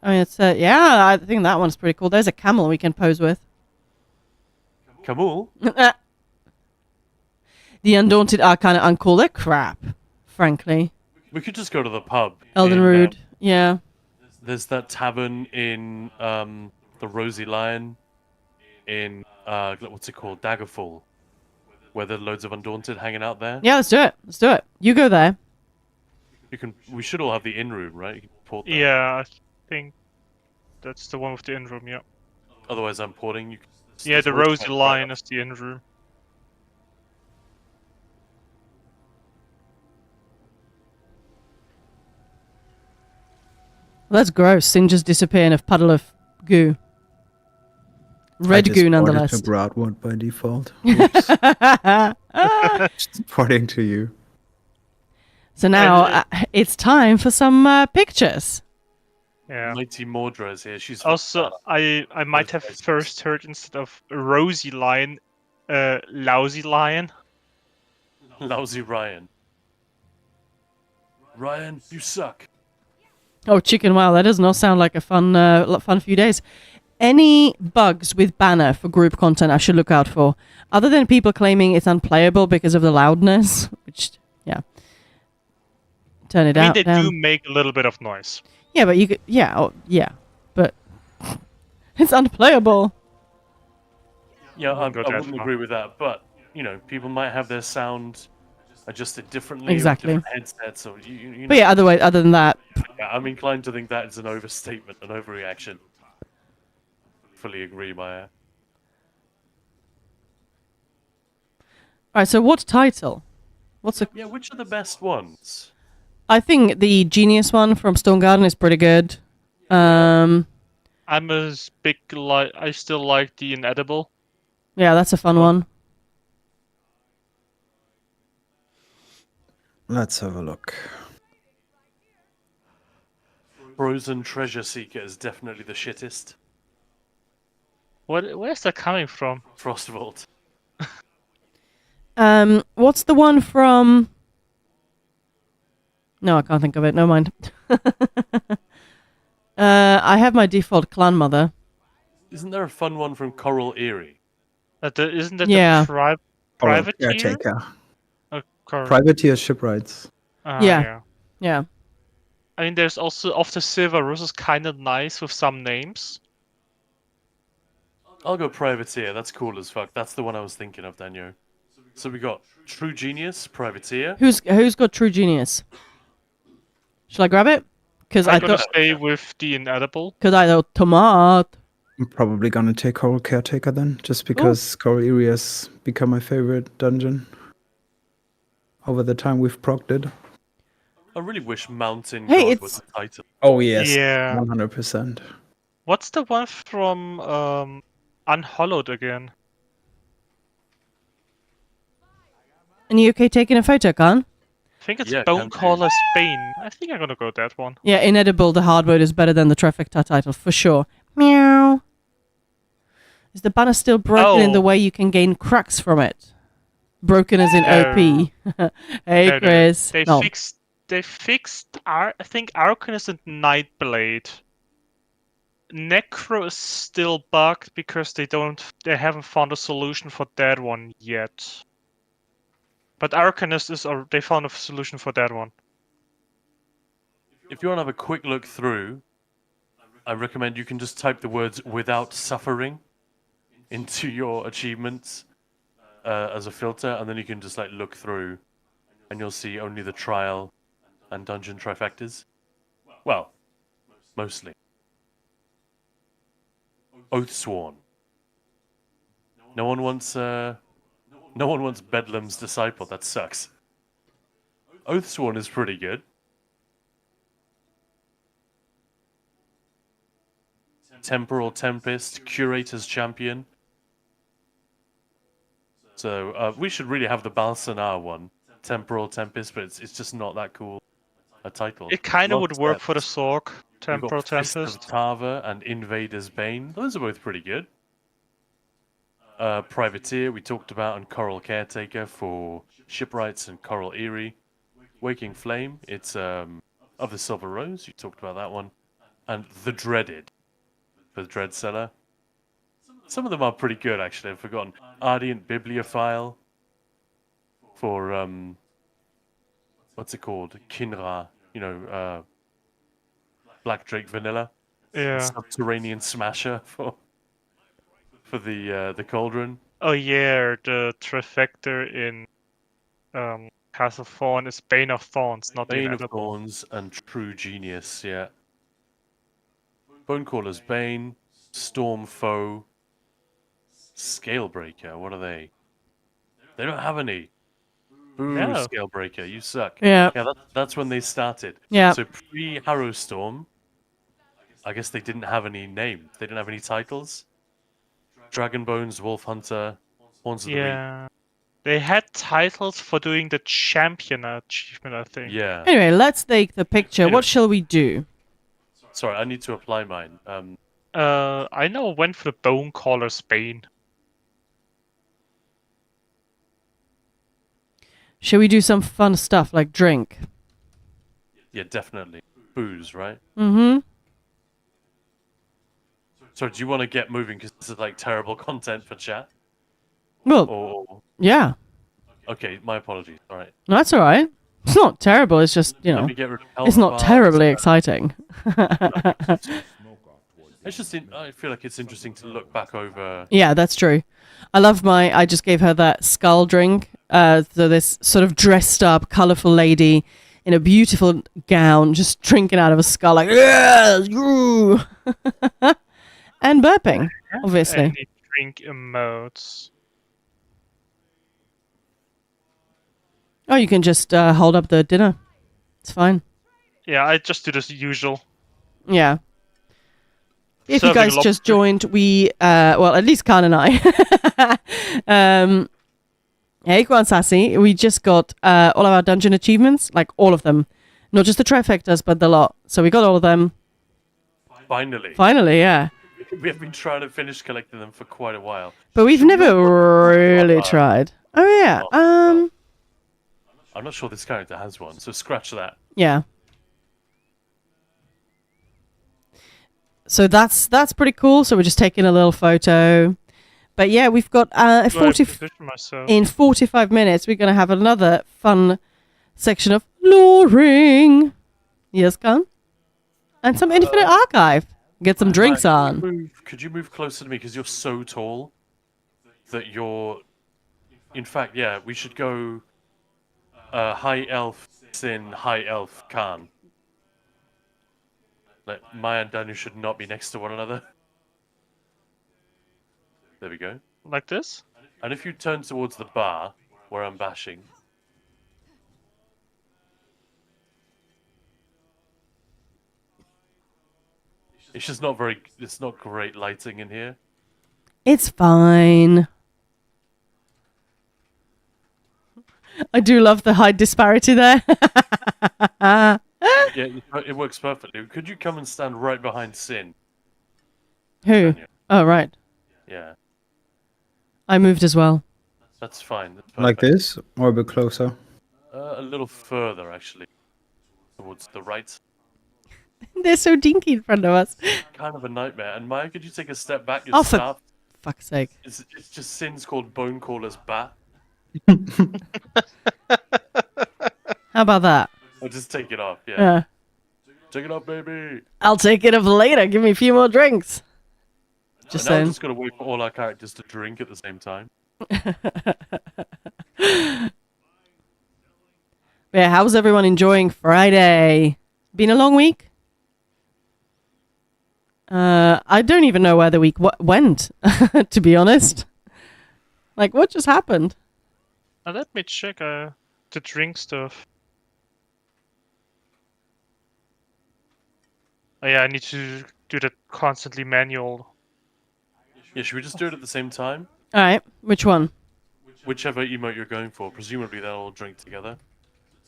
I mean, it's yeah. I think that one's pretty cool. There's a camel we can pose with. Kamul? The undaunted are kind of uncool. They're crap, frankly. We could just go to the pub. Elden in, Rood. Yeah. There's that tavern in the Rosy Lion in what's it called, Daggerfall, where there are loads of undaunted hanging out there. Yeah. Let's do it. Let's do it. You go there. We should all have the in room, right? You can port that. Yeah, I think that's the one with the in room. Yeah. Otherwise, I'm porting. Yeah, there's the always Rosy one Lion right is the in room. Well, that's gross. Sin just disappear in a puddle of goo. Red goo, nonetheless. To Broadwood by default. Just porting to you. So now it's time for some pictures. Yeah. Mighty Mordra is here. She's Also, I might have first heard instead of Rosy Lion, Lousy Lion. Lousy Ryan. Ryan, you suck. Oh, chicken! Wow, that does not sound like a fun few days. Any bugs with banner for group content I should look out for, other than people claiming it's unplayable because of the loudness? Which, yeah, turn it I mean, out. they down. do make a little bit of noise. Yeah, but you could. Yeah, but it's unplayable. Yeah, I go that wouldn't far. agree with that, but people might have their sound adjusted differently. Exactly. With different headsets, or you know. But yeah, other than that, Yeah, I'm inclined to think that is an overstatement, an overreaction. Fully agree, Maya. all right. So what title? Yeah, which are the best ones? I think the Genius one from Stone Garden is pretty good. I'm a big I still like the Inedible. Yeah, that's a fun one. Let's have a look. Frozen Treasure Seeker is definitely the shittest. Where's that coming from? Frostvault. What's the one from? No, I can't think of it. No mind. I have my default clan mother. Isn't there a fun one from Coral Eerie? Isn't that Yeah. the privateer? Caretaker. Cor- Privateer shipwrights. Yeah. Yeah. I mean, there's also Of the Silver Rose is kind of nice with some names. I'll go Privateer. That's cool as fuck. That's the one I was thinking of, Daniel. So we got True Genius, Privateer. Who's got True Genius? Shall I grab it? Because I I'm gonna thought stay with the Inedible. tomato. I'm probably gonna take Coral Caretaker then, just because Coral Eerie has become my favorite dungeon. Over the time we've procced it. I really wish Mountain Hey, God it's- was the title. Oh yes. Yeah. 100%. What's the one from Unhollowed again? And you okay taking a photo, Khan? I think it's Yeah, Bone can do. Caller Spain. I think I'm gonna go with that one. Yeah, Inedible, the hard mode is better than the Trifecta title, for sure. Meow. Is the banner still broken in the Oh. way you can gain cracks from it? Broken as in No. OP. Hey, No, no, Chris. They No. fixed I think Arcanist and Nightblade. Necro is still bugged because they haven't found a solution for that one yet. But Arcanist they found a solution for that one. If you want to have a quick look through, I recommend you can just type the words "without suffering" into your achievements as a filter, and then you can just like look through, and you'll see only the trial and dungeon trifectas. Well, mostly. Oathsworn. No one wants Bedlam's disciple. That sucks. Oathsworn is pretty good. Temporal Tempest, Curator's Champion. So we should really have the Balsanar one, Temporal Tempest, but it's just not that cool a title. It kind of would work Lost for the Depths. Sorg, We've Temporal got Fist of Tempest. Tava and Invader's Bane. Those are both pretty good. Privateer, we talked about, and Coral Caretaker for Shipwrights and Coral Eerie. Waking Flame, it's of the Silver Rose, you talked about that one. And The Dreaded for the Dread Seller. Some of them are pretty good, actually, I've forgotten. Ardent Bibliophile for, what's it called? Kinra, Black Drake Vanilla. Yeah. Subterranean Smasher for the Cauldron. Oh yeah, the trifecta in Castle Thorn is Bane of Thorns, not Bane of available. Thorns and True Genius, yeah. Bonecaller's Bane, Storm Foe, Scalebreaker, what are they? They don't have any. Boo, No. Scalebreaker, you suck. Yeah. Yeah, that's when they started. Yeah. So pre-Harrowstorm, I guess they didn't have any name. They didn't have any titles. Dragonbones, Wolf Hunter, Horns of the Reap. Yeah. They had titles for doing the champion achievement, I think. Yeah. Anyway, let's take the picture. Anyway. What shall we do? Sorry, I need to apply mine. I know I went for the Bonecaller's Bane. Shall we do some fun stuff like drink? Yeah, definitely. Booze, right? Mm-hmm. So do you want to get moving because this is like terrible content for chat? Well, Or yeah. okay, my apologies. All right. No, that's all right. It's not terrible. It's just, Let me get rid of it's health not bars. terribly exciting. It's just I feel like it's interesting to look back over. Yeah, that's true. I just gave her that skull drink. So this sort of dressed up, colourful lady in a beautiful gown, just drinking out of a skull, like, yes, you. And burping, obviously. Any drink emotes. Oh, you can just hold up the dinner. It's fine. Yeah, I just do this usual. Yeah. If you Serving guys just joined, we, well, at least Khan and I. Hey, Kwan Sassy, we just got all of our dungeon achievements, like all of them. Not just the trifectas, but the lot. So we got all of them. Finally. Finally, yeah. We have been trying to finish collecting them for quite a while. But we've never really tried. Oh, yeah. I'm not sure this character has one, so scratch that. Yeah. So that's pretty cool. So we're just taking a little photo. But yeah, we've got in 45 minutes, we're going to have another fun section of luring. Yes, Khan? And some Infinite Archive. Get some drinks on. Could you move closer to me because you're so tall that you're... In fact, yeah, we should go High Elf Sin, High Elf Khan. Like, Maya and Danu should not be next to one another. There we go. Like this? And if you turn towards the bar where I'm bashing... It's just not very... It's not great lighting in here. It's fine. I do love the height disparity there. Yeah, it works perfectly. Could you come and stand right behind Sin? Who? Daniel? Oh, right. Yeah, I moved as well. that's fine. That's Like perfect. this, or a bit closer. A little further, actually. Towards the right. They're so dinky in front of us. Kind of a nightmare. And Maya, could you take a step back? Your Oh, for staff fuck's sake. it's just Sin's called Bonecaller's Bat. How about that? I'll just take it off, yeah. Yeah. Take it up, baby. I'll take it up later. Give me a few more drinks. Just And now we're saying. just gonna wait for all our characters to drink at the same time. Yeah, how's everyone enjoying Friday? Been a long week? I don't even know where the week went, to be honest. Like, what just happened? Let me check the drink stuff. Oh yeah, I need to do that constantly manual. Yeah, should we just do it at the same time? All right, which one? Whichever emote you're going for. Presumably they'll all drink together.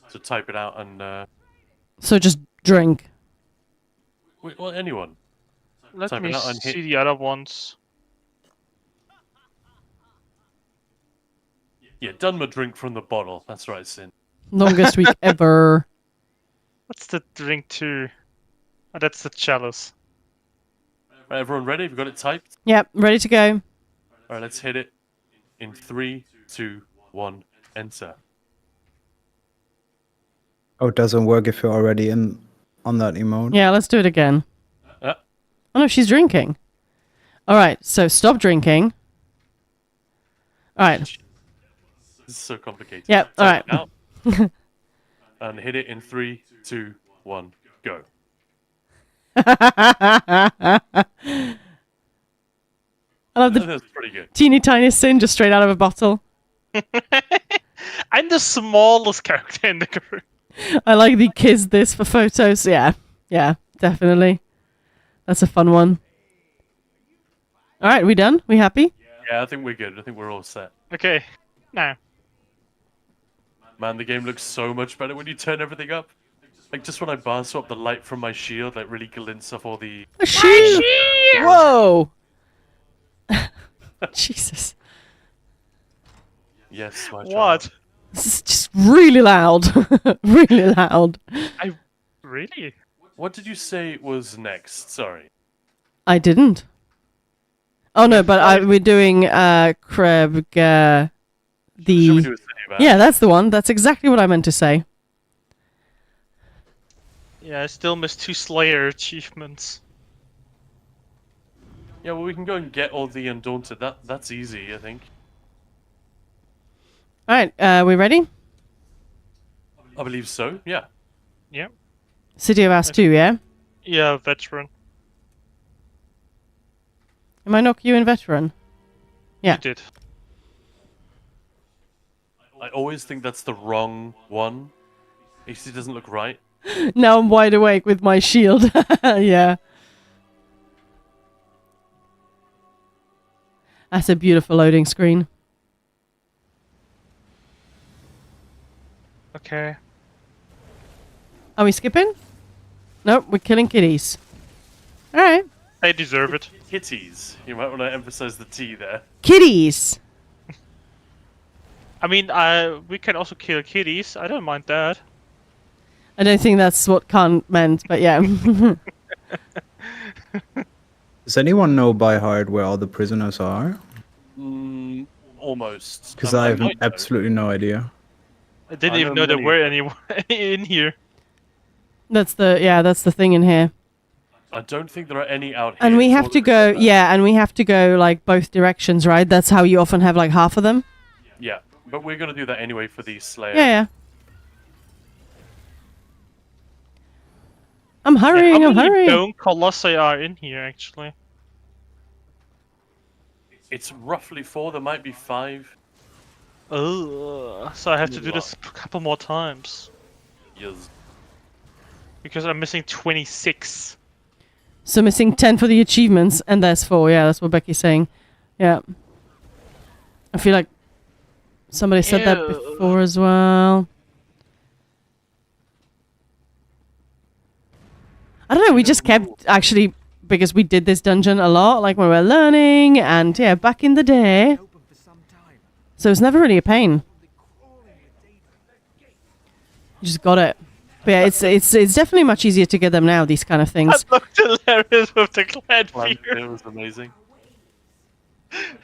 So type it out and So just drink. well, anyone. Let Type me it out and see hit- the other ones. Yeah, done my drink from the bottle. That's right, Sin. Longest week ever. What's the drink too? Oh, that's the chalice. Right, everyone ready? Have you got it typed? Yep, ready to go. Alright, let's hit it. In 3, 2, 1, enter. Oh, it doesn't work if you're already in on that emote. Yeah, let's do it again. Oh no, she's drinking. All right, so stop drinking. All right. This is so complicated. Yep, Type alright. it out. And hit it in 3, 2, 1, go. I love the That's pretty good. teeny tiny Sin just straight out of a bottle. I'm the smallest character in the group. I like the kiss this for photos. Yeah, definitely. That's a fun one. All right, we done? We happy? Yeah, I think we're good. I think we're all set. Okay, now. Man, the game looks so much better when you turn everything up. Like, just when I bar swap, the light from my shield, like, really glints off all the... A shield! Whoa! Jesus. Yes, my child. What? This is just really loud. Really loud. Really? What did you say was next? Sorry. I didn't. Oh no, but we're doing Kreb, Should we the... do a city map? Yeah, that's the one. That's exactly what I meant to say. Yeah, I still missed 2 Slayer achievements. Yeah, well, we can go and get all the Undaunted. That's easy, I think. All right, we ready? I believe so, yeah. Yeah. City of Us 2, yeah? Yeah, veteran. Am I knock you in veteran? Yeah. You did. I always think that's the wrong one. AC doesn't look right. Now I'm wide awake with my shield. Yeah. That's a beautiful loading screen. Okay. Are we skipping? Nope, we're killing kitties. Alright. They deserve it. Kitties. You might want to emphasize the T there. Kitties! I mean, we can also kill kitties. I don't mind that. I don't think that's what Khan meant, but yeah. Does anyone know by heart where all the prisoners are? Almost. Because I I have might know. absolutely no idea. I didn't I even know know there many. were anyone in here. That's the thing in here. I don't think there are any out here. And we It's have all to in go, there. yeah, and we have to go like both directions, right? That's how you often have like half of them. Yeah, but we're gonna do that anyway for these Slayer. Yeah. I'm hurrying, How I'm many hurrying. bone colossi are in here, actually? It's roughly 4. There might be 5. Oh, so I have to do this a couple more times. Yes. Because I'm missing 26. So missing 10 for the achievements, and there's 4. Yeah, that's what Becky's saying. Yeah. I feel like somebody said that Ew. before as well. I don't know, we just kept actually, because we did this dungeon a lot, like when we were learning, and yeah, back in the day. So it's never really a pain. You just got it. But yeah, it's definitely much easier to get them now, these kind of things. That looked hilarious with the glad Plan fear. it was amazing.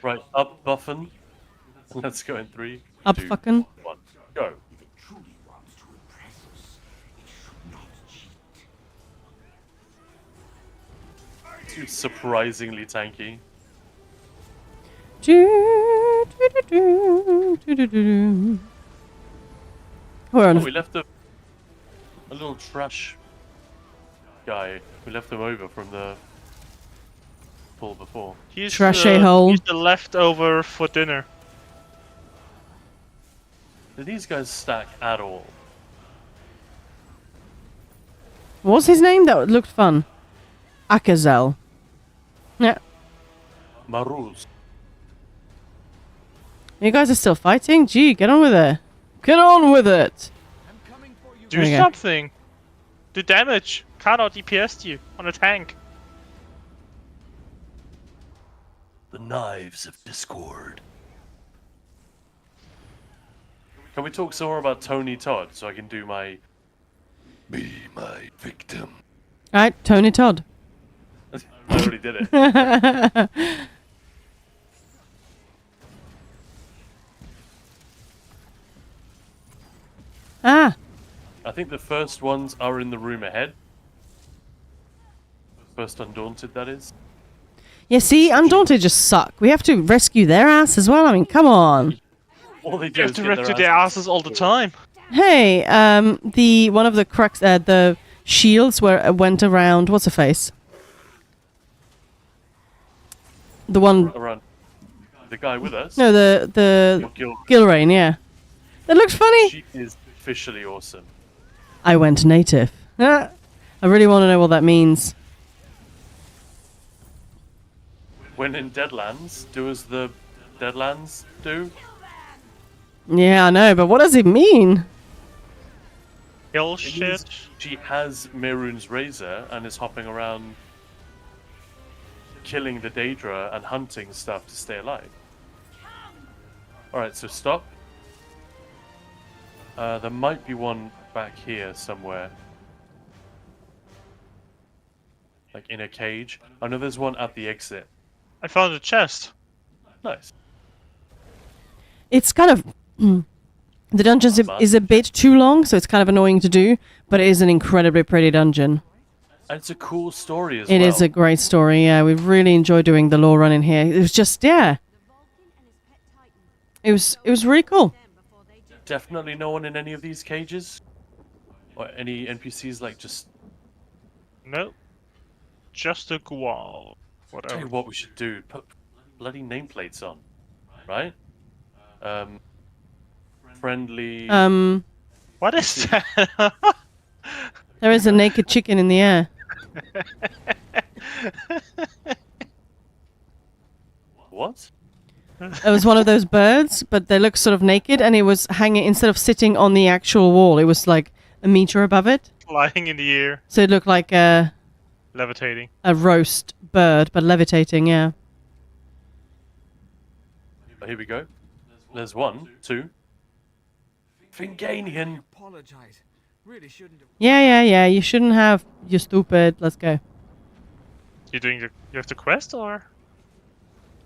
Right, up Buffin. Let's go in 3, Up 2, fucking. 1, go. Truly wants to impress us. It should not cheat. It's surprisingly tanky. We're on Oh, we left a little trash guy. We left him over from the pool before. He's Trash a-hole. He's the leftover for dinner. Do these guys stack at all? What's his name? That looked fun. Akazel. Yeah. Maruz. You guys are still fighting? Gee, get on with it. Get on with it! Do There we go. something. Do damage. Cannot DPS you on a tank. The knives of discord. Can we talk some more about Tony Todd so I can do my... Be my victim. Alright, Tony Todd. I already did it. Ah, I think the first ones are in the room ahead. First Undaunted, that is. yeah, see, Undaunted just suck. We have to rescue their ass as well. I mean, come on. All they do You have is to get rescue their their asses all the time. Hey, the one of the crux, the shields where went around. What's her face? The one. around the guy with us. No, the Or Gil- Gilrain. Yeah, that looked funny. She is officially awesome. I went native. I really want to know what that means. When in Deadlands, do as the Deadlands do. Yeah, I know, but what does it mean? Kill It shit. means she has Mirun's razor and is hopping around killing the Daedra and hunting stuff to stay alive. Alright, so stop. There might be one back here somewhere. Like in a cage. I know there's one at the exit. I found a chest. Nice. It's kind of the dungeon is a bit too long, so it's kind of annoying to do. But it is an incredibly pretty dungeon. And it's a cool story as It well. is a great story. Yeah, we really enjoyed doing the lore run in here. It was just It was really cool. Definitely no one in any of these cages? Or any NPCs like just... No. Just a gual. Tell Whatever. you what we should do. Put bloody nameplates on. Right? Friendly... What is that? There is a naked chicken in the air. What? It was one of those birds, but they look sort of naked, and it was hanging instead of sitting on the actual wall. It was like a meter above it, Flying in the air. so it looked like a Levitating. roast bird, but levitating. Yeah. Oh, here we go. There's one, two. Finganian. Apologize. Really shouldn't have. Yeah. You shouldn't have. You're stupid. Let's go. You doing you have the quest or?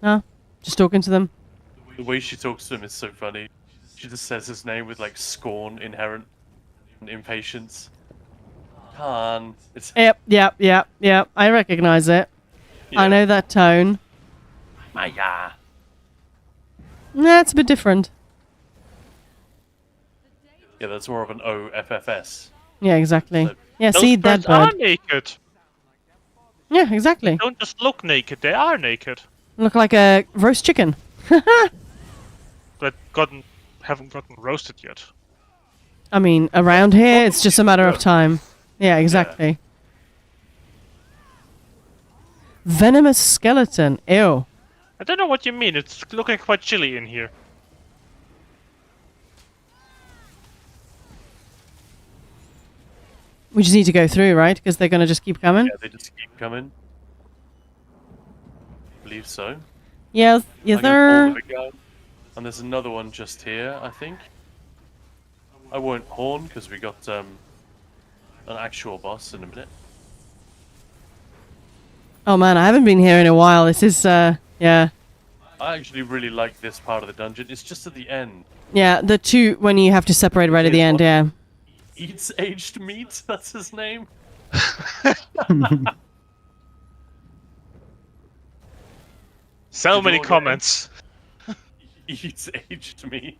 No, just talking to them. The way she talks to him is so funny. She just says his name with like scorn inherent and impatience. Khan. It's Yep. I recognize it. I know that tone. Maya. Nah, it's a bit different. Yeah, that's more of an OFFS. Yeah, exactly. So- Yeah, Those see that birds are bird. naked. Yeah, exactly. Don't just look naked. They are naked. Look like a roast chicken. But haven't gotten roasted yet. I mean, around here, it's just a matter of time. Yeah, exactly. Venomous skeleton. Ew. I don't know what you mean. It's looking quite chilly in here. We just need to go through, right? Because they're going to just keep coming. Yeah, they just keep coming. I believe so. Yes, yes, I'm gonna pull sir. the gun. And there's another one just here, I think. I won't horn because we got an actual boss in a minute. Oh man, I haven't been here in a while. This is, yeah. I actually really like this part of the dungeon. It's just at the end. Yeah, the two, when you have to separate right at the end, yeah. Eats aged meat. That's his name. So Did many you order comments. Eats aged meat.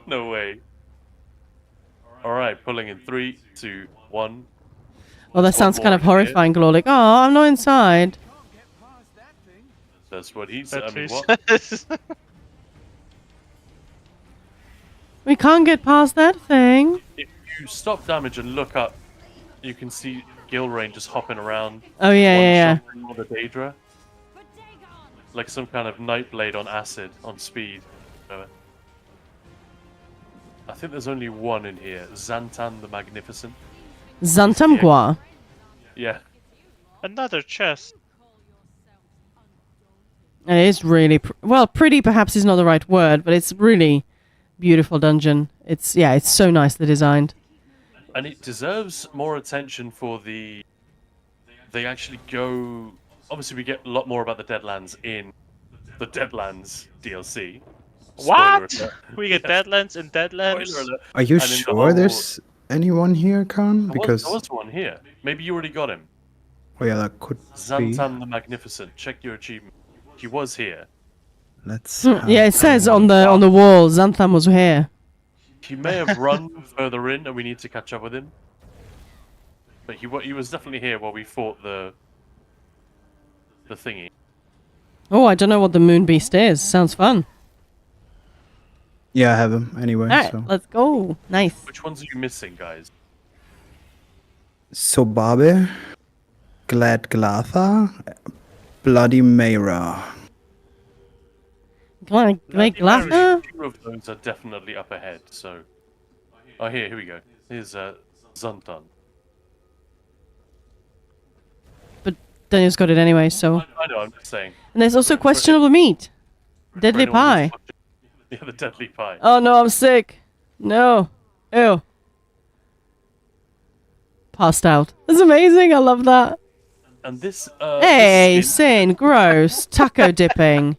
No way. Alright, pulling in 3, 2, 1. Well, that There's one sounds kind more of in here. horrifying, Glorlick. Oh, I'm not inside. That's what he said. I At mean, least. what? We can't get past that thing. If you stop damage and look up, you can see Gilrain just hopping around. Oh, yeah. On the Daedra. Like some kind of Nightblade on acid, on speed. I think there's only one in here. Xantan the Magnificent. Zantamgua. Yeah. Another chest. It is really... well, pretty perhaps is not the right word, but it's really beautiful dungeon. It's so nicely designed. And it deserves more attention for the... They actually go... Obviously, we get a lot more about the Deadlands in the Deadlands DLC. What? Spoiler alert. We get Deadlands and Deadlands. Spoiler alert. Are you And in the sure whole- there's anyone here, Khan? Because There was one here. Maybe you already got him. oh yeah, that could be. Xantan the Magnificent. Check your achievement. He was here. Let's. Yeah, it says on the wall, Xantham was here. He may have run further in, and we need to catch up with him. But he was definitely here while we fought the thingy. Oh, I don't know what the Moon Beast is. Sounds fun. Yeah, I have him anyway. All right, So let's go. Nice. Which ones are you missing, guys? Sobabe, Glad Glatha, Bloody Mayra. Like Glatha? Two of those are definitely up ahead. So, oh here we go. Here's Xantan. But Daniel's got it anyway, so. I know. I'm just saying. And there's also questionable meat. Deadly For anyone pie. who's watching- Yeah, the deadly pie. Oh no, I'm sick. No. Ew. Passed out. That's amazing. I love that. And this. Hey, this skin, sin, gross. Taco dipping.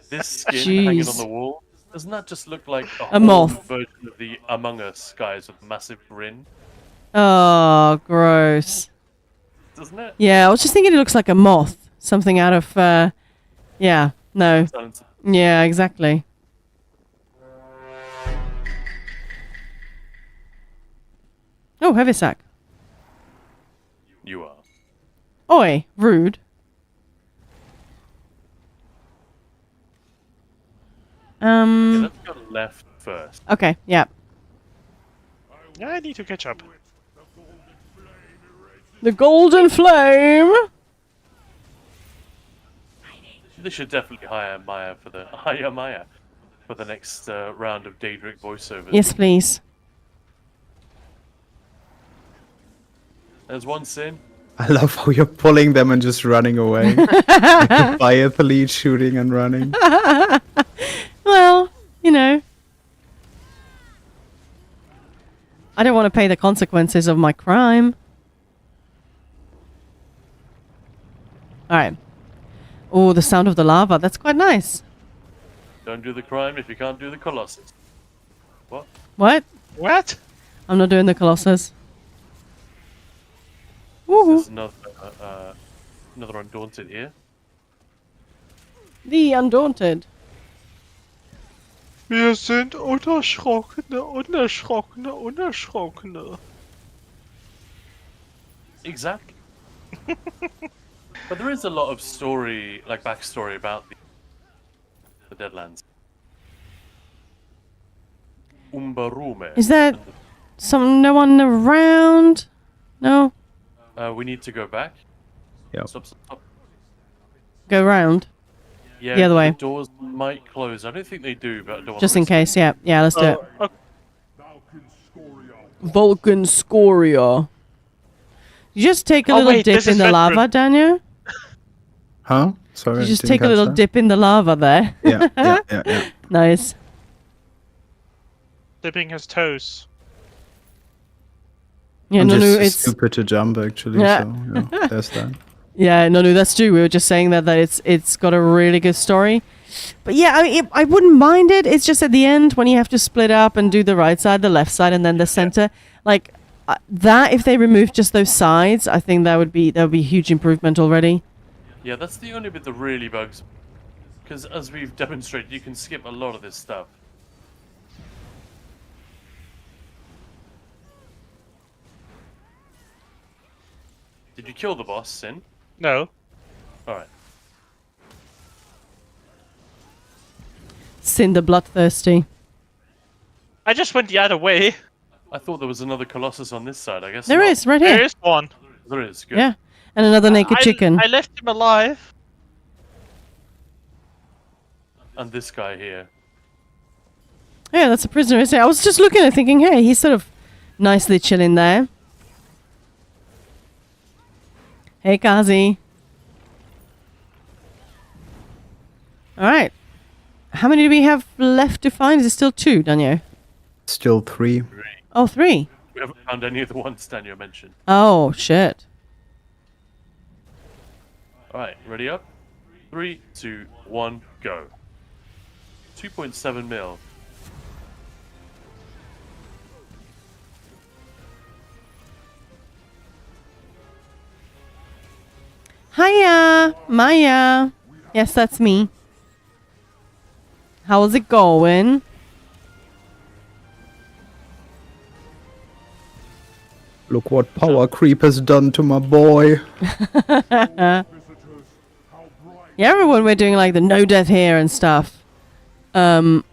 this skin hanging on Jeez. the wall. Doesn't that just look like a, A whole moth. version of the Among Us guys with massive grin? Oh, gross. Doesn't it? Yeah, I was just thinking it looks like a moth. Something out of, yeah, no. Silence. Yeah, exactly. Oh, heavy sack. You are. Oi, rude. Yeah, let's go left first. Okay, yeah. Yeah, I need to catch up. The golden flame. They should definitely hire Maya for the next round of Daedric voiceovers. Yes, please. There's one sin. I love how you're pulling them and just running away. Like a biathlete shooting and running. Well, you know. I don't want to pay the consequences of my crime. Alright. Oh, the sound of the lava. That's quite nice. Don't do the crime if you can't do the Colossus. What? What? What? I'm not doing the Colossus. Woohoo. There's another Undaunted here. The Undaunted. Wir sind unerschrockene. Exactly. But there is a lot of story, like backstory about the Deadlands. Umbarume. Is that no one around? No? We need to go back. Yep. Stop. Go round. Yeah, The other way. doors might close. I don't think they do, but I don't want Just to in risk case, yeah. Yeah, let's do it. Okay. Vulcan Scoria. You just take a Oh, little wait, dip this in is the veteran. lava, Daniel? Huh? Sorry. You I just didn't take a catch little that. dip in the lava there. Yeah. Nice. Dipping his toes. Yeah, I'm no, just it's stupid to jump actually. Yeah. So there's that. yeah, no, that's true. We were just saying that it's got a really good story. But yeah, I mean, I wouldn't mind it. It's just at the end when you have to split up and do the right side, the left side, and then the center. Like that, if they removed just those sides, I think that would be a huge improvement already. Yeah, that's the only bit that really bugs. Because as we've demonstrated, you can skip a lot of this stuff. Did you kill the boss, Sin? No. Alright. Sin the bloodthirsty. I just went the other way. I thought there was another Colossus on this side, I guess. There not. is, right There here. is one. There is, good. Yeah. And another naked chicken. I left him alive. And this guy here. Yeah, that's a prisoner, isn't it? I was just looking and thinking, hey, he's sort of nicely chilling there. Hey, Kazi. Alright. How many do we have left to find? Is it still 2, Daniel? Still 3. Oh, 3. We haven't found any of the ones Daniel mentioned. Oh, shit. Alright, ready up? 3, 2, 1, go. 2.7 mil. Hiya, Maya. Yes, that's me. How's it going? Look what power creep has done to my boy. Yeah, everyone, we're doing like the no death here and stuff. You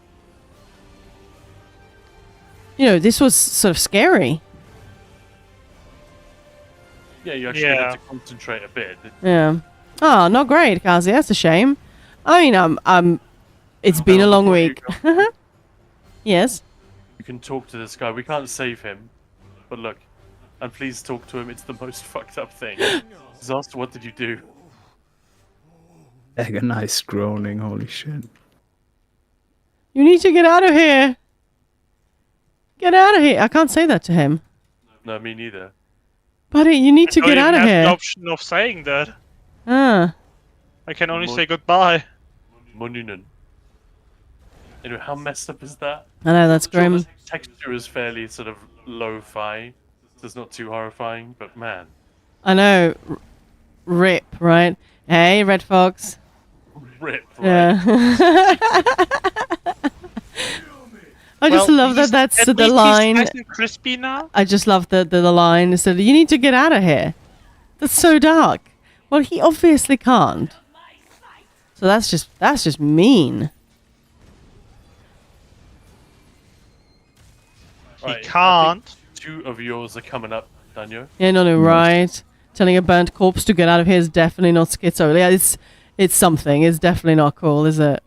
know, this was sort of scary. Yeah, you actually Yeah. had to concentrate a bit. Yeah. Oh, not great, Kazi. That's a shame. I mean, it's been a long week. Yes. You can talk to this guy. We can't save him. But look, and please talk to him. It's the most fucked up thing. Zost, what did you do? Agonized groaning, holy shit. You need to get out of here. Get out of here. I can't say that to him. No, me neither. Buddy, you need to I don't get even out of have the here. option of saying that. Ah. I can only Mo- say goodbye. Monunen. Anyway, how messed up is that? I know, that's Sure, grim. the texture is fairly sort of lo-fi. So it's not too horrifying, but man. I know. Rip, right? Hey, Red Fox. Rip, right? Yeah. I just Well, love that he's- that's at the least he's line. nice and crispy now. I just love the line. It said, you need to get out of here. That's so dark. Well, he obviously can't. So that's just mean. He Right, I can't. think 2 of yours are coming up, Daniel. Yeah, no, right. Telling a burnt corpse to get out of here is definitely not schizo. Yeah, it's something. It's definitely not cool, is it?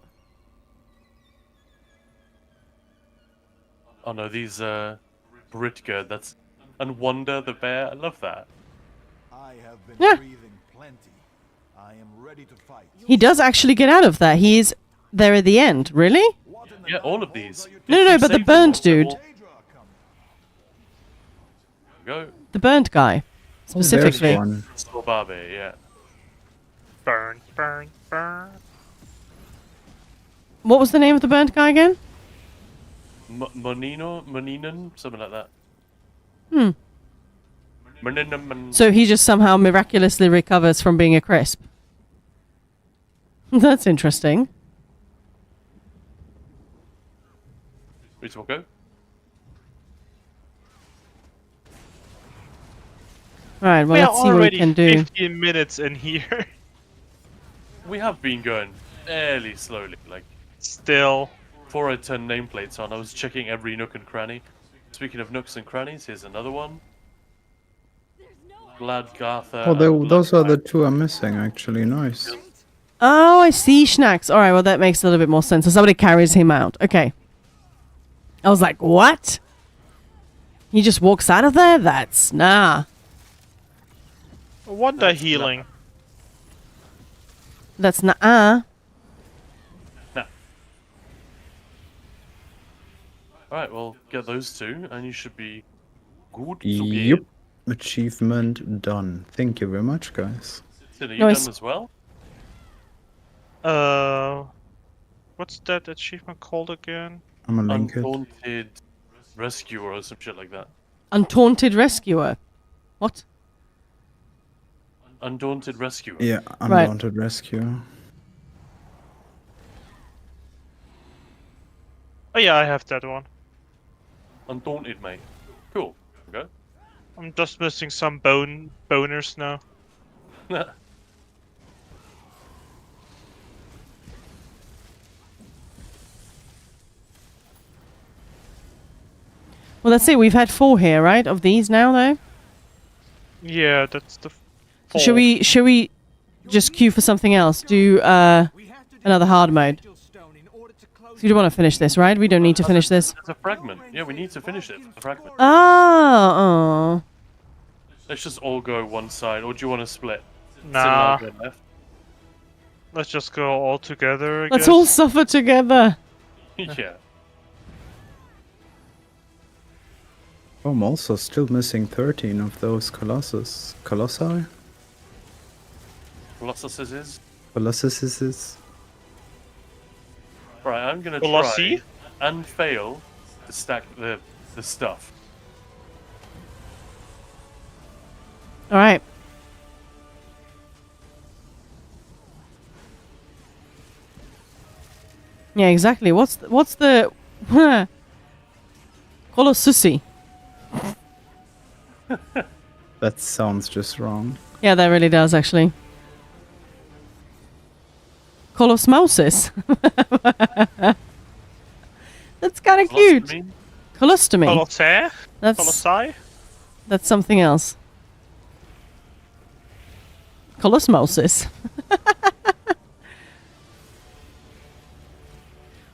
Oh no, these Britgerd, that's and Wonder the bear. I love that. I have been Yeah. breathing plenty. I am ready to fight. He does actually get out of that. He's there at the end. Really? What in the Yeah, dark all of world these. are you No, You but the saved them burnt all, they're dude. all- Daedra coming? Go. The burnt guy. Oh, there's Specifically. one. Solbabe, yeah. Burn, burn, burn. What was the name of the burnt guy again? Moninen, something like that. Hmm. Moninen. So he just somehow miraculously recovers from being a crisp. That's interesting. Which will go. Right, well, We are let's see what we already can do. 15 minutes in here. We have been going fairly slowly. Like, Still. before I turned nameplates on, I was checking every nook and cranny. Speaking of nooks and crannies, here's another one. Glad Gartha. Oh, and those are the Bloodbath. 2 I'm missing, actually. Nice. Oh, I see, Schnacks. All right, well, that makes a little bit more sense. So somebody carries him out. Okay. I was like, what? He just walks out of there? That's nah. Wonder That's healing. That's nah. Nah. Alright, well, get those 2, and you should be good to Yep. Achievement done. Thank you very much, guys. Are you Nice. done as well? What's that achievement called again? I'm a link it. Undaunted Rescuer or some shit like that. Untaunted rescuer. What? Undaunted Rescuer. Yeah, Right. Undaunted Rescue. Oh yeah, I have that one. Undaunted, mate. Cool. Okay. I'm just missing some boners now. Well, let's see. We've had 4 here, right? Of these now, though. Yeah, that's the. So should we just queue for something else? Do another hard mode. So you don't want to finish this, right? We don't need to finish this. It's a fragment. Yeah, we need to finish it. It's a fragment. Oh. Let's just all go one side, or do you want to split? Nah. Sit on left. Let's just go all together. I Let's guess. all suffer together. Yeah. Oh, I'm also still missing 13 of those Colossus. Colossi? Colossus is. Colossuses? Right, I'm gonna Colossi? try and fail to stack the stuff. All right. Yeah, exactly. What's the Colossusi? That sounds just wrong. Yeah, that really does actually. Colosmosis. That's kind of cute. Colostomy? Colostomy. Colossae? That's Colossi? that's something else. Colosmosis.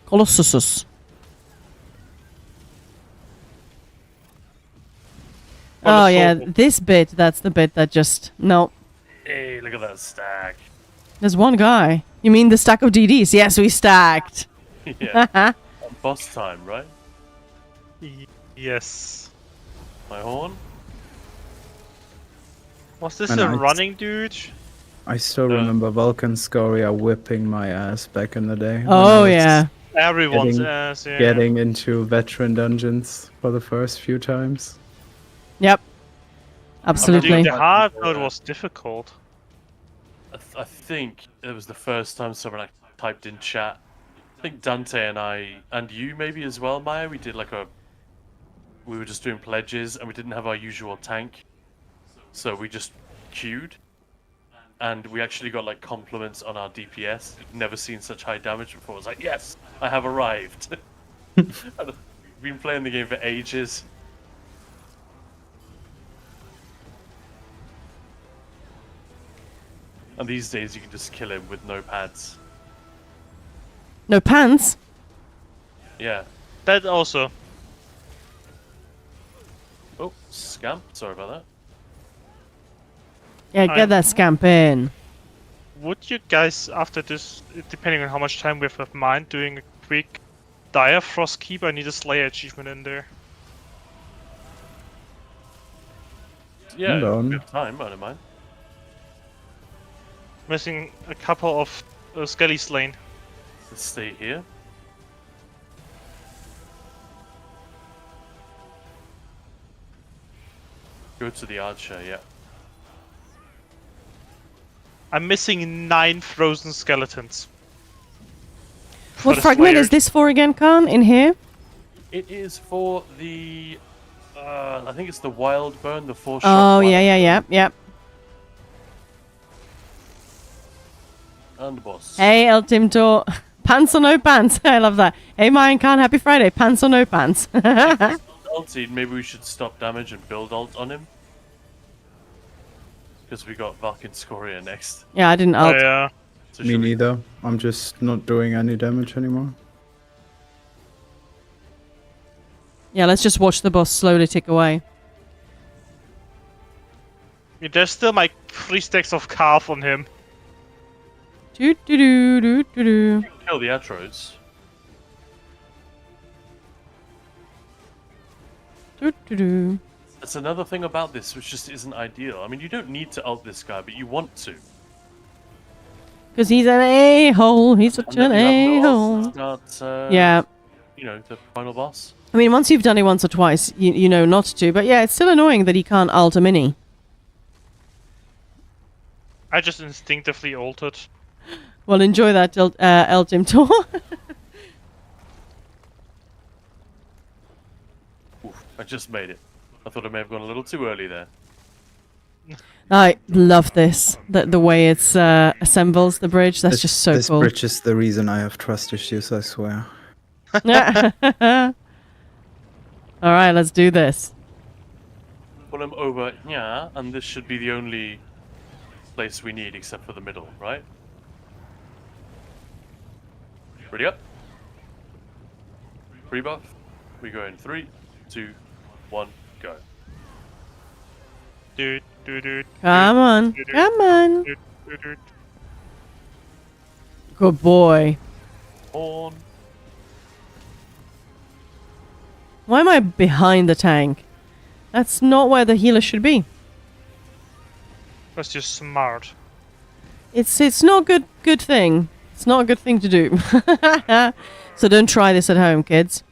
Colossus. Oh yeah, this bit, that's the bit that just... No. Hey, look at that stack. There's one guy. You mean the stack of DDs? Yes, we stacked. Yeah. Boss time, right? Yes. My horn? Was this And a I- running dude? I still remember Vulcan Scoria whipping my ass back in the day. when I Oh was yeah. Everyone's Getting- ass, yeah. Getting into veteran dungeons for the first few times. Yep. Doing Absolutely. the hard mode was difficult. I think it was the first time someone typed in chat. I think Dante and I, and you maybe as well, Maya, we did we were just doing pledges and we didn't have our usual tank. So we just queued. And we actually got like compliments on our DPS. We'd never seen such high damage before. I was like, yes, I have arrived. We've been playing the game for ages. And these days you can just kill him with no pads. No pants? Yeah. That also. Oh, scamp. Sorry about that. Yeah, get that scamp in. Would you guys, after this, depending on how much time we have mind, doing a quick Dire Frost Keep? I need a Slayer achievement in there. Yeah, Hold on. we have time, I don't mind. Missing a couple of Skelly slain. Let's stay here. Go to the archer, yeah. I'm missing 9 frozen skeletons. For What the fragment Slayer. is this for again, Khan? In here? It is for the... I think it's the wild burn, the 4-shot Oh, wild yeah. and boss. Hey, El Timtor. Pants or no pants? I love that. Hey, Mayan Khan, happy Friday. Pants or no pants? Ulti, maybe we should stop damage and build ult on him. Because we got Vulcan Scoria next. Yeah, I didn't Oh, alt. yeah. So Me should we- neither. I'm just not doing any damage anymore. Yeah, let's just watch the boss slowly tick away. There's still my 3 stacks of calf on him. Doo doo doo doo doo doo. Kill the Atros. Doo doo doo. That's another thing about this which just isn't ideal. I mean, you don't need to ult this guy, but you want to. Because he's an a-hole. He's such And an then you have no ult a-hole. to start, Yeah. you know, the final boss. I mean, once you've done it once or twice, you know not to. But yeah, it's still annoying that he can't ult a mini. I just instinctively altered. Well, enjoy that, El Timtor. I just made it. I thought I may have gone a little too early there. I love this. The way it's assembles the bridge. That's just so this cool. bridge is the reason I have trust issues, I swear. All right, let's do this. Pull him over, yeah, and this should be the only place we need except for the middle, right? Ready up? Free buff. We go in 3, 2, 1, go. Dude, dude, dude. Come on, come on. Dude, dude, dude. Good boy. On. Why am I behind the tank? That's not where the healer should be. That's just smart. It's not good thing. It's not a good thing to do. So don't try this at home, kids.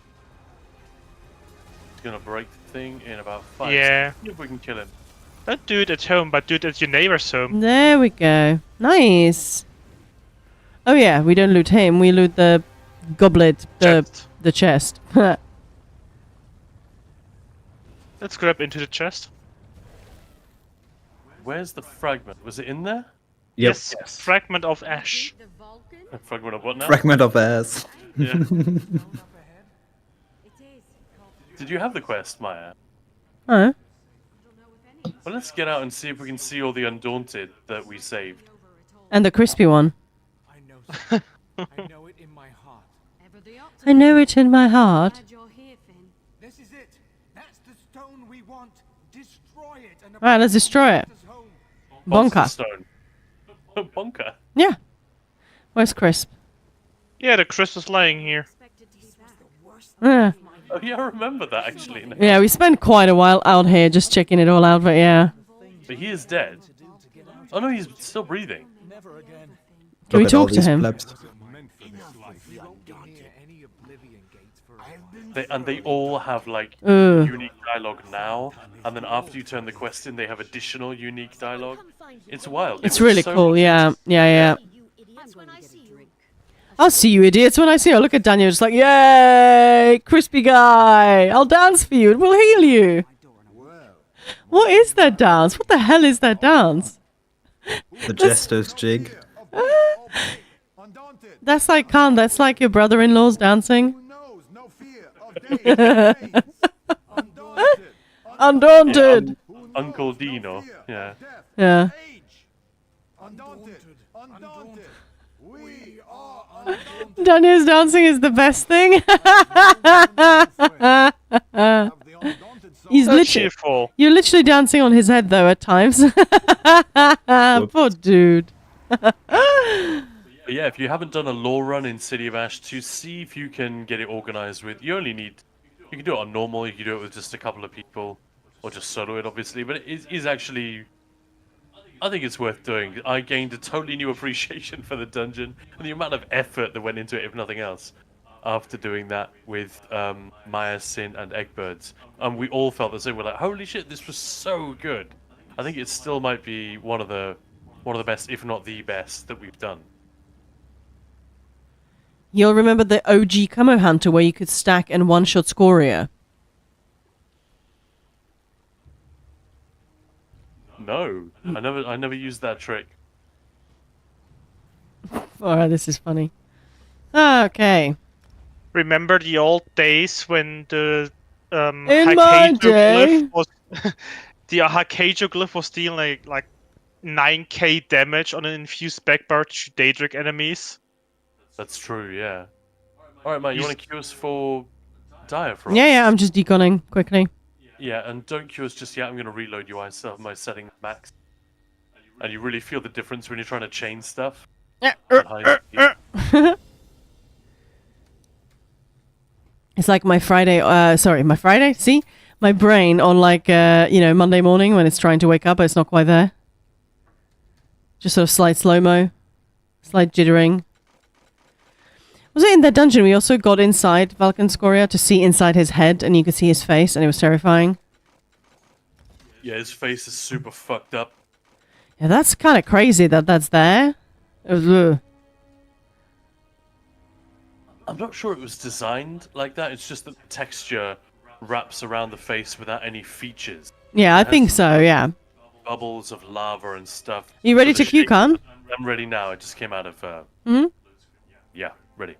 It's gonna break the thing in about 5 Yeah. seconds. If we can kill him. Don't do it at home, but do it at your neighbor's home. There we go. Nice. Oh yeah, we don't loot him. We loot the goblet, Chest. the chest. Let's grab into the chest. Where's the fragment? Was it in there? Yep. Yes, fragment of ash. A fragment of what now? Fragment of ass. Yeah. Did you have the quest, Maya? Oh. Well, let's get out and see if we can see all the Undaunted that we saved. And the crispy one. I know, I know it in my heart. I know it in my heart. This is it. That's the stone we want. Destroy it. And Right, let's destroy it. Monster Bonker. Stone. Bonker. Yeah. Where's Crisp? Yeah, the crystal is lying here. Yeah. Oh yeah, I remember that actually. now. Yeah, we spent quite a while out here just checking it all out, but yeah. But he is dead. Oh no, he's still breathing. Never again. Can we Look at all talk to these him? plebs. And they all have like Ugh. unique dialogue now, and then after you turn the quest in, they have additional unique dialogue. It's wild. It's There was really so cool, much- yeah. I'll see you idiots when I see you. Look at Daniel just like, yay, crispy guy. I'll dance for you. It will heal you. What is that dance? What the hell is that dance? The jester's jig. Undaunted. That's like Khan. That's like your brother-in-law's dancing. Who knows? No fear of days and nights. Undaunted. Undaunted. Uncle Dino. Yeah. Yeah. Age. Undaunted. Undaunted. We are undaunted. Daniel's dancing is the best thing. Have the undaunted soul. He's So literally. cheerful. You're literally dancing on his head though at times. Poor dude. But yeah, if you haven't done a lore run in City of Ash, to see if you can get it organized with, you only need, you can do it on normal, you can do it with just a couple of people, or just solo it obviously, but it is actually, I think it's worth doing. I gained a totally new appreciation for the dungeon, and the amount of effort that went into it, if nothing else, after doing that with Maya, Sin, and Eggbirds. And we all felt the same, we're like, holy shit, this was so good. I think it still might be one of the best, if not the best, that we've done. You'll remember the OG Camo Hunter where you could stack and one-shot Scoria. No, I never used that trick. Alright, this is funny. Okay. Remember the old days when the In my day. glyph was the Hakejo glyph was dealing like 9k damage on an infused backbar to Daedric enemies? That's true, yeah. Alright, mate, you want to queue us for Diaphragm? Yeah, I'm just deconning quickly. Yeah, and don't queue us just yet, I'm going to reload you. I still have my setting max. And you really feel the difference when you're trying to chain stuff. at high speed. It's like my Friday, my Friday, see? My brain on like, Monday morning when it's trying to wake up, but it's not quite there. Just sort of slight slow-mo, slight jittering. Was it in that dungeon we also got inside Vulcan Scoria to see inside his head and you could see his face and it was terrifying? Yeah, his face is super fucked up. Yeah, that's kind of crazy that that's there. Ugh. I'm not sure it was designed like that, it's just that the texture wraps around the face without any features. Yeah, I It has think so, yeah. bubbles of lava and stuff. You ready So to the cue, shape- Khan? I'm ready now. I just came out of. Hmm? Yeah, ready.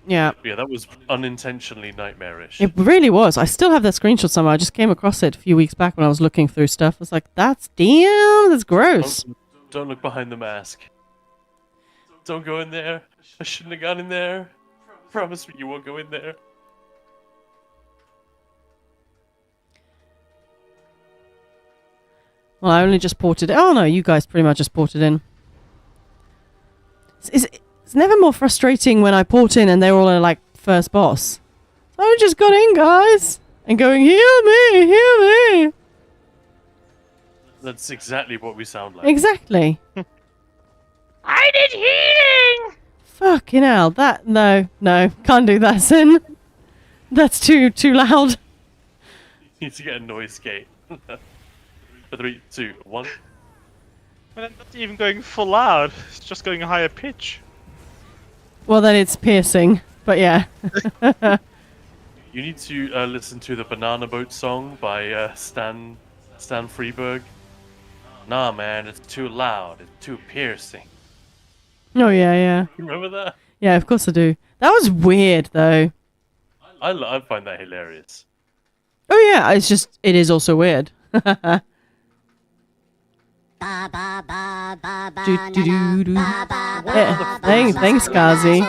Yeah. Yeah, that was unintentionally nightmarish. It really was. I still have that screenshot somewhere. I just came across it a few weeks back when I was looking through stuff. I was like, that's gross. Don't look behind the mask. Don't go in there. I shouldn't have gone in there. Promise me you won't go in there. Well, I only just ported it. Oh no, you guys pretty much just ported in. It's never more frustrating when I port in and they're all like first boss. I just got in, guys, and going, heal me, heal me. That's exactly what we sound like. Exactly. I need healing! Fucking hell, that, no, can't do that, Sin. That's too loud. You need to get a noise gate. 3, 2, 1. But I'm not even going full out. It's just going a higher pitch. Well, then it's piercing, but yeah. You need to listen to the Banana Boat song by Stan Freberg. Nah, man, it's too loud. It's too piercing. Oh, yeah. You remember that? Yeah, of course I do. That was weird, though. I find that hilarious. Oh, yeah, it is also weird. Do-do-do-do. Yeah, thanks, Gazi.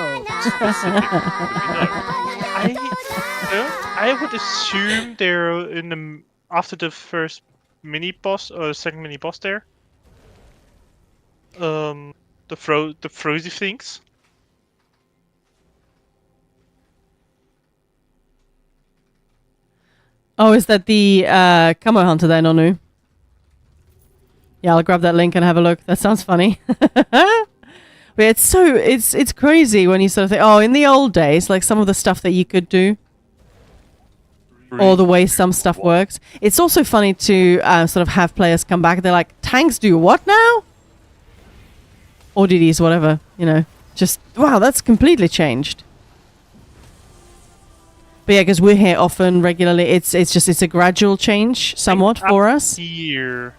I would assume they're in the after the first mini boss or the second mini boss there. The frozy things. Oh, is that the Camo Hunter there, Nonu? Yeah, I'll grab that link and have a look. That sounds funny. But it's crazy when you sort of think, oh, in the old days, like some of the stuff that you could do, or the way some stuff works. It's also funny to sort of have players come back. They're like, tanks do what now? Or DDs, whatever, you know. Just, wow, that's completely changed. But yeah, because we're here often, regularly, it's a gradual change, somewhat, for us. Here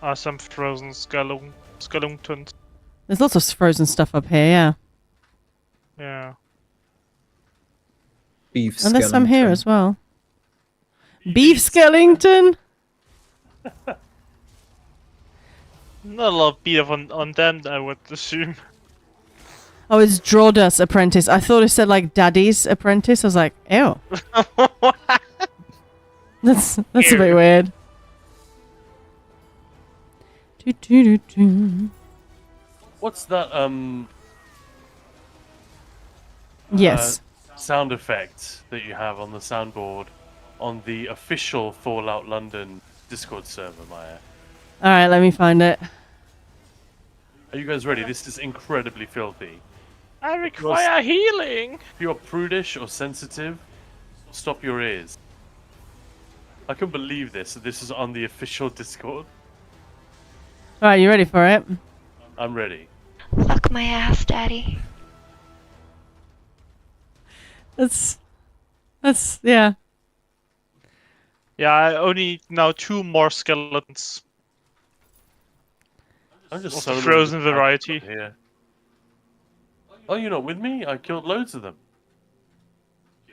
are some frozen skeletons. There's lots of frozen stuff up here, yeah. Yeah. Beef And there's some here skeleton. as well. Beef Skellington? Not a lot of beat up on them, I would assume. Oh, it's Droda's apprentice. I thought it said like Daddy's apprentice. I was like, ew. That's a bit Ew. weird. Do. What's that Yes. sound effect that you have on the soundboard on the official Fallout London Discord server, Maya? All right, let me find it. Are you guys ready? This is incredibly filthy. I require healing! If you're prudish or sensitive, stop your ears. I can believe this. This is on the official Discord. All right, you ready for it? I'm ready. Fuck my ass, Daddy. That's yeah. Yeah, I only need now 2 more skeletons. I'm just Of the soloing frozen this variety. here. Oh, you're not with me? I killed loads of them.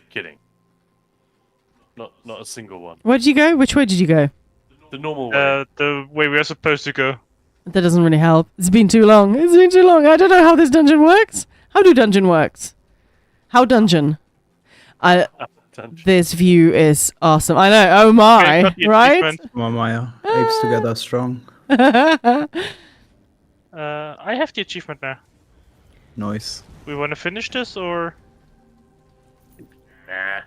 Kidding. Not a single one. Where'd you go? Which way did you go? The normal way. The way we are supposed to go. That doesn't really help. It's been too long. It's been too long. I don't know how this dungeon works. How do dungeon works? How dungeon? This view is awesome. I know. Oh my! got the Right? achievement. Come on, Maya. Apes together strong. I have the achievement now. Nice. We want to finish this or? Nah.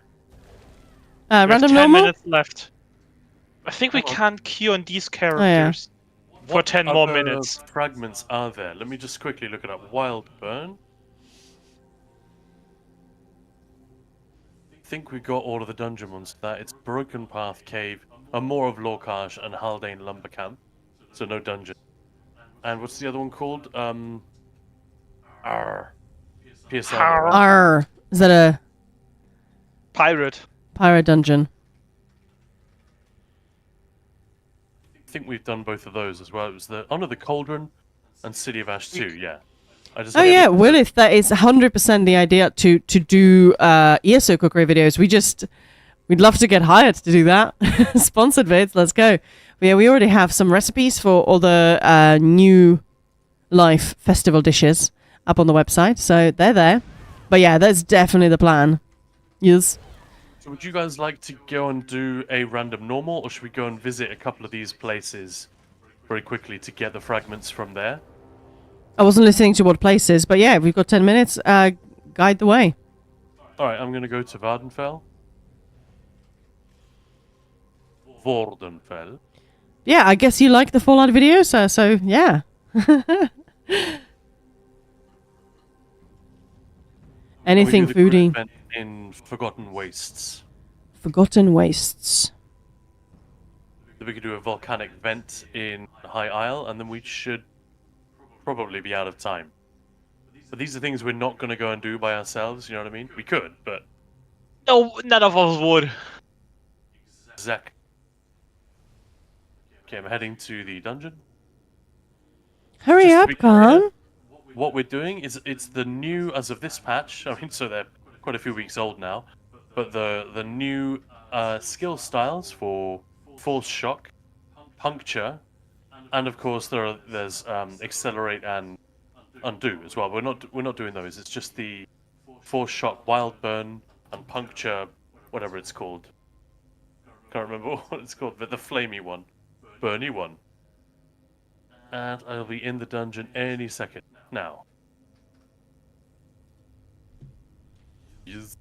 We have Random 10 normal. minutes left. I think we can't queue on these characters for What 10 more other minutes. fragments are there? Let me just quickly look it up. Wild Burn. I think we got all of the dungeon ones. That it's Broken Path Cave, Amor of Lorcash, and Haldane Lumber Camp. So no dungeon. And what's the other one called? PSR. Arr. R. Is that a? Pirate. Pirate Dungeon. I think we've done both of those as well. It was the Honor the Cauldron and City of Ash 2, yeah. I just Oh yeah, Willith, that is 100% the idea to do ESO cookery videos. We'd love to get hired to do that. Sponsored vids, let's go. But yeah, we already have some recipes for all the new life festival dishes up on the website, so they're there. But yeah, that's definitely the plan. Yes. So would you guys like to go and do a random normal, or should we go and visit a couple of these places very quickly to get the fragments from there? I wasn't listening to what places, but yeah, we've got 10 minutes. Guide the way. Alright, I'm going to go to Vardenfell. Vordenfell. Yeah, I guess you like the Fallout videos, so yeah. Anything We do the foodie. event in Forgotten Wastes. Forgotten Wastes. Then we could do a volcanic vent in High Isle, and then we should probably be out of time. But these are things we're not going to go and do by ourselves, you know what I mean? We could, but... No, none of us would. Zach. Okay, I'm heading to the dungeon. Hurry Just to up, be clear, Khan. What we're doing is it's the new, as of this patch, I mean, so they're quite a few weeks old now, but the new skill styles for Force Shock, Puncture, and of course there's Accelerate and Undo as well. We're not doing those. It's just the Force Shock, Wild Burn, and Puncture, whatever it's called. Can't remember what it's called, but the flamey one, burny one. And I'll be in the dungeon any second now. Yes.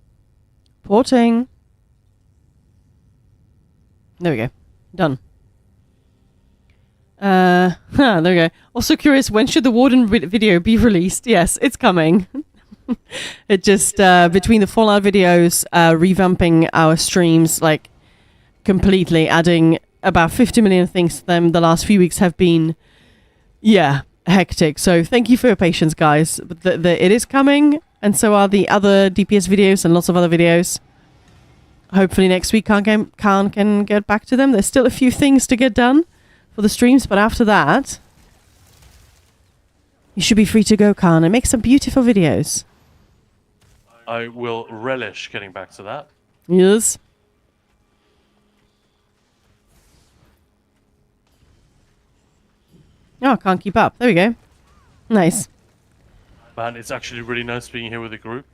Porting. There we go. Done. There we go. Also curious, when should the Warden video be released? Yes, it's coming. It just, between the Fallout videos, revamping our streams, like, completely, adding about 50 million things to them, the last few weeks have been, yeah, hectic. So thank you for your patience, guys. But it is coming, and so are the other DPS videos and lots of other videos. Hopefully next week Khan can get back to them. There's still a few things to get done for the streams, but after that, you should be free to go, Khan, and make some beautiful videos. I will relish getting back to that. Yes. Oh, I can't keep up. There we go. Nice. Man, it's actually really nice being here with a group.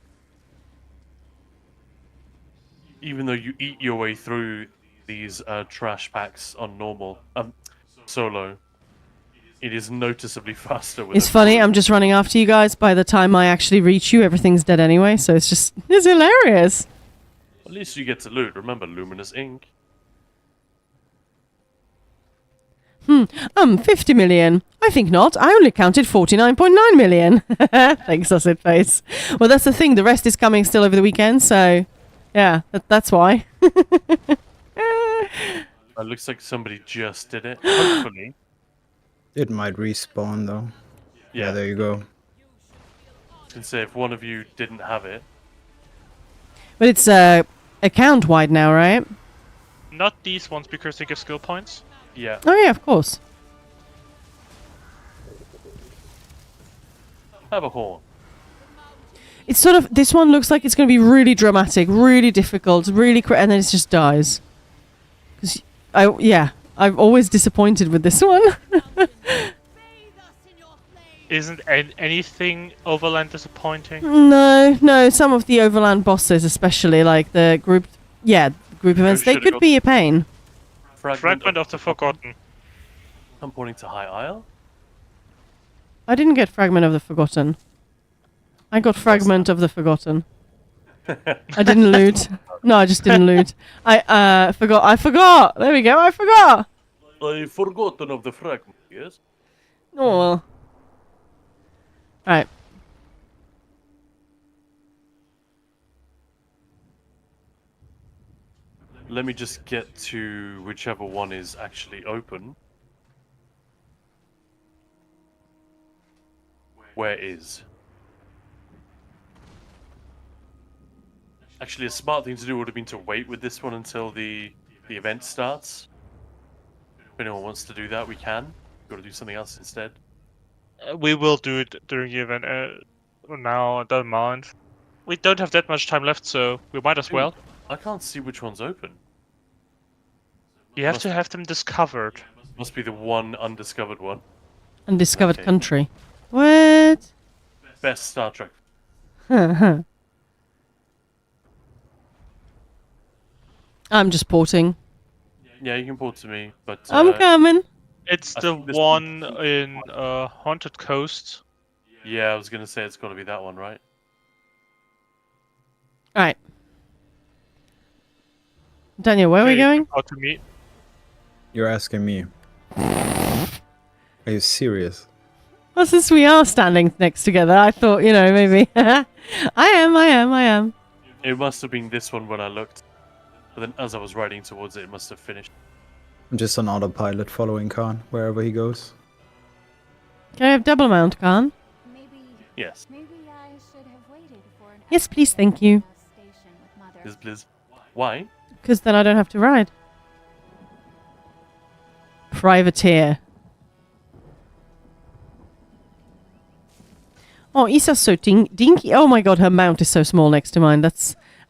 Even though you eat your way through these trash packs on normal, solo, it is noticeably faster with It's a funny, group. I'm just running after you guys. By the time I actually reach you, everything's dead anyway, so it's hilarious. At least you get to loot. Remember, Luminous Ink. 50 million. I think not. I only counted 49.9 million. Thanks, Sausage Face. Well, that's the thing. The rest is coming still over the weekend, so yeah, that's why. It looks like somebody just did it. Hopefully. It might respawn though. Yeah, there you go. I can say if one of you didn't have it. But it's account wide now, right? Not these ones because they give skill points. Yeah. Oh yeah, of course. Have a horn. It's sort of, this one looks like it's going to be really dramatic, really difficult, really and then it just dies. Cause I'm always disappointed with this one. Isn't anything Overland disappointing? No, some of the Overland bosses, especially like the group events, they could be a pain. Fragment of the Forgotten. I'm pointing to High Isle. I didn't get Fragment of the Forgotten. I got Fragment of the Forgotten. I didn't loot. No, I just didn't loot. I forgot. There we go. I forgot. I've forgotten of the fragment, yes? Oh well. Right. Let me just get to whichever one is actually open. Where is? Actually, a smart thing to do would have been to wait with this one until the event starts. If anyone wants to do that, we can. Got to do something else instead. We will do it during the event. Now, I don't mind. We don't have that much time left, so we might as well. I can't see which one's open. You have to have them discovered. Must be the one undiscovered one. Undiscovered Okay. country. What? Best Star Trek. Huh. I'm just porting. Yeah, you can port to me, but I'm coming. It's I the think this one one's- in Haunted Coast. yeah, I was gonna say it's got to be that one, right? All right. Daniel, where are we Okay, going? How to meet? You're asking me. Are you serious? Well, since we are standing next together, I thought, maybe. I am. It must have been this one when I looked, but then as I was riding towards it, it must have finished. I'm just on autopilot following Khan wherever he goes. Can I have double mount, Khan? Yes, Maybe I should have waited for an Yes, please, thank you. station with Mother. Liz Blizz. Why? Because then I don't have to ride. Privateer. Oh, Issa's so dinky. Oh my god, her mount is so small next to mine.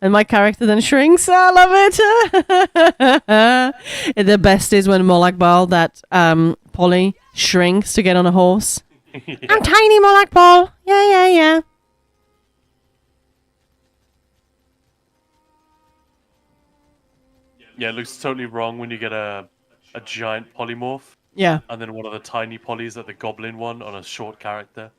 And my character then shrinks. I love it. The best is when Molakbal, that Polly, shrinks to get on a horse. I'm tiny, Molakbal. Yeah. Yeah, it looks totally wrong when you get a giant polymorph, Yeah. and then one of the tiny polys, like the goblin one, on a short character.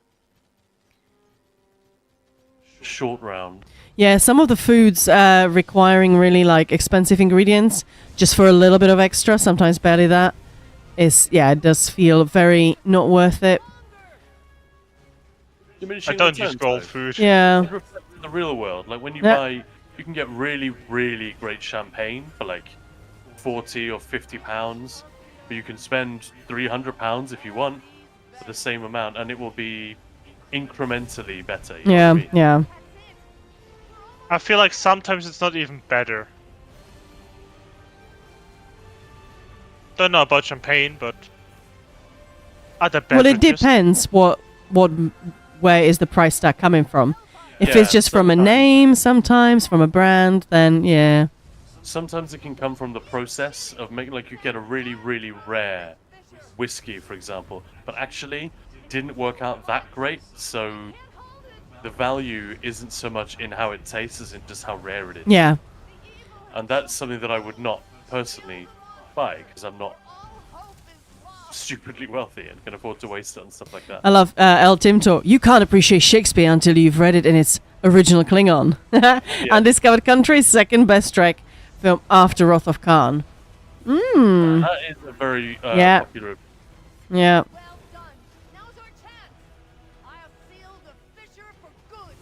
Short round. Yeah, some of the foods requiring really expensive ingredients just for a little bit of extra, sometimes barely that, it does feel very not worth it. I don't use gold food. Yeah. It reflects the real world. Like when you Yeah. buy, you can get really, really great champagne for like 40 or 50 pounds, but you can spend 300 pounds if you want for the same amount, and it will be incrementally better. You know Yeah, what I mean? yeah. I feel like sometimes it's not even better. Don't know about champagne, but other Well, beverages. it depends where is the price tag coming from. If Yeah, it's just from a sometimes. name, sometimes from a brand, then yeah. Sometimes it can come from the process of making, like, you get a really, really rare whiskey, for example, but actually didn't work out that great, so the value isn't so much in how it tastes as in just how rare it is. Yeah. And that's something that I would not personally buy, because I'm not stupidly wealthy and can afford to waste it on stuff like that. I love El Timto. You can't appreciate Shakespeare until you've read it in its original Klingon. Undiscovered Country, second best Trek film after Wrath of Khan. That is a very Yeah. popular. Yeah. Well done. Now's our chance. I have sealed the fissure for good.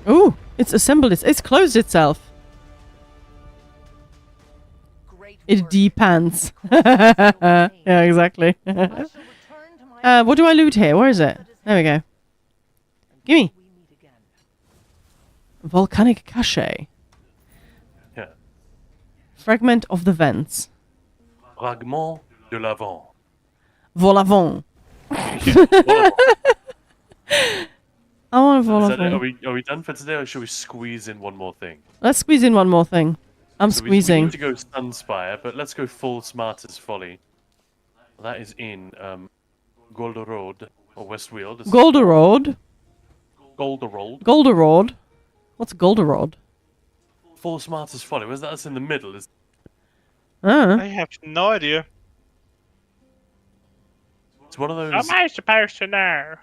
Ooh, it's assembled. It's closed itself. Great It work. depends. Yeah, exactly. I shall return to my What do I loot here? Where is it? There we go. Gimme. we meet again. Volcanic cache. Yeah. Fragment of the vents. Fragment de l'avant. Volavant. I want a Is that it? volavant. Are we done for today, or should we squeeze in one more thing? Let's squeeze in one more thing. I'm So we squeezing. need to go Sunspire, but let's go full Smartest Folly. That is in Golder Road or Westfield. Golderod. Golder Road. Golderod. What's Golderod? Full Smartest Folly. Where's that? That's in the middle. Is I have no idea. it's one of those. How am I supposed to know?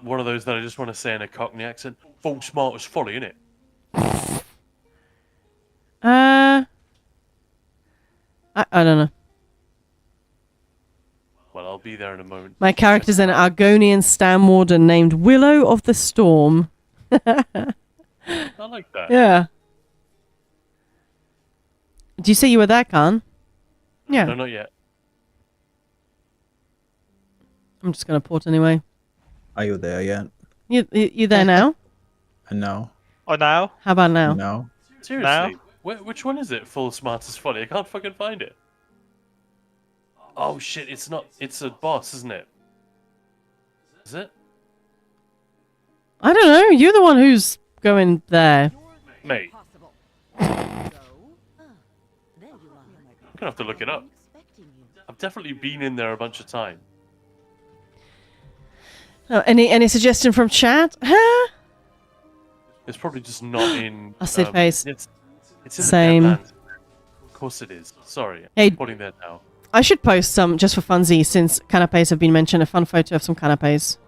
One of those that I just want to say in a Cockney accent. Full Smartest Folly, innit? I don't know. Well, I'll be there in a moment. My character's an Argonian Stam Warden named Willow of the Storm. I like that. Yeah. Do you say you were there, Khan? Yeah. No, not yet. I'm just gonna port anyway. Are you there yet? You there now? No. Or now? How about now? No. Seriously, which one is it? Full smart is funny. I can't fucking find it. Oh shit! It's not. It's a boss, isn't it? Is it? I don't know. You're the one who's going there. Mate, Possible. There you are. I'm gonna have to look it up. I've definitely been in there a bunch of times. Oh, any suggestion from chat? Huh? It's probably just not in. Acid face. It's in Same. the Deadlands. Of course it is. Sorry, Hey. I'm putting that now. I should post some just for funsies since canapes have been mentioned. A fun photo of some canapes.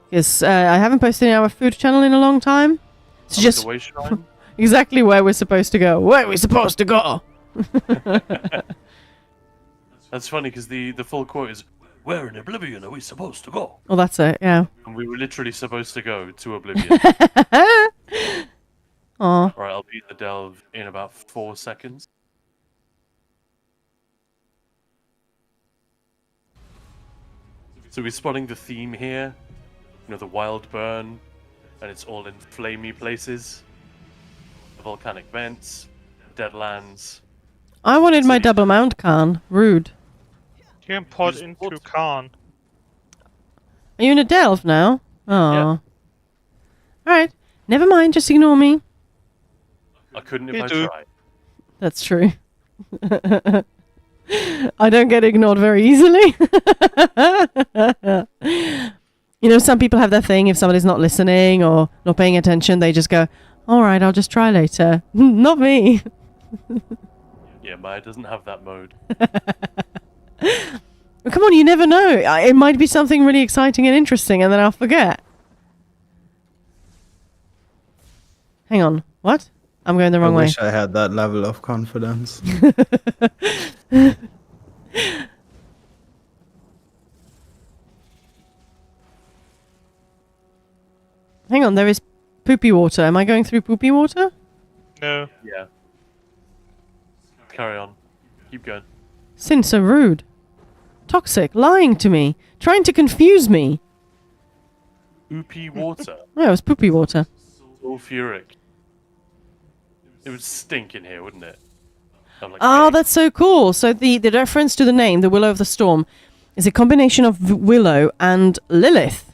Because I haven't posted in our food channel in a long time. So Oh, just the way shrine? exactly where we're supposed to go. Where we're supposed to go. That's funny because the full quote is, "Where in Oblivion are we supposed to go?" Well, that's it. Yeah. And we were literally supposed to go to Oblivion. Aw. Right, I'll be in the delve in about 4 seconds. So we're spotting the theme here. You know, the wild burn, and it's all in flamey places. The volcanic vents, Deadlands. I wanted my City. double mount can. Rude. You can pod Use into what? Khan. Are you in a delve now? Oh. Yeah. Alright. Never mind. Just ignore me. I couldn't if You I do. tried. That's true. I don't get ignored very easily. You know, some people have that thing, if somebody's not listening or not paying attention, they just go, alright, I'll just try later. Not me. Yeah, Maya doesn't have that mode. Well, come on, you never know. It might be something really exciting and interesting, and then I'll forget. Hang on. What? I'm going the I wrong way. wish I had that level of confidence. Hang on, there is poopy water. Am I going through poopy water? No. Yeah. Carry on. Keep going. Sin, so rude. Toxic, lying to me, trying to confuse me. Oopy water. Oh, it was poopy water. Sulfuric. It would stink in here, wouldn't it? I'm like, Oh, hey, that's so cool. So the reference to the name, the Willow of the Storm, is a combination of Willow and Lilith.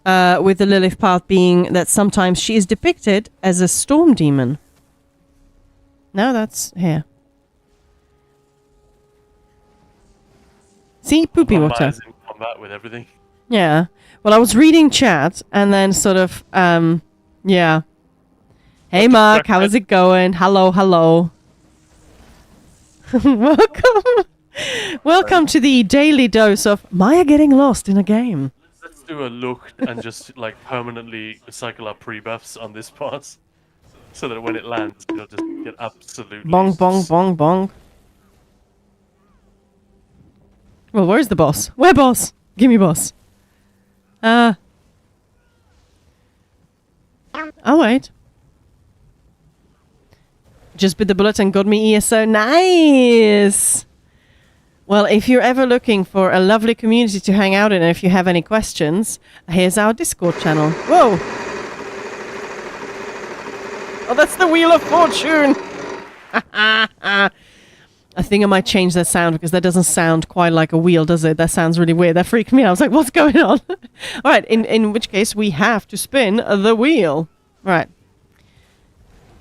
With the Lilith part being that sometimes she is depicted as a storm demon. No, that's here. See? Poopy my water. Maya's in combat with everything. Yeah. Well, I was reading chat and then sort of, yeah. Hey, Mark, how is it going? Hello, hello. Welcome. Welcome to the daily dose of Maya getting lost in a game. Let's do a look and just like permanently cycle our pre-buffs on this part. So that when it lands, it'll just get absolutely... Bong, bong, bong, bong. Well, where's the boss? Where, boss? Give me boss. Oh, wait. Just bit the bullet and got me ESO. Nice! Well, if you're ever looking for a lovely community to hang out in, and if you have any questions, here's our Discord channel. Whoa! Oh, that's the Wheel of Fortune! I think I might change that sound because that doesn't sound quite like a wheel, does it? That sounds really weird. That freaked me out. I was like, what's going on? All right, in which case we have to spin the wheel. Right.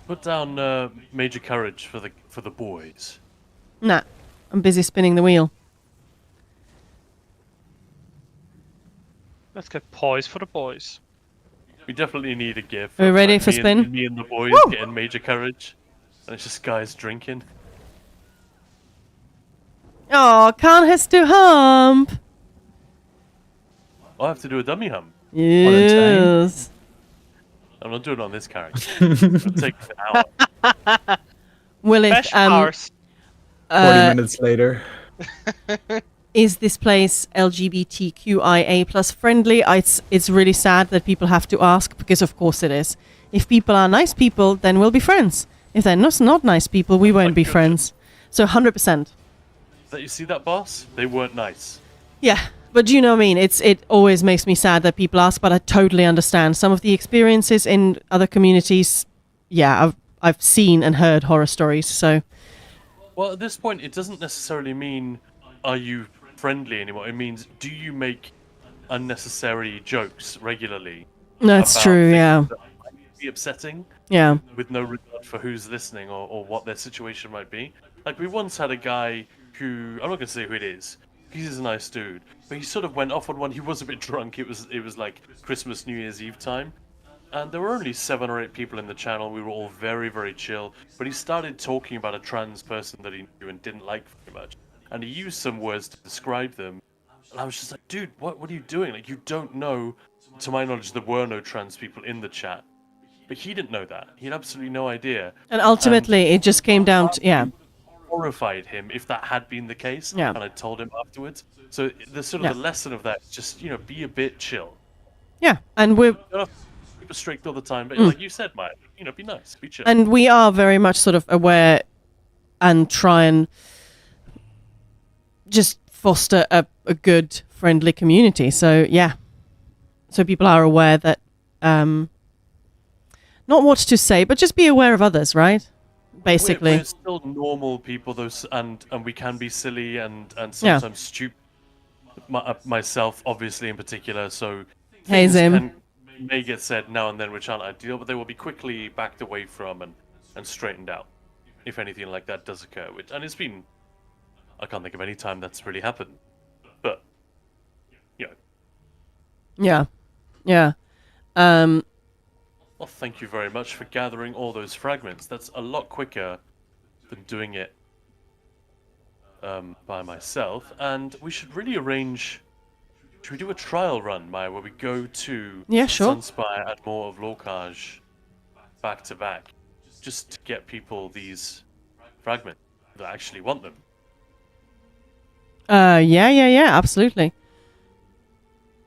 Put down Major Courage for the boys. Nah, I'm busy spinning the wheel. Let's get poise for the boys. We definitely need a gift. Are we ready for me spin? And, me and the boys Woo! getting Major Courage. And it's just guys drinking. Oh, Khan has to hump. I'll have to do a dummy hum. Yes. I'm not doing it on this character. It'll take an hour. Well, if Best hours. 40 minutes later. is this place LGBTQIA plus friendly? It's really sad that people have to ask because of course it is. If people are nice people, then we'll be friends. If they're not nice people, we won't be friends. So 100%. That you see that boss? They weren't nice. Yeah, But do you know what I mean? It always makes me sad that people ask, but I totally understand some of the experiences in other communities. Yeah, I've seen and heard horror stories. So Well, at this point, it doesn't necessarily mean are you friendly anymore. It means do you make unnecessary jokes regularly? that's about true. things Yeah, that might be upsetting yeah. with no regard for who's listening or what their situation might be. Like we once had a guy who I'm not gonna say who it is. He's a nice dude, but he sort of went off on one. He was a bit drunk. It was like Christmas, New Year's Eve time, and there were only 7 or 8 people in the channel. We were all very, very chill. But he started talking about a trans person that he knew and didn't like very much, and he used some words to describe them. And I was just like, dude, what are you doing? Like, you don't know. To my knowledge, there were no trans people in the chat, but he didn't know that. He had absolutely no idea. And ultimately, it just came down to Horrified him if that had been the case. Yeah. And I told him afterwards. So the sort of the lesson of that is just be a bit chill. yeah. And we're You don't have to be super strict all the time, but like you said, Maya, be nice, be chill. and we are very much sort of aware and try and just foster a good, friendly community. So yeah, so people are aware that not what to say, but just be aware of others, right? Basically. We're still normal people, though, and we can be silly and sometimes stupid. Myself, obviously, in particular. So Hey, things Zim. may get said now and then which aren't ideal, but they will be quickly backed away from and straightened out if anything like that does occur. And it's been, I can't think of any time that's really happened, but Yeah. Well, thank you very much for gathering all those fragments. That's a lot quicker than doing it by myself. And we should really arrange... Should we do a trial run, Maya, where we go to sure. Sunspire and more of Lorcage back to back, just to get people these fragments that actually want them? Yeah, absolutely.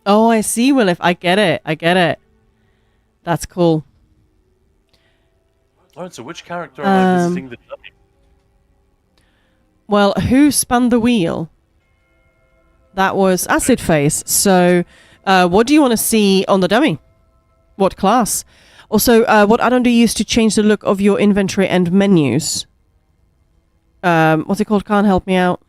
Oh, I see, Willif. I get it. That's cool. Alright, so which character am I visiting the dummy? Well, who spun the wheel? That was Acid Face. So, what do you want to see on the dummy? What class? Also, what add-on do you use to change the look of your inventory and menus? What's it called? Can't help me out.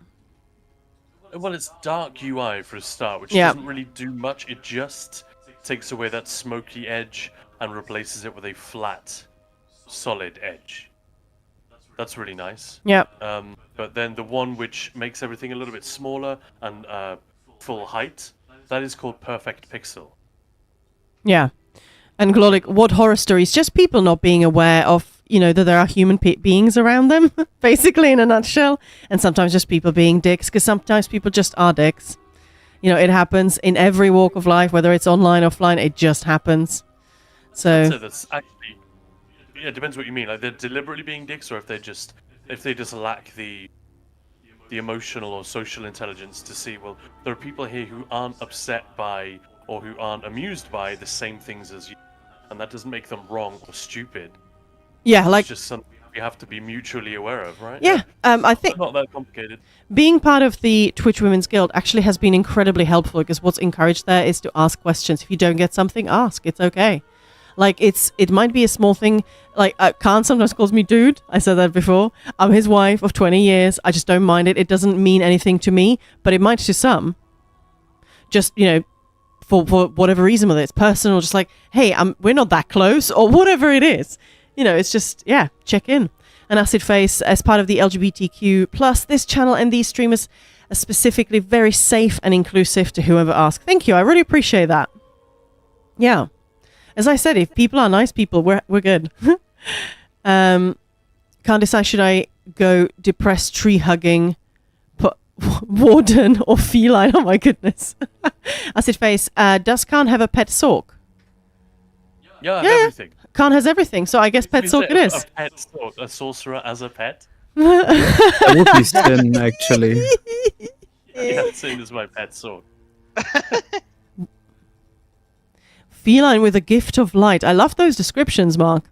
Well, it's dark UI for a start, which doesn't really do much. It just takes away that smoky edge and replaces it with a flat, solid edge. That's really nice. Yeah. But then the one which makes everything a little bit smaller and full height, that is called Perfect Pixel. Yeah. And Glolic, what horror stories? Just people not being aware of, that there are human beings around them, basically, in a nutshell. And sometimes just people being dicks, because sometimes people just are dicks. It happens in every walk of life, whether it's online or offline, it just happens. So that's actually, it depends what you mean. Like they're deliberately being dicks, or if they just lack the emotional or social intelligence to see, well, there are people here who aren't upset by or who aren't amused by the same things as you, and that doesn't make them wrong or stupid. Yeah, like it's just something we have to be mutually aware of, right? Yeah, I think not that complicated. Being part of the Twitch Women's Guild actually has been incredibly helpful, because what's encouraged there is to ask questions. If you don't get something, ask. It's okay. Like, it might be a small thing. Like, Khan sometimes calls me dude. I said that before. I'm his wife of 20 years. I just don't mind it. It doesn't mean anything to me, but it might to some. Just, for whatever reason, whether it's personal, just like, hey, we're not that close, or whatever it is. It's just, check in. And Acid Face, as part of the LGBTQ+, this channel and these streamers are specifically very safe and inclusive to whoever asks. Thank you. I really appreciate that. Yeah. As I said, if people are nice people, we're good. Can't decide, should I go depressed tree hugging, warden, or feline? Oh my goodness. Acid Face, does Khan have a pet Sork? Yeah, everything. Khan has everything, so I guess pet Sork it is. A pet Sork, a sorcerer as a pet? That would be sin, actually. Yeah, same as my pet Sork. Feline with a gift of light. I love those descriptions, Mark.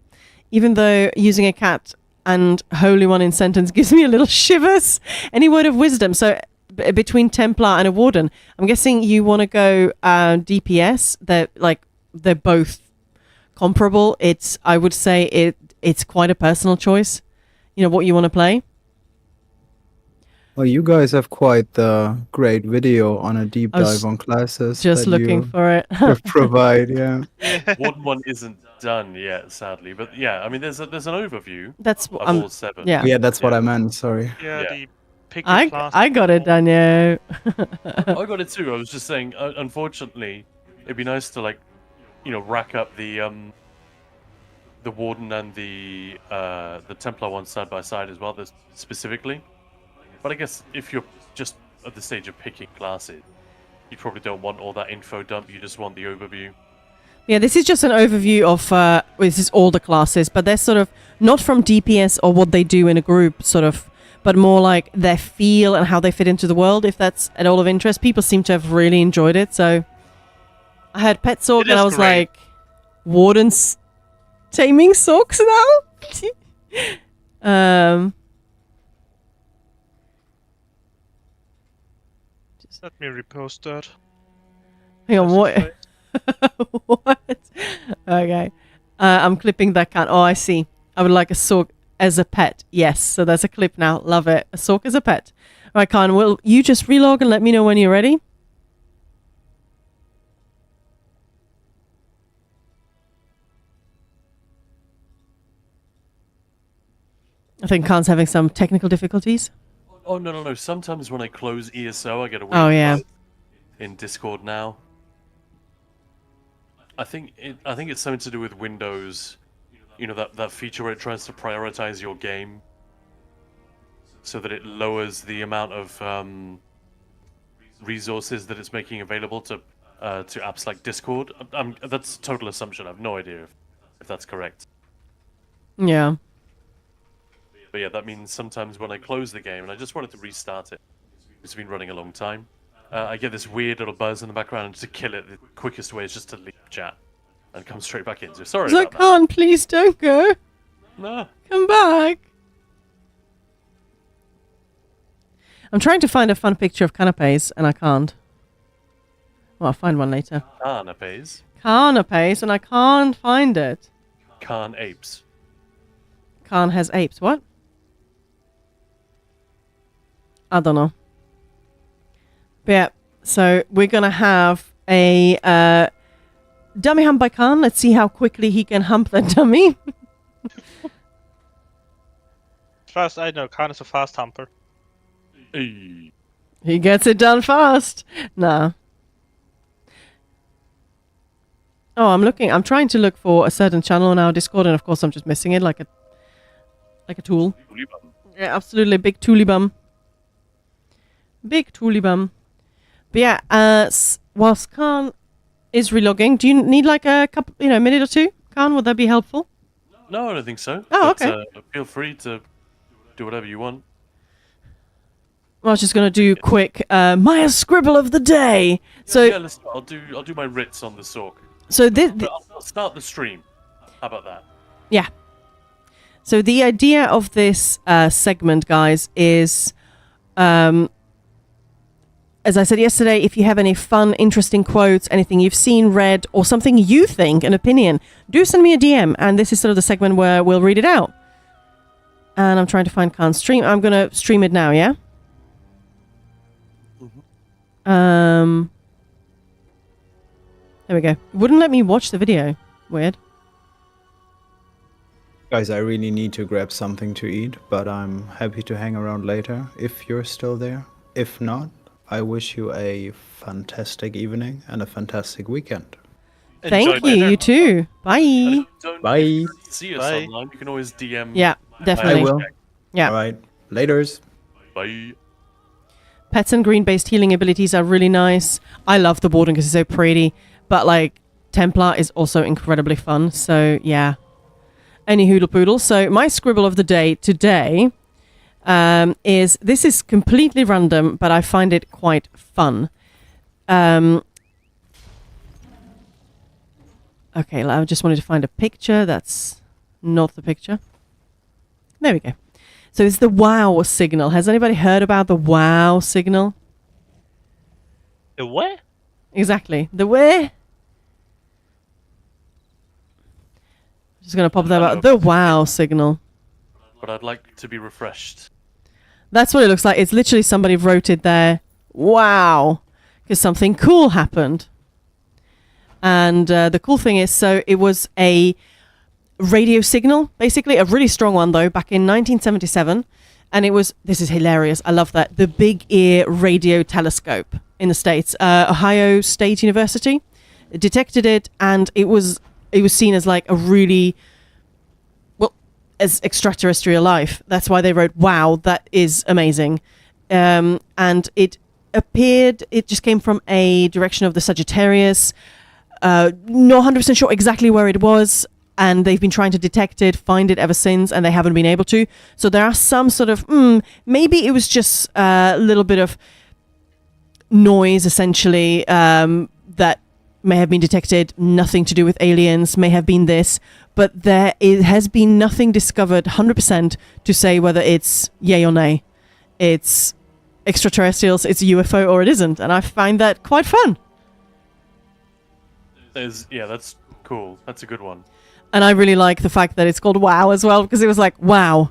Even though using a cat and Holy One in sentence gives me a little shivers. Any word of wisdom? So between Templar and a Warden. I'm guessing you want to go DPS. They're both comparable. I would say it's quite a personal choice. You know what you want to play. Well, you guys have quite the great video on a deep dive on classes. Just that looking you for it. provide, yeah. One isn't done yet, sadly. But yeah, I mean, there's an overview That's of all 7. yeah. Yeah, that's what I meant. Sorry. Yeah, Yeah. the pick your class. I got it done, yeah. I got it too. I was just saying, unfortunately, it'd be nice to rack up the Warden and the Templar one side by side as well, specifically. But I guess if you're just at the stage of picking classes, you probably don't want all that info dump. You just want the overview. Yeah, this is just an overview of this is all the classes, but they're sort of not from DPS or what they do in a group, sort of, but more like their feel and how they fit into the world. If that's at all of interest, people seem to have really enjoyed it. So I had Pet Sork and I was great. like, Warden's taming Sorks now. Let me repost that. Hang on, what? What? Okay. I'm clipping that can. Oh, I see. I would like a Sork as a pet. Yes, so there's a clip now. Love it. A Sork as a pet. Right, Khan, will you just relog and let me know when you're ready? I think Khan's having some technical difficulties. Oh no! Sometimes when I close ESO, I get a weird buzz in Discord now. I think it's something to do with Windows. You know that feature where it tries to prioritize your game, so that it lowers the amount of resources that it's making available to apps like Discord. That's a total assumption. I have no idea if that's correct. Yeah. But yeah, that means sometimes when I close the game and I just wanted to restart it, it's been running a long time, I get this weird little buzz in the background, and to kill it, the quickest way is just to leave chat and come straight back into. Sorry about that. Khan, please don't go. No. Come back. I'm trying to find a fun picture of canapes, and I can't. Well, I'll find one later. Canapes. Canapes, and I can't find it. Khan apes. Khan has apes. What? I don't know. But yeah, so we're going to have a dummy hump by Khan. Let's see how quickly he can hump that dummy. Fast, I know, Khan is a fast humper. Hey. He gets it done fast. Nah. Oh, I'm trying to look for a certain channel on our Discord, and of course I'm just missing it like a tool. Yeah, absolutely. Big toolie bum. Big toolie bum. But yeah, whilst Khan is relogging, do you need like a couple, minute or two? Khan, would that be helpful? No, I don't think so. Oh, but, okay. Feel free to do whatever you want. Well, I was just gonna do quick Maya scribble of the day. So Yeah, I'll do my writs on the Sork. so I'll start the stream. How about that? yeah. So the idea of this segment, guys, is, as I said yesterday, if you have any fun, interesting quotes, anything you've seen, read, or something you think, an opinion, do send me a DM. And this is sort of the segment where we'll read it out. And I'm trying to find Khan's stream. I'm going to stream it now, yeah? There we go. It wouldn't let me watch the video. Weird. Guys, I really need to grab something to eat, but I'm happy to hang around later if you're still there. If not, I wish you a fantastic evening and a fantastic weekend. Thank you. You too. Bye. If you see us online, you can always DM. Yeah, definitely. I will. Yeah. All right. Laters. Bye. Pets and green-based healing abilities are really nice. I love the Warden because it's so pretty. But, like, Templar is also incredibly fun. So, yeah. Any hoodle poodle. So, my scribble of the day today is... This is completely random, but I find it quite fun. Okay, I just wanted to find a picture. That's not the picture. There we go. So it's the wow signal. Has anybody heard about the wow signal? The what? Exactly. The where? Just gonna pop that Hello. out. The wow signal. But I'd like to be refreshed. That's what it looks like. It's literally somebody wrote it there. Wow. Because something cool happened. And the cool thing is, so it was a radio signal, basically, a really strong one, though, back in 1977. And it was, this is hilarious, I love that, the Big Ear Radio Telescope in the States, Ohio State University, detected it, and it was seen as like a really, well, as extraterrestrial life. That's why they wrote, wow, that is amazing. And it appeared, it just came from a direction of the Sagittarius. Not 100% sure exactly where it was, and they've been trying to detect it, find it ever since, and they haven't been able to. So there are some sort of, maybe it was just a little bit of noise, essentially, that may have been detected, nothing to do with aliens, may have been this, but it has been nothing discovered 100% to say whether it's yay or nay. It's extraterrestrials, it's a UFO, or it isn't, and I find that quite fun. Yeah, that's cool. That's a good one. And I really like the fact that it's called WOW as well, because it was like, wow.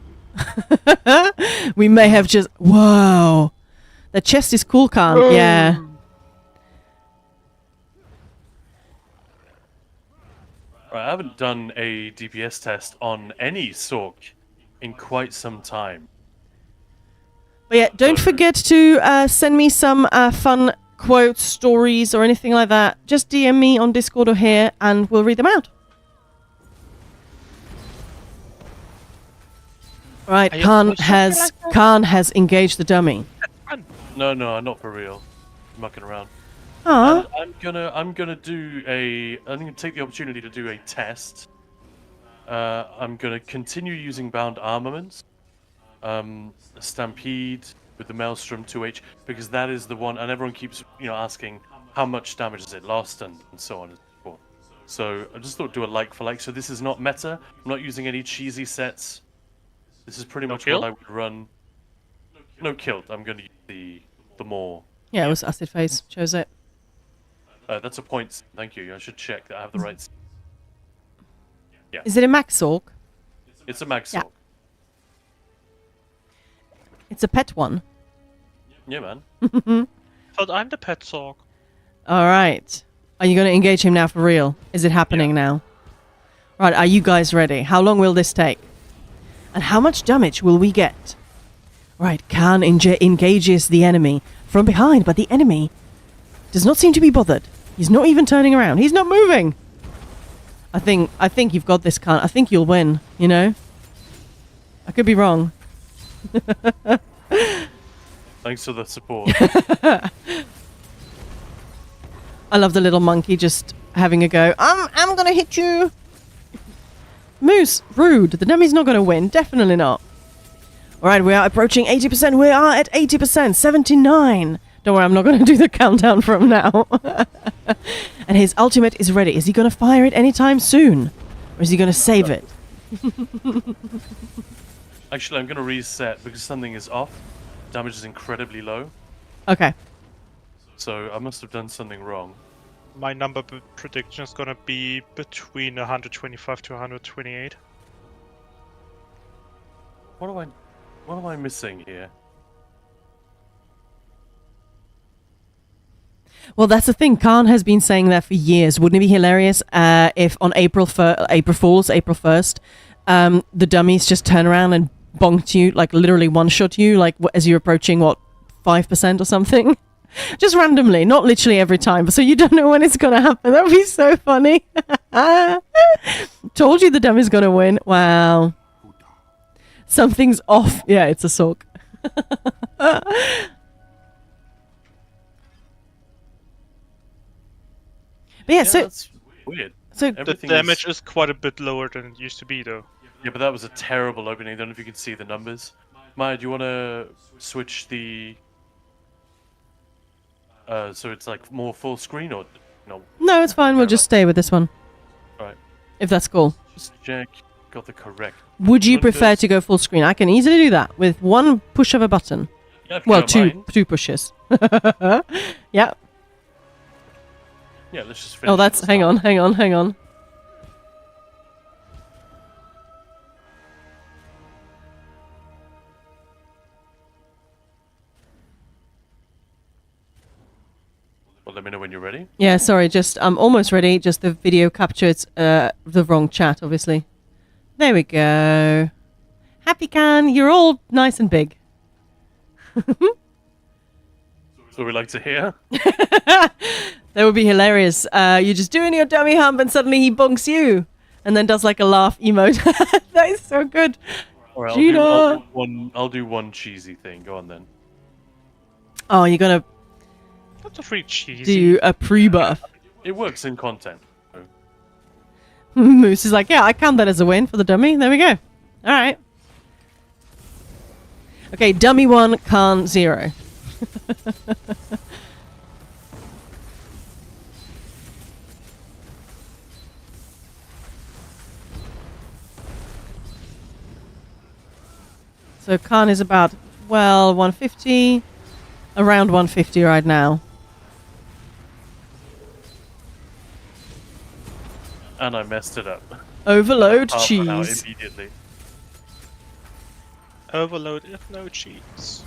We may have just, whoa. The chest is cool, Khan. Yeah. Right, I haven't done a DPS test on any Sork in quite some time. But yeah, don't forget to send me some fun quotes, stories, or anything like that. Just DM me on Discord or here, and we'll read them out. Right, Khan has engaged the dummy. No, not for real. I'm mucking around. Aww. I'm gonna take the opportunity to do a test. I'm gonna continue using bound armaments. Stampede with the Maelstrom 2H, because that is the one, and everyone keeps asking how much damage is it lost and so on and so forth. So I just thought I'd do a like for like. So this is not meta. I'm not using any cheesy sets. This is pretty much what I would run. No kilt. I'm going to use the more. Yeah, it was Acid Phase. Chose it. That's a point. Thank you. I should check that I have the right. Yeah. Is it a Max Sork? It's a Max Sork. It's a pet one. Yeah, man. Thought I'm the pet Sork. All right. Are you going to engage him now for real? Is it happening now? Right, are you guys ready? How long will this take? And how much damage will we get? Right, Khan engages the enemy from behind, but the enemy does not seem to be bothered. He's not even turning around. He's not moving. I think you've got this, Khan. I think you'll win, you know? I could be wrong. Thanks for the support. I love the little monkey just having a go. I'm gonna hit you. Moose, rude. The dummy's not gonna win. Definitely not. All right, we are approaching 80%. We are at 80%. 79. Don't worry, I'm not gonna do the countdown from now. And his ultimate is ready. Is he gonna fire it anytime soon, or is he gonna save it? Actually, I'm going to reset because something is off. Damage is incredibly low. Okay. So I must have done something wrong. My number prediction is gonna be between 125 to 128. What am I missing here? Well, that's the thing. Khan has been saying that for years. Wouldn't it be hilarious if on April 1st, the dummies just turn around and bonked you, like literally one-shot you, like as you're approaching, 5% or something? Just randomly, not literally every time, but so you don't know when it's going to happen. That would be so funny. Told you the dummy's going to win. Wow. Something's off. Yeah, it's a Sork. But yeah, so that's weird. So the damage is quite a bit lower than it used to be, though. Yeah, but that was a terrible opening. I don't know if you can see the numbers. Maya, do you want to switch the... so it's like more full screen or no? No, it's fine. We'll just stay with this one. Alright. If that's cool. Just check. Got the correct. Would you prefer to go full screen? I can easily do that with one push of a button. Yeah, well, two pushes. Yeah. Yeah, let's just finish. Oh, that's... Hang on, hang on, hang on. Well, let me know when you're ready. Yeah, sorry, just... I'm almost ready. Just the video captured the wrong chat, obviously. There we go. Happy Can, you're all nice and big. So we like to hear. That would be hilarious. You're just doing your dummy hump and suddenly he bonks you. And then does like a laugh emote. That is so good. Or Gina! I'll do one cheesy thing. Go on then. Oh, you're gonna That's a free cheesy. do a pre-buff. It works in content. Moose is like, yeah, I count that as a win for the dummy. There we go. Alright. Okay, dummy 1, Khan 0. So Khan is about, well, 150. Around 150 right now. And I messed it up. Overload Half an hour cheese. immediately. Overload if no cheese.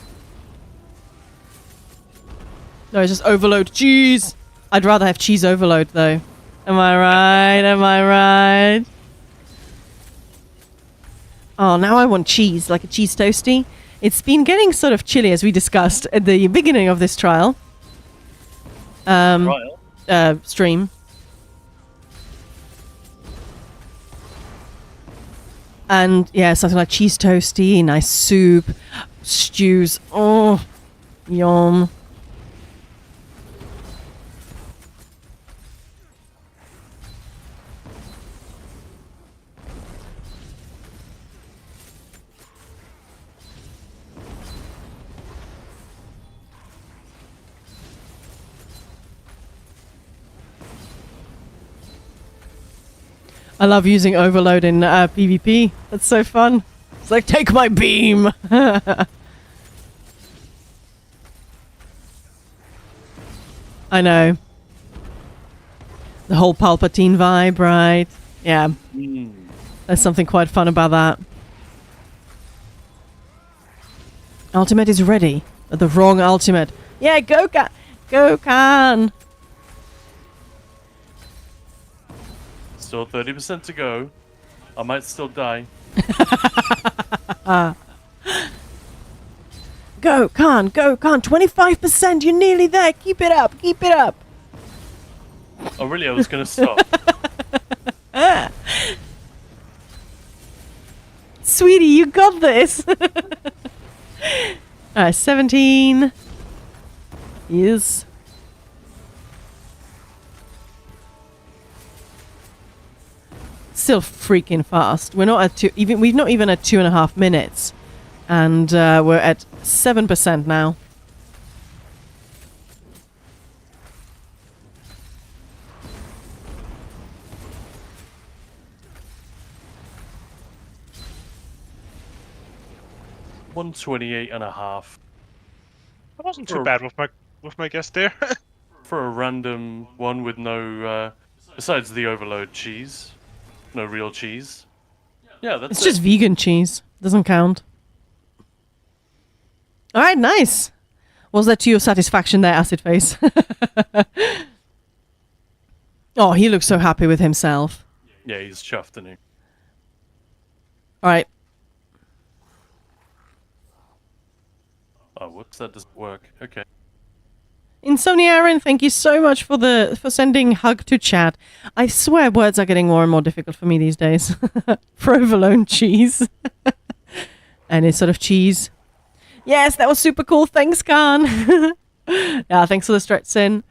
No, it's just overload cheese. I'd rather have cheese overload though. Am I right? Am I right? Oh, now I want cheese, like a cheese toasty. It's been getting sort of chilly, as we discussed at the beginning of this trial. Stream. And yeah, something like cheese toasty, nice soup, stews. Oh, yum. I love using overload in PvP. That's so fun. It's like, take my beam! I know. The whole Palpatine vibe, right? Yeah. There's something quite fun about that. Ultimate is ready. The wrong ultimate. Yeah, go Khan! Go Khan! Still 30% to go. I might still die. Go Khan! Go Khan! 25%! You're nearly there! Keep it up! Keep it up! Oh really? I was gonna stop. Sweetie, you got this! 17. Yes. Still freaking fast. We're not at we've not even at 2.5 minutes. And we're at 7% now. $128.5 That wasn't too bad with my guess there. for a random one with no, besides the overload cheese, no real cheese. Yeah, that's It's just vegan cheese. Doesn't count. Alright, nice. Was that to your satisfaction there, Acid Face? Oh, he looks so happy with himself. Yeah, he's chuffed, isn't he? Alright. Oh, whoops, that doesn't work. Okay. Insomnia Aaron, thank you so much for sending hug to chat. I swear words are getting more and more difficult for me these days. Provolone cheese. Any sort of cheese. Yes, that was super cool. Thanks, Khan. Yeah, thanks for the stretch sin.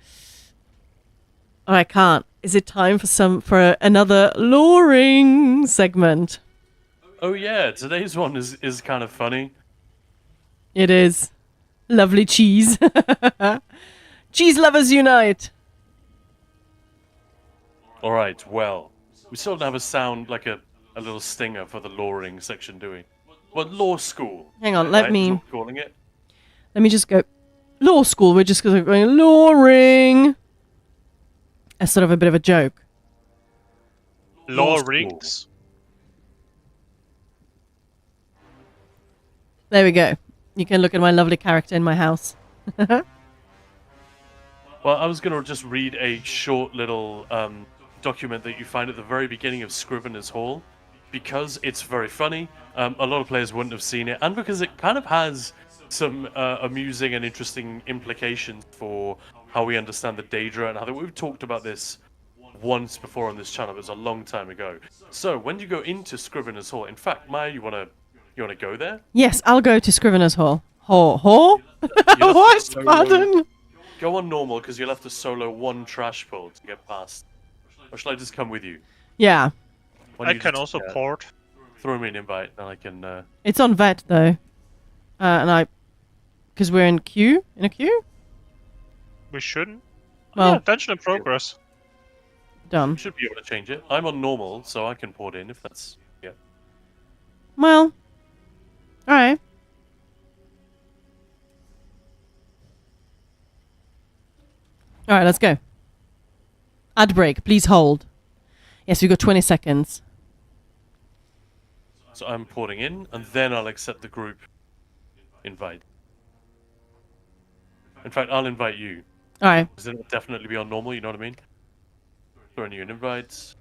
Alright, Khan. Is it time for another luring segment? Oh yeah, today's one is kind of funny. It is. Lovely cheese. Cheese lovers unite. Alright, well, we still don't have a sound, like a little stinger for the luring section, do we? Well, law school. Hang on, right? let Is me... what we're calling it. Let me just go. Law school, we're just going luring. as sort of a bit of a joke. Law school. rings. There we go. You can look at my lovely character in my house. Well, I was going to just read a short little document that you find at the very beginning of Scrivener's Hall, because it's very funny. A lot of players wouldn't have seen it, and because it kind of has some amusing and interesting implications for how we understand the Daedra and how we've talked about this once before on this channel. It was a long time ago. So when you go into Scrivener's Hall, in fact, Maya, you wanna go there? Yes, I'll go to Scrivener's Hall. Hall? You'll have What? to solo- Pardon? Go on normal, because you'll have to solo one trash pull to get past. Or shall I just come with you? Yeah. Why don't I you can just, also port. throw me an invite, and I can. It's on vet though. Because we're in queue? In a queue? We shouldn't. Well, Yeah, dungeon in progress. done. Should be able to change it. I'm on normal, so I can port in if that's Well, alright. Alright, let's go. Ad break, please hold. Yes, we've got 20 seconds. So I'm porting in, and then I'll accept the group invite. In fact, I'll invite you. Alright. Because it'll definitely be on normal, you know what I mean? Throwing you an invite.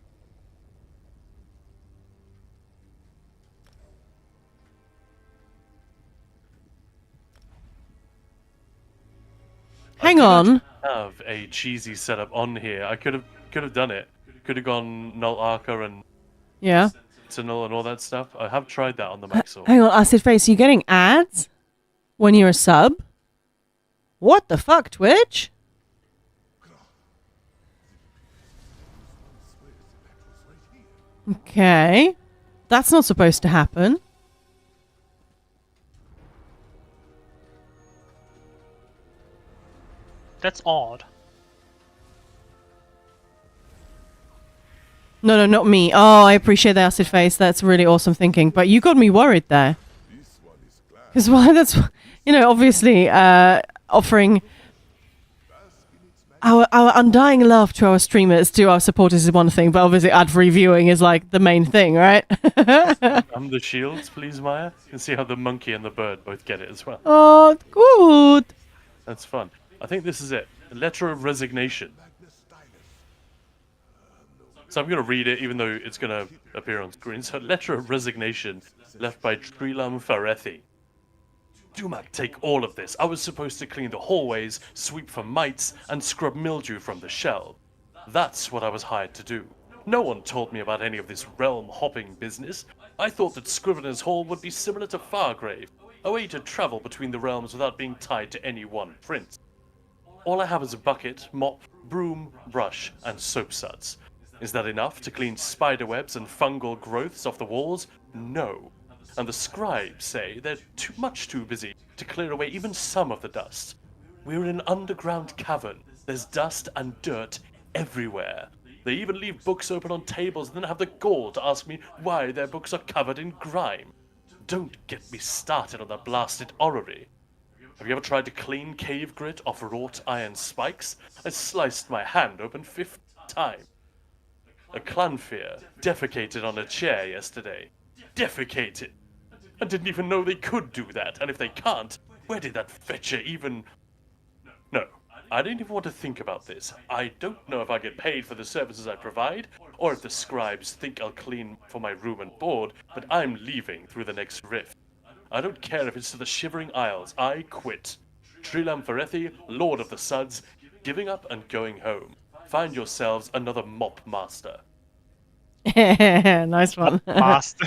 Hang on. Have a cheesy setup on here. I could have done it. Could have gone null archer and Yeah. sentinel and all that stuff. I have tried that on the Maxor. Hang on, Acid Face, you getting ads when you're a sub? What the fuck, Twitch? Okay. That's not supposed to happen. That's odd. No, not me. Oh, I appreciate the Acid Face. That's really awesome thinking. But you got me worried there. Because, well, that's, obviously offering our undying love to our streamers, to our supporters is one thing, but obviously ad-free viewing is like the main thing, right? I'm the shields, please, Maya. You can see how the monkey and the bird both get it as well. Oh, good. That's fun. I think this is it. A letter of resignation. So I'm going to read it, even though it's going to appear on screen. So, letter of resignation left by Trilam Farethi. Dumak, take all of this. I was supposed to clean the hallways, sweep for mites, and scrub mildew from the shell. That's what I was hired to do. No one told me about any of this realm-hopping business. I thought that Scrivener's Hall would be similar to Fargrave, a way to travel between the realms without being tied to any one prince. All I have is a bucket, mop, broom, brush, and soap suds. Is that enough to clean spiderwebs and fungal growths off the walls? No. And the scribes say they're too busy to clear away even some of the dust. We're in an underground cavern. There's dust and dirt everywhere. They even leave books open on tables and then have the gall to ask me why their books are covered in grime. Don't get me started on the blasted orrery. Have you ever tried to clean cave grit off wrought iron spikes? I sliced my hand open 50 times. A clanfear defecated on a chair yesterday. Defecated! I didn't even know they could do that, and if they can't, where did that fetcher even... No, I didn't even want to think about this. I don't know if I get paid for the services I provide, or if the scribes think I'll clean for my room and board, but I'm leaving through the next rift. I don't care if it's to the Shivering Isles, I quit. Trilam Farethi, Lord of the Suds, giving up and going home. Find yourselves another mop master. Nice one. Master.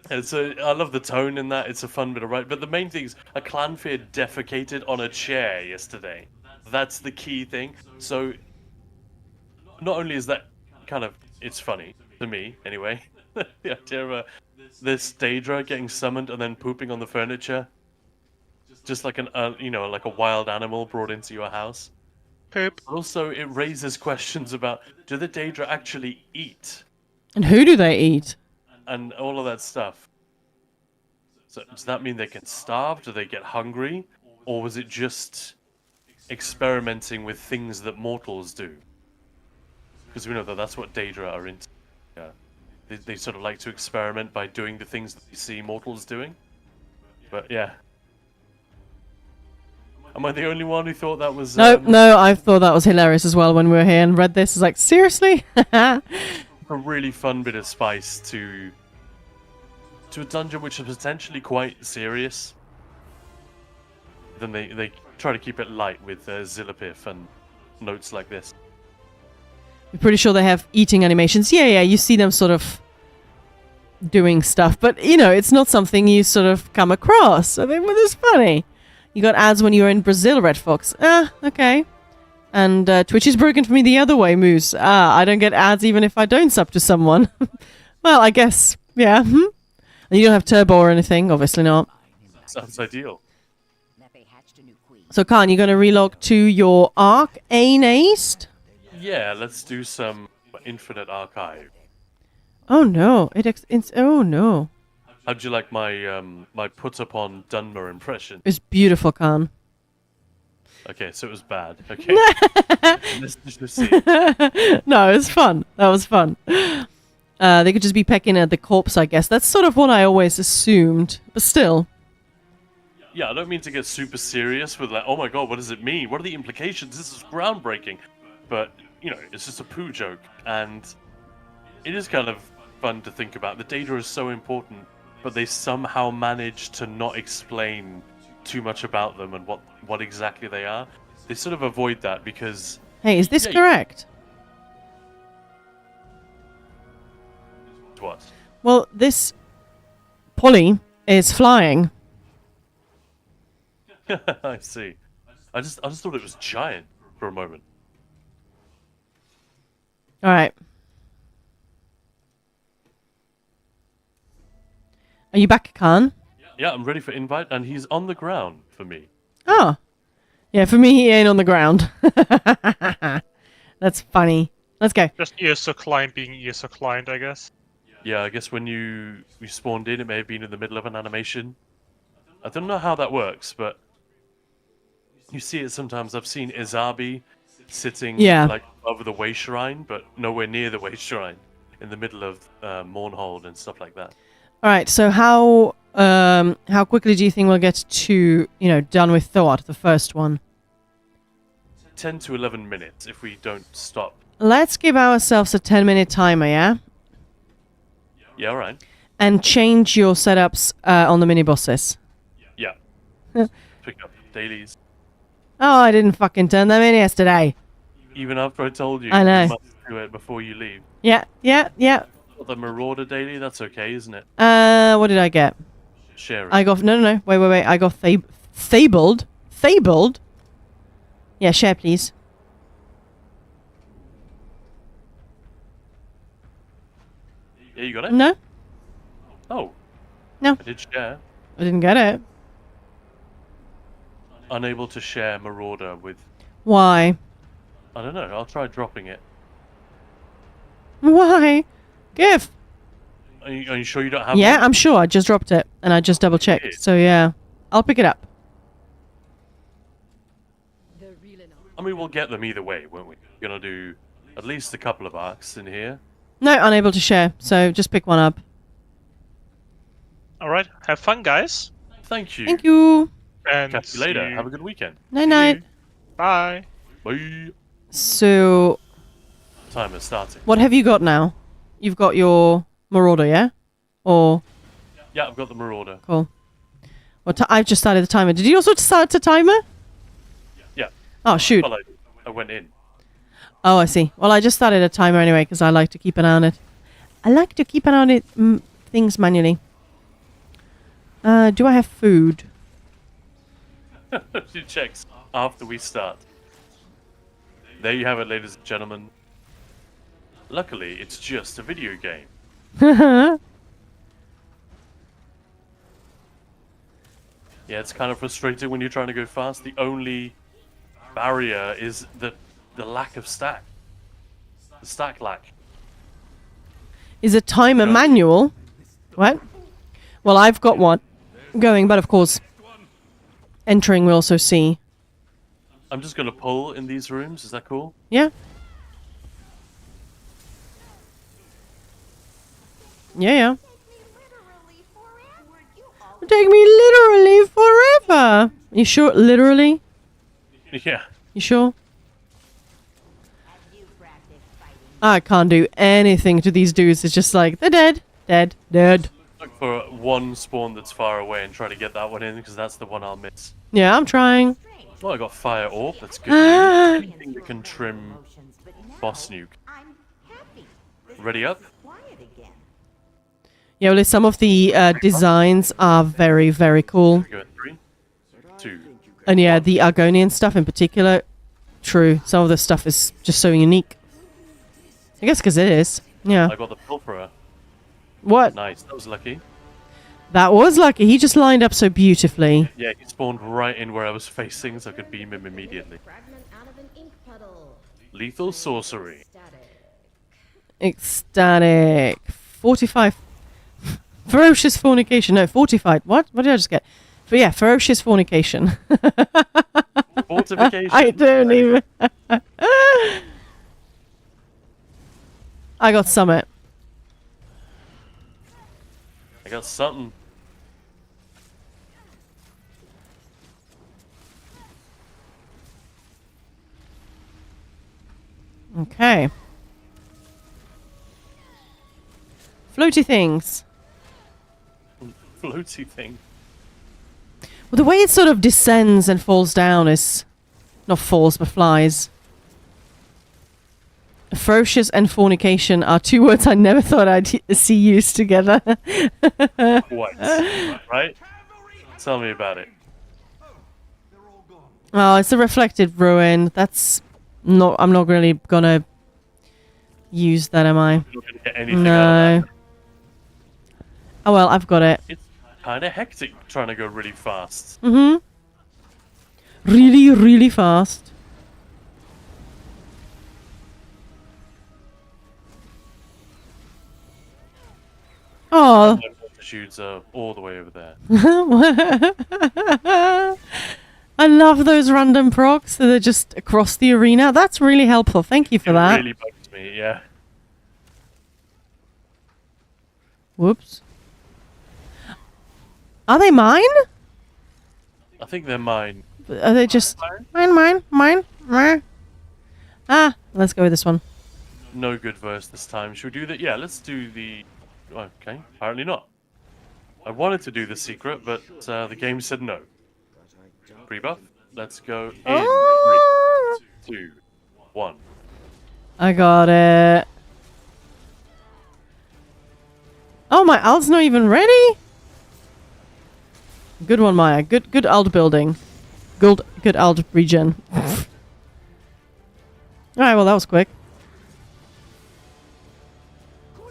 I love the tone in that. It's a fun bit of writing. But the main thing is a clanfear defecated on a chair yesterday. That's the key thing. So not only is that kind of, it's funny to me anyway. The idea of this Daedra getting summoned and then pooping on the furniture, just like like a wild animal brought into your house. Poop. Also, it raises questions about, do the Daedra actually eat? And who do they eat? And all of that stuff. So does that mean they can starve? Do they get hungry? Or was it just experimenting with things that mortals do? because we know that that's what Daedra are into. Yeah, they sort of like to experiment by doing the things that we see mortals doing. But yeah. Am I the only one who thought that was... No, I thought that was hilarious as well when we were here and read this. It's like, seriously? a really fun bit of spice to a dungeon which is potentially quite serious. Then they try to keep it light with Zillipif and notes like this. I'm pretty sure they have eating animations. Yeah, you see them sort of doing stuff. But, you know, it's not something you sort of come across. I think it's funny. You got ads when you were in Brazil, Red Fox. Okay. And Twitch is broken for me the other way, Moose. I don't get ads even if I don't sub to someone. Well, I guess, yeah. And you don't have turbo or anything? Obviously not. Sounds ideal. So, Khan, you're going to relog to your Arcanist? Yeah, let's do some Infinite Archive. Oh, no. Oh, no. How'd you like my my put upon Dunmer impression? It's beautiful, Khan. Okay, so it was bad. Okay. Let's just see. No, it was fun. That was fun. They could just be pecking at the corpse, I guess. That's sort of what I always assumed. But still. Yeah, I don't mean to get super serious with like, oh my god, what does it mean? What are the implications? This is groundbreaking. But, you know, it's just a poo joke. And it is kind of fun to think about. The data is so important, but they somehow manage to not explain too much about them and what exactly they are. They sort of avoid that because... Hey, is this correct? What? Well, this Polly is flying. I see. I just thought it was giant for a moment. All right. Are you back, Khan? Yeah, I'm ready for invite, and he's on the ground for me. Oh. Yeah, for me, he ain't on the ground. That's funny. Let's go. Just ESO client being ESO client, I guess. Yeah, I guess when you spawned in, it may have been in the middle of an animation. I don't know how that works, but you see it sometimes. I've seen Izabi sitting like over the way shrine, but nowhere near the way shrine, in the middle of Mournhold and stuff like that. All right. So how quickly do you think we'll get to done with Thought, the first one? 10 to 11 minutes if we don't stop. Let's give ourselves a 10-minute timer, yeah? Yeah, all right. And change your setups on the mini bosses. Yeah. Pick up dailies. Oh, I didn't fucking turn them in yesterday. Even after I told you. I know. You must do it before you leave. Yeah. The Marauder daily, that's okay, isn't it? What did I get? Sharing. I got no. Wait. I got Fabled. Yeah, share please. Yeah, you got it? No. Oh. No. I did share. I didn't get it. Unable to share Marauder with... Why? I don't know, I'll try dropping it. Why? Give. Are you sure you don't have Yeah, one? I'm sure. I just dropped it, and I just double checked. So yeah, I'll pick it up. I mean, we'll get them either way, won't we? We're gonna do at least a couple of arcs in here. No, unable to share. So just pick one up. All right, have fun, guys. Thank you. Thank you. And catch you later. Have a good weekend. Night. Bye. Bye. So, Timer starting. what have you got now? You've got your Marauder, yeah? Or Yeah, I've got the Marauder. cool. Well, I've just started the timer. Did you also start the timer? Yeah. Oh shoot. Well, I went in. Oh, I see. Well, I just started a timer anyway because I like to keep an eye on it. I like to keep an eye on it, things manually. Do I have food? She checks after we start. There you have it, ladies and gentlemen. Luckily, it's just a video game. Yeah, it's kind of frustrating when you're trying to go fast. The only barrier is the lack of stack. The stack lack. Is a timer manual? What? Well, I've got one going, but of course, entering we'll also see. I'm just going to pull in these rooms. Is that cool? Yeah. Yeah. Literally forever. You It'll take me literally forever. You sure? Literally? Yeah. You sure? I can't do anything to these dudes. It's just like, they're dead. Dead. Dead. Look for one spawn that's far away and try to get that one in, because that's the one I'll miss. Yeah, I'm trying. Oh, I got fire orb. That's good news. Anything that can trim boss nuke. Ready up? Yeah, well, some of the designs are very, very cool. Go in 3, 2. And yeah, the Argonian stuff in particular, true. Some of the stuff is just so unique. I guess because it is. Yeah. I got the pilferer. What? Nice. That was lucky. That was lucky. He just lined up so beautifully. Yeah, he spawned right in where I was facing, so I could beam him immediately. Lethal sorcery. Ecstatic. 45. Ferocious fornication. No, fortified. What? What did I just get? But yeah, ferocious fornication. Fortification. I don't even. I got summit. I got something. Okay. Floaty things. Floaty thing. Well, the way it sort of descends and falls down is... Not falls, but flies. Ferocious and fornication are two words I never thought I'd see used together. What? Right? Tell me about it. Oh, it's a reflected ruin. That's not... I'm not really gonna use that, am I? You're not gonna get anything out of No. that. Oh well, I've got it. It's kind of hectic trying to go really fast. Mm-hmm. Really, really fast. Oh. My multitudes are all the way over there. I love those random procs that are just across the arena. That's really helpful. Thank you for It that. really bugs me, yeah. Whoops. Are they mine? I think they're mine. Are they just... Mine? Ah, let's go with this one. No good verse this time. Should we do that? Yeah, let's do the... Okay, apparently not. I wanted to do the secret, but the game said no. Pre-buff. Let's go in 3, 2, 1. I got it. Oh, my alt's not even ready? Good one, Maya. Good alt building. Good alt regen. Alright, well, that was quick.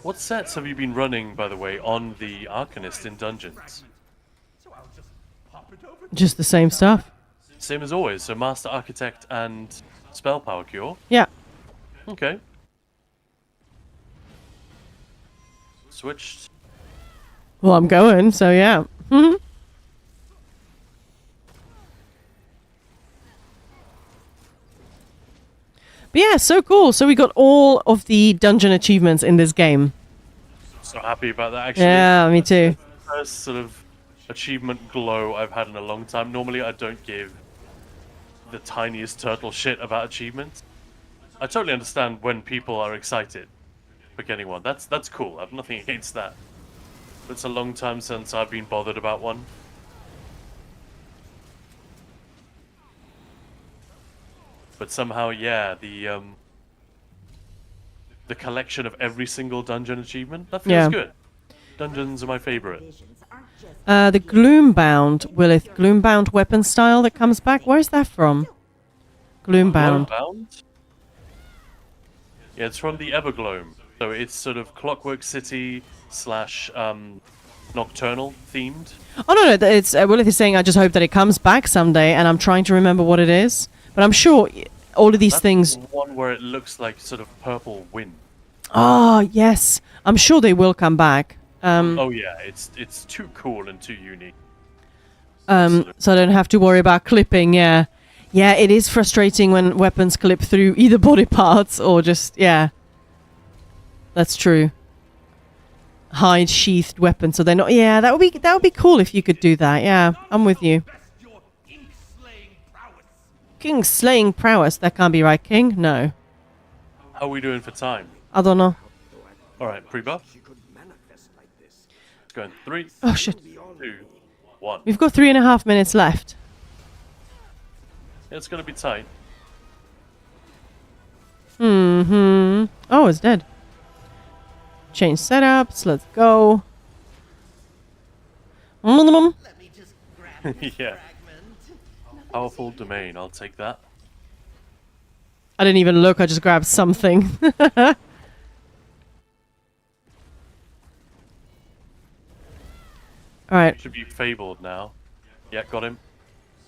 What sets have you been running, by the way, on the Arcanist in dungeons? Just the same stuff. Same as always, so Master Architect and Spell Power Cure? Yeah. Okay. Switched. Well, I'm going, so yeah. Mhm. But yeah, so cool. So we got all of the dungeon achievements in this game. So happy about that, actually. Yeah, me too. First sort of achievement glow I've had in a long time. Normally I don't give the tiniest turtle shit about achievements. I totally understand when people are excited for getting one. That's cool. I have nothing against that. But it's a long time since I've been bothered about one. But somehow, yeah, the collection of every single dungeon achievement, that feels good. Dungeons are my favorite. The Gloombound, Willith. Gloombound weapon style that comes back. Where's that from? Gloombound. Gloombound? Yeah, it's from the Evergloam. So it's sort of Clockwork City / Nocturnal themed. Oh, no, it's Willith is saying I just hope that it comes back someday, and I'm trying to remember what it is. But I'm sure all of these things... The one where it looks like sort of purple wind. Oh, yes. I'm sure they will come back. Oh yeah, it's too cool and too unique. So I don't have to worry about clipping, yeah. Yeah, it is frustrating when weapons clip through either body parts or just, yeah. That's true. hide sheathed weapons, so they're not. Yeah, that would be cool if you could do that. Yeah, I'm with you. King slaying prowess. That can't be right, King. No, How are we doing for time? I don't know. All right, pre-buff. Going 3, Oh shit. 2, 1. We've got 3.5 minutes left. It's gonna be tight. Mm-hmm. Oh, it's dead. Change setups. Let's go. Yeah. Powerful domain. I'll take that. I didn't even look. I just grabbed something. All right. Should be fabled now. Yeah, got him.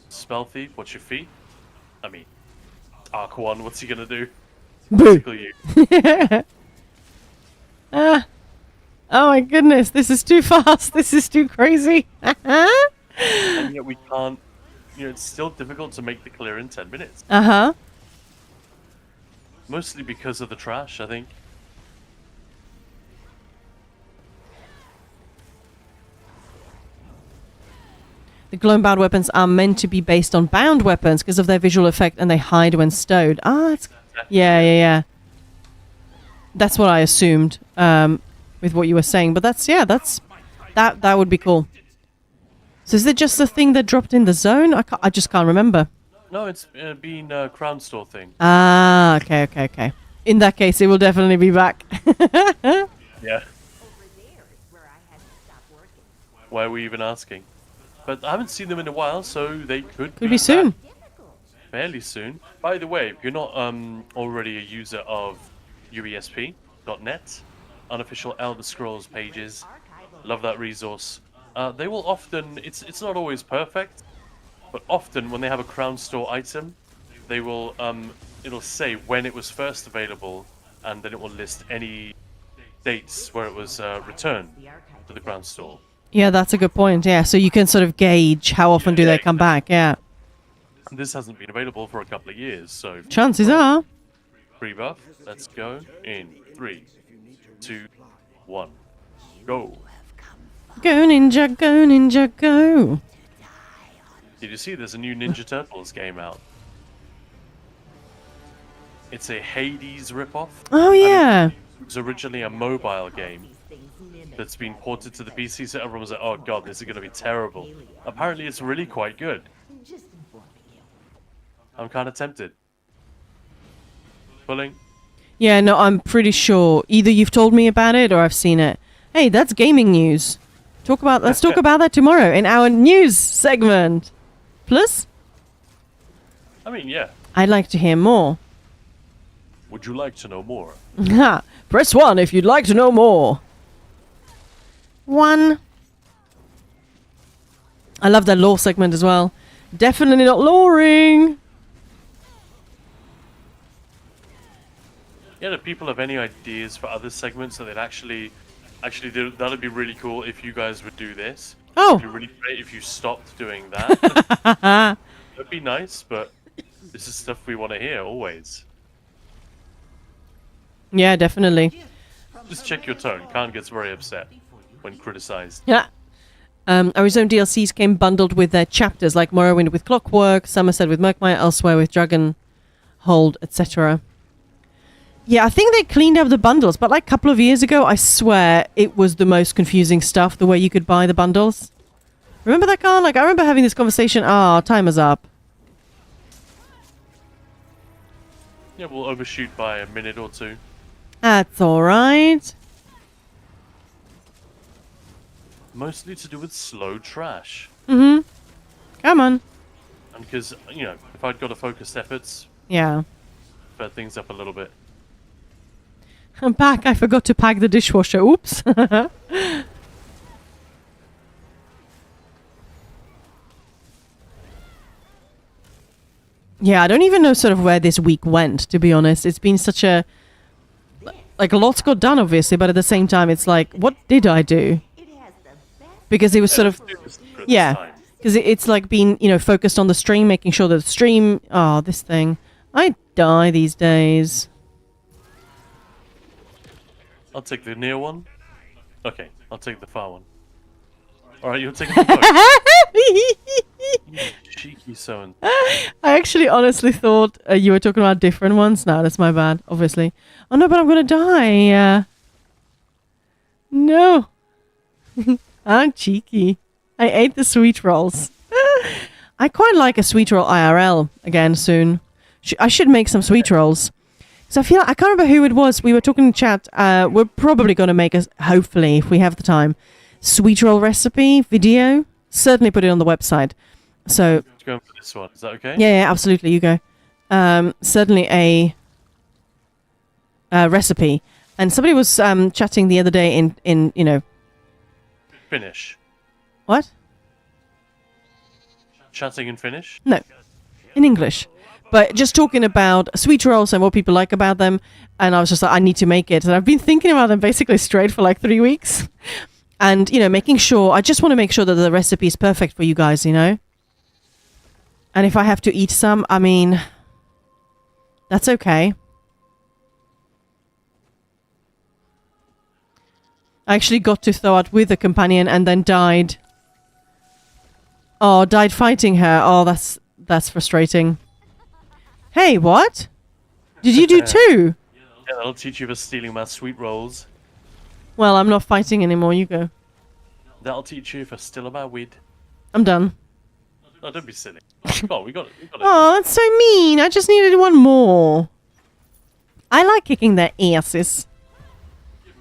Spell thief. What's your fee? I mean, Arc 1. What's he gonna do? Boo. Tickle you. Ah. Oh my goodness. This is too fast. This is too crazy. And yet we can't. You know, it's still difficult to make the clear in 10 minutes. Uh-huh. Mostly because of the trash, I think. The glow and bound weapons are meant to be based on bound weapons because of their visual effect, and they hide when stowed. Ah, it's... yeah. That's what I assumed with what you were saying. But that would be cool. So is it just the thing that dropped in the zone? I just can't remember. No, it's been a crown store thing. Ah, okay. In that case, it will definitely be back. Yeah. Why are we even asking? But I haven't seen them in a while, so they could be soon. back fairly soon. By the way, if you're not already a user of UESP.net, unofficial Elder Scrolls pages, love that resource. They will often, it's not always perfect, but often when they have a crown store item, they will it'll say when it was first available, and then it will list any dates where it was returned to the crown store. Yeah, that's a good point. Yeah, so you can sort of gauge how often do they come back. Yeah. And this hasn't been available for a couple of years, so Chances are. free buff. Let's go in 3, 2, 1, go. Go ninja, go ninja, go. Did you see there's a new Ninja Turtles game out? It's a Hades ripoff. Oh yeah. It was originally a mobile game that's been ported to the PC, so everyone was like, oh god, this is going to be terrible. Apparently it's really quite good. I'm kind of tempted. Pulling. Yeah, no, I'm pretty sure either you've told me about it or I've seen it. Hey, that's gaming news. Let's talk about that tomorrow in our news segment. Plus, I mean, yeah. I'd like to hear more. Would you like to know more? Ha! Press 1 if you'd like to know more. 1. I love that lore segment as well. Definitely not loring. Yeah, do people have any ideas for other segments that they'd actually that'd be really cool if you guys would do this. Oh. It'd be really great if you stopped doing that. That'd be nice, but this is stuff we want to hear always. Yeah, definitely. Just check your tone. Khan gets very upset when criticized. Yeah. Arizona DLCs came bundled with their chapters, like Morrowind with Clockwork, Somerset with Murkmire, Elsewhere with Dragonhold, etc. Yeah, I think they cleaned up the bundles, but like a couple of years ago, I swear it was the most confusing stuff, the way you could buy the bundles. Remember that, Khan? Like, I remember having this conversation. Timer's up. Yeah, we'll overshoot by a minute or two. That's alright. Mostly to do with slow trash. Mm-hmm. Come on. And because, you know, if I'd got a focused efforts, Yeah. sped things up a little bit. I'm back. I forgot to pack the dishwasher. Oops. Yeah, I don't even know sort of where this week went, to be honest. It's been such a... Like, a lot's got done, obviously, but at the same time, it's like, what did I do? Because it was sort of... Yeah, because it's like being, you know, focused on the stream, making sure that the stream... Oh, this thing. I die these days. I'll take the near one. Okay, I'll take the far one. Alright, you're taking the boat. You cheeky son. I actually honestly thought you were talking about different ones. No, that's my bad, obviously. Oh no, but I'm gonna die. No. I'm cheeky. I ate the sweet rolls. I quite like a sweet roll IRL again soon. I should make some sweet rolls. So I can't remember who it was. We were talking in chat. We're probably going to make a, hopefully, if we have the time, sweet roll recipe video. Certainly put it on the website. So Let's go for this one. Is that okay? yeah, absolutely. You go. Certainly a recipe. And somebody was chatting the other day in Finnish. what? Chatting in Finnish? No, in English. But just talking about sweet rolls and what people like about them. And I was just like, I need to make it. And I've been thinking about them basically straight for like 3 weeks. And, making sure, I just want to make sure that the recipe is perfect for you guys, And if I have to eat some, I mean, that's okay. I actually got to throw out with a companion and then died. Oh, died fighting her. Oh, that's frustrating. Hey, what? Did you do too? Yeah, that'll teach you for stealing my sweet rolls. Well, I'm not fighting anymore. You go. That'll teach you for stealing my weed. I'm done. Oh, don't be silly. Oh, we got it. Oh, that's so mean. I just needed one more. I like kicking their asses.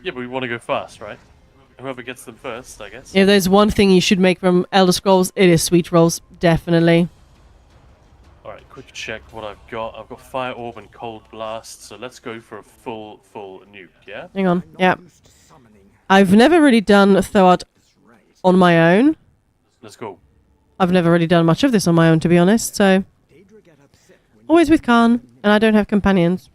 Yeah, but we want to go fast, right? Whoever gets them first, I guess. If there's one thing you should make from Elder Scrolls, it is sweet rolls. Definitely. Alright, quick check what I've got. I've got Fire Orb and Cold Blast, so let's go for a full nuke, yeah? Hang on. Yeah. I've never really done Thoat on my own. Let's go. I've never really done much of this on my own, to be honest, so... Always with Khan, and I don't have companions.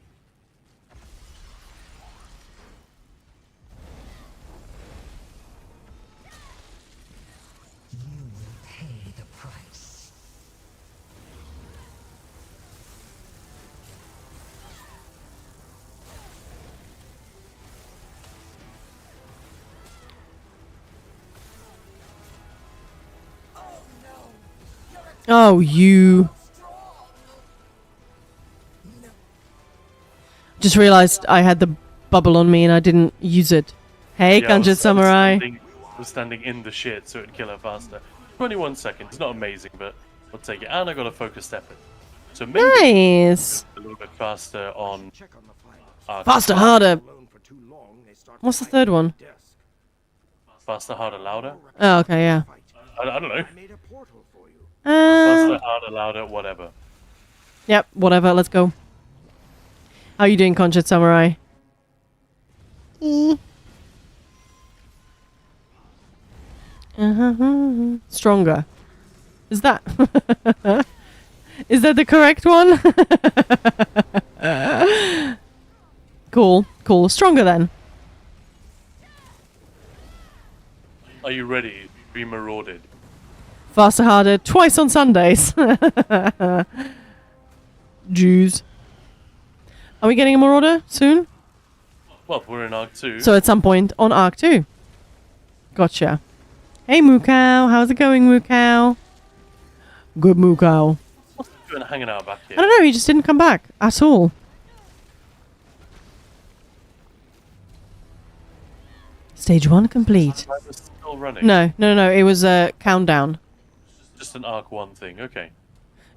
Oh, you... Just realized I had the bubble on me and I didn't use it. Hey, Kanjut Samurai. I was standing in the shit so it'd kill her faster. 21 seconds, not amazing, but I'll take it. And I got a focused effort. So maybe Nice! a little bit faster on... Faster, harder! What's the third one? Faster, harder, louder? Oh, okay, yeah. I don't know. Faster, Uh, harder, louder, whatever. yep, whatever, let's go. How you doing, Kanjut Samurai? Stronger. Is that... Is that the correct one? Cool, cool. Stronger then. Are you ready to be marauded? Faster, harder, twice on Sundays. Jews. Are we getting a Marauder soon? Well, we're in Arc 2. So at some point on Arc 2. Gotcha. Hey, Mookow. How's it going, Mookow? Good, Mookow. What's he doing hanging out back here? I don't know. He just didn't come back at all. Stage 1 complete. I was still running. No. It was a countdown. Just an Arc 1 thing, okay.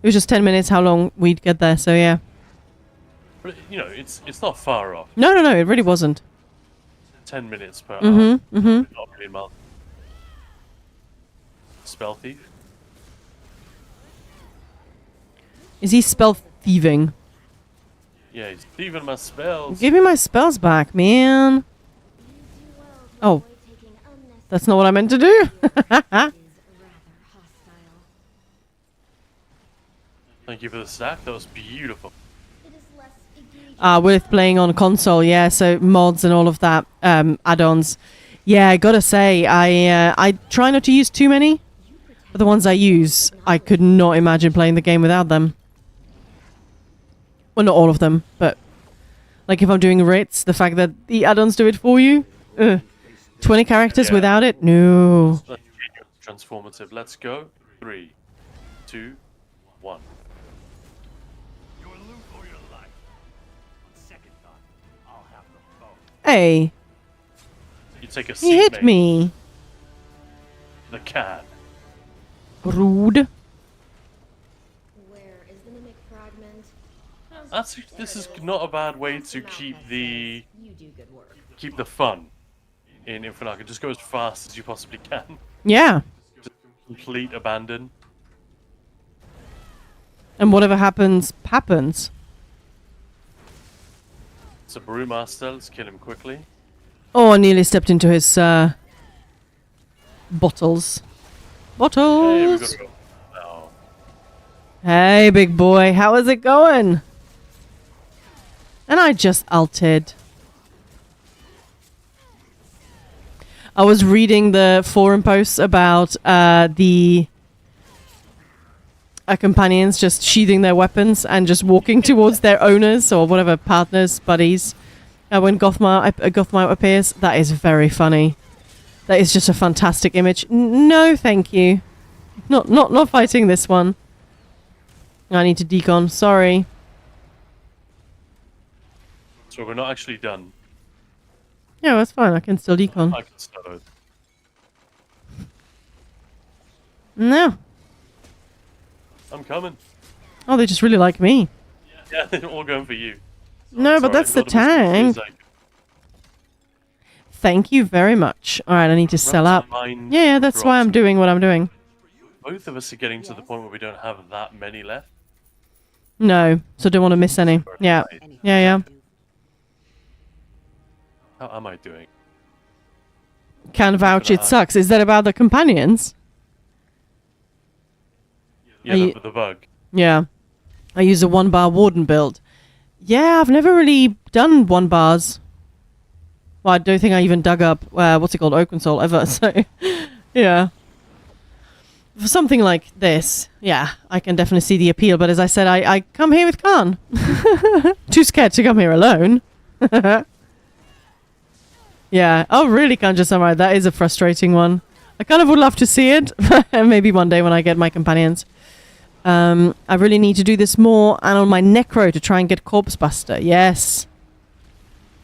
It was just 10 minutes how long we'd get there, so yeah. But, it's not far off. No, it really wasn't. 10 minutes per arc. Mm-hmm. Not a million miles. Spell Thief? Is he spell thieving? Yeah, he's thieving my spells. Give me my spells back, man. Oh. That's not what I meant to do. Thank you for the stack. That was beautiful. With playing on console, yeah, so mods and all of that, add-ons. Yeah, I gotta say, I try not to use too many, but the ones I use, I could not imagine playing the game without them. Well, not all of them, but like if I'm doing writs, the fact that the add-ons do it for you, 20 characters Yeah. without it? No. Let's get transformative. Let's go. 3, 2, 1. Your loot or your life. On second thought, I'll have them both. Hey, You take a he seat, hit mate. me. The can. Rude. Where is the mimic fragment? This is not a bad way to keep the You do good work. fun in Infinite Arcade. Just go as fast as you possibly can. Yeah. Just complete abandon. And whatever happens, happens. It's a brewmaster. Let's kill him quickly. Oh, I nearly stepped into his bottles. Hey, we Bottles! got to go. Oh. Hey, big boy, how is it going? And I just ulted. I was reading the forum posts about the companions just sheathing their weapons and just walking towards their owners or whatever, partners, buddies. When Gothma appears, that is very funny. That is just a fantastic image. No, thank you. Not fighting this one. I need to decon. Sorry. So we're not actually done. Yeah, that's fine. I can still decon. I can start out. No. I'm coming. Oh, they just really like me. Yeah, they're all going for you. No, but Sorry, that's the not as much as tank. I could. Thank you very much. All right, I need to sell Run up. to mine Yeah, that's why drops. I'm doing what I'm doing. Both of us are getting to the point where we don't have that many left. No, so don't want to miss any. Yeah, yeah. How am I doing? Can vouch it sucks. Is that about the companions? Yeah, Are you- the bug. Yeah. I use a 1-bar warden build. Yeah, I've never really done 1-bars. Well, I don't think I even dug up, what's it called, Oak Console ever, so, yeah. For something like this, yeah, I can definitely see the appeal, but as I said, I come here with Khan. Too scared to come here alone. Yeah, oh really, Kanja Samurai, that is a frustrating one. I kind of would love to see it, maybe one day when I get my companions. I really need to do this more, and on my Necro to try and get Corpse Buster, yes.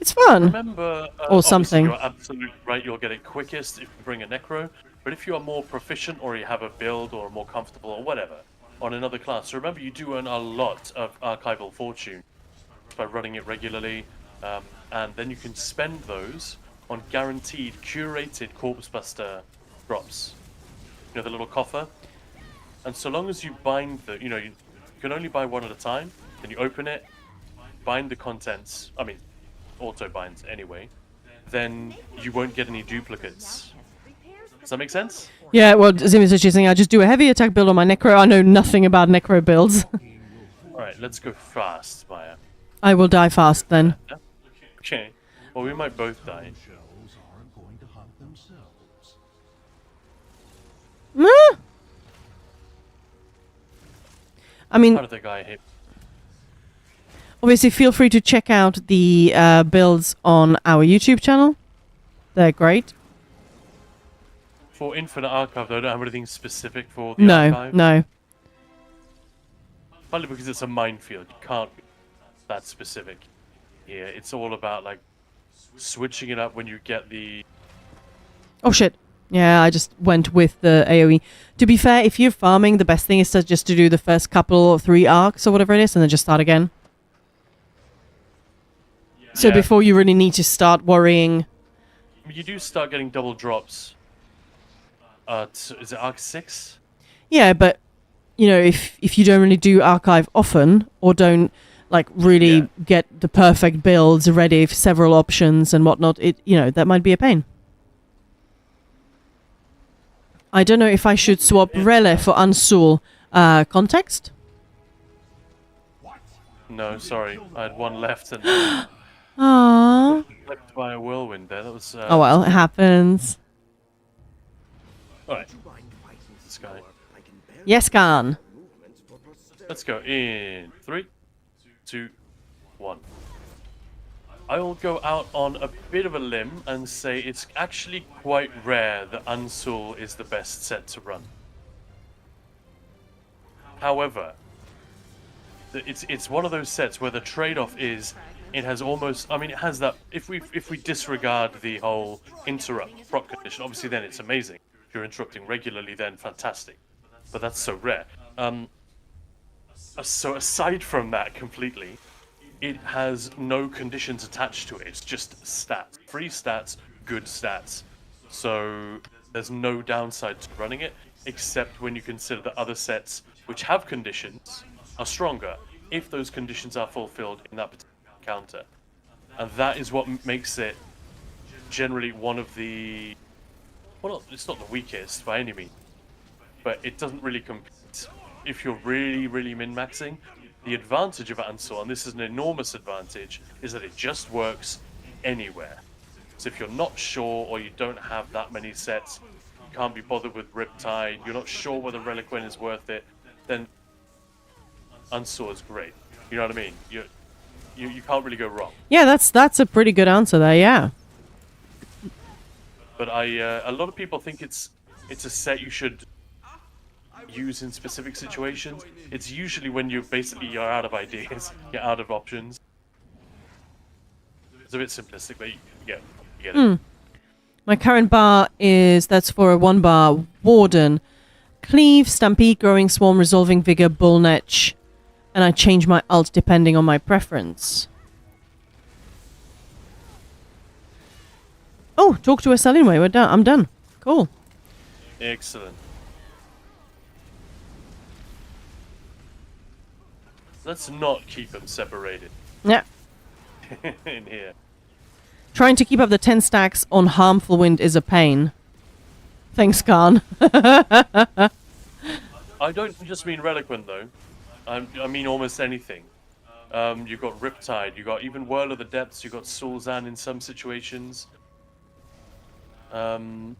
It's fun. Remember, Or obviously something. You're absolutely right. You'll get it quickest if you bring a Necro. But if you are more proficient, or you have a build, or more comfortable, or whatever, on another class, so remember you do earn a lot of archival fortune by running it regularly, and then you can spend those on guaranteed curated Corpse Buster drops. You know, the little coffer. And so long as you bind the, you can only buy one at a time. Then you open it, bind the contents. I mean, auto binds anyway. Then you won't get any duplicates. Does that make sense? Yeah, well, Zim is just saying I just do a heavy attack build on my Necro. I know nothing about Necro builds. All right, let's go fast, Maya. I will die fast then. Yeah? Okay. Well, we might both die. Shells aren't going to hunt themselves. I mean, How did the guy hit? obviously, feel free to check out the builds on our YouTube channel. They're great. For Infinite Archive, though, I don't have anything specific for the No, archive. no. Partly because it's a minefield. You can't be that specific here. It's all about, like, switching it up when you get the... Oh shit. Yeah, I just went with the AoE. To be fair, if you're farming, the best thing is to just to do the first couple or 3 arcs or whatever it is, and then just start again. So Yeah. before you really need to start worrying. You do start getting double drops. Is it Arc 6? Yeah, but if you don't really do archive often or don't like really get the perfect builds ready for several options and whatnot, that might be a pain. I don't know if I should swap Rele for Unsul. Context? No, sorry. I had one left and Aww. left by a whirlwind there. That was... Oh well, it happens. Alright. This guy. Yes, Khan. Let's go in 3, 2, 1. I will go out on a bit of a limb and say it's actually quite rare that Unsul is the best set to run. However, it's one of those sets where the trade-off is it has almost, I mean, it has that, if we disregard the whole interrupt proc condition, obviously then it's amazing. If you're interrupting regularly, then fantastic. But that's so rare. So aside from that completely, it has no conditions attached to it. It's just stats. Free stats, good stats. So there's no downside to running it, except when you consider that other sets which have conditions are stronger, if those conditions are fulfilled in that particular encounter. And that is what makes it generally one of the... Well, it's not the weakest by any means, but it doesn't really compete. If you're really min-maxing, the advantage of Ansel, and this is an enormous advantage, is that it just works anywhere. So if you're not sure, or you don't have that many sets, you can't be bothered with Riptide, you're not sure whether Reliquin is worth it, then Unsure is great. You know what I mean? You can't really go wrong. Yeah, that's a pretty good answer there. Yeah. But a lot of people think it's a set you should use in specific situations. It's usually when you're out of ideas, you're out of options. It's a bit simplistic, but you get it. My current bar that's for a 1-bar Warden. Cleave, Stampede, Growing Swarm, Resolving Vigor, Bullnetch, and I change my ult depending on my preference. Oh, talk to us anyway. We're done. I'm done. Cool. Excellent. Let's not keep them separated. Yeah. In here. Trying to keep up the 10 stacks on Harmful Wind is a pain. Thanks, Khan. I don't just mean Reliquin, though. I mean almost anything. You've got Riptide, you've got even Whirl of the Depths, you've got Sul'Zan in some situations. Null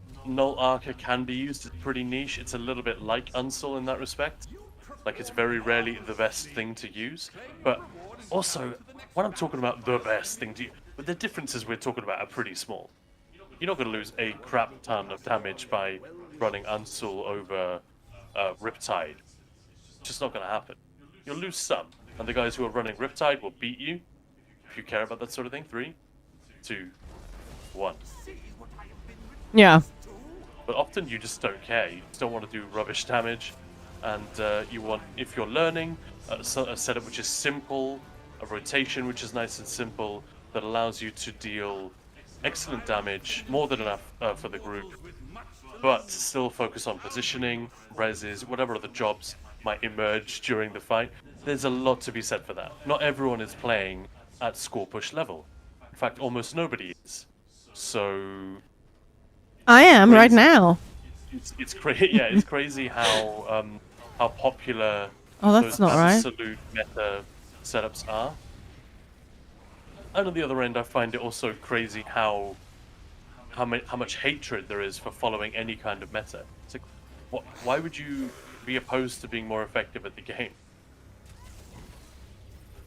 Arca can be used, it's pretty niche. It's a little bit like Unsul in that respect. Like, it's very rarely the best thing to use. But also, when I'm talking about the best thing to use, but the differences we're talking about are pretty small. You're not going to lose a crap ton of damage by running Unsul over Riptide. It's just not going to happen. You'll lose some, and the guys who are running Riptide will beat you, if you care about that sort of thing. 3, 2, 1. Yeah. But often you just don't care. You just don't want to do rubbish damage, and you want, if you're learning, a setup which is simple, a rotation which is nice and simple, that allows you to deal excellent damage, more than enough for the group, but still focus on positioning, reses, whatever other jobs might emerge during the fight. There's a lot to be said for that. Not everyone is playing at score push level. In fact, almost nobody is. So I am right now. It's crazy. Yeah, it's crazy how popular that's those not right. absolute meta setups are. And on the other end, I find it also crazy how much hatred there is for following any kind of meta. It's like, why would you be opposed to being more effective at the game?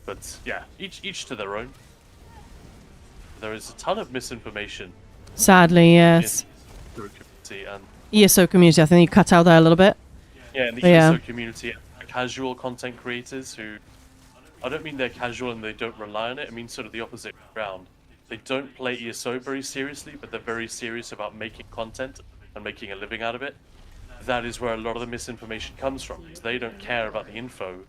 But yeah, each to their own. There is a ton of misinformation. Sadly, yes. In the community and ESO community, I think you cut out there a little bit. yeah, in the Yeah. ESO community, casual content creators who, I don't mean they're casual and they don't rely on it. I mean sort of the opposite ground. They don't play ESO very seriously, but they're very serious about making content and making a living out of it. That is where a lot of the misinformation comes from. They don't care about the info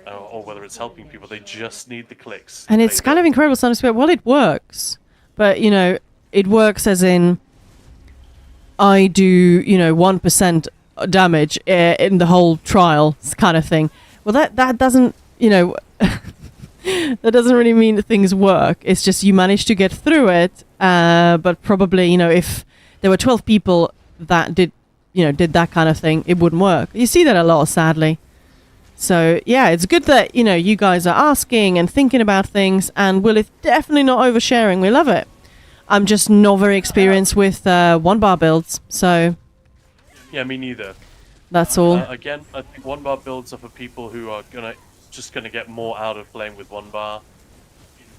or whether it's helping people. They just need the clicks. And it's kind of incredible sometimes. Well, it works, but it works as in I do 1% damage in the whole trial kind of thing. Well, that doesn't that doesn't really mean that things work. It's just you manage to get through it. But probably if there were 12 people that did that kind of thing, it wouldn't work. You see that a lot, sadly. So yeah, it's good that you guys are asking and thinking about things, and Will is definitely not oversharing. We love it. I'm just not very experienced with 1-bar builds, so Yeah, me neither. that's all. Again, I think 1-bar builds are for people who are just gonna get more out of playing with 1-bar.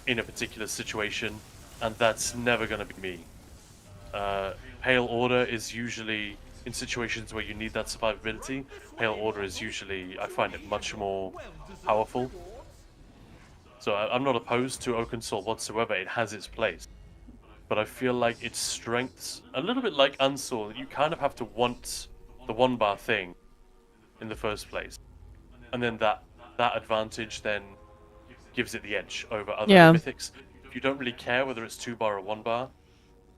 in a particular situation, and that's never going to be me. Pale Order is usually in situations where you need that survivability. Pale Order is usually, I find it much more powerful. So I'm not opposed to Oaken Soul whatsoever. It has its place, but I feel like its strengths, a little bit like Unsoul, you kind of have to want the 1-bar thing in the first place, and then that advantage then gives it the edge over other mythics. If you don't really care whether it's 2-bar or 1-bar.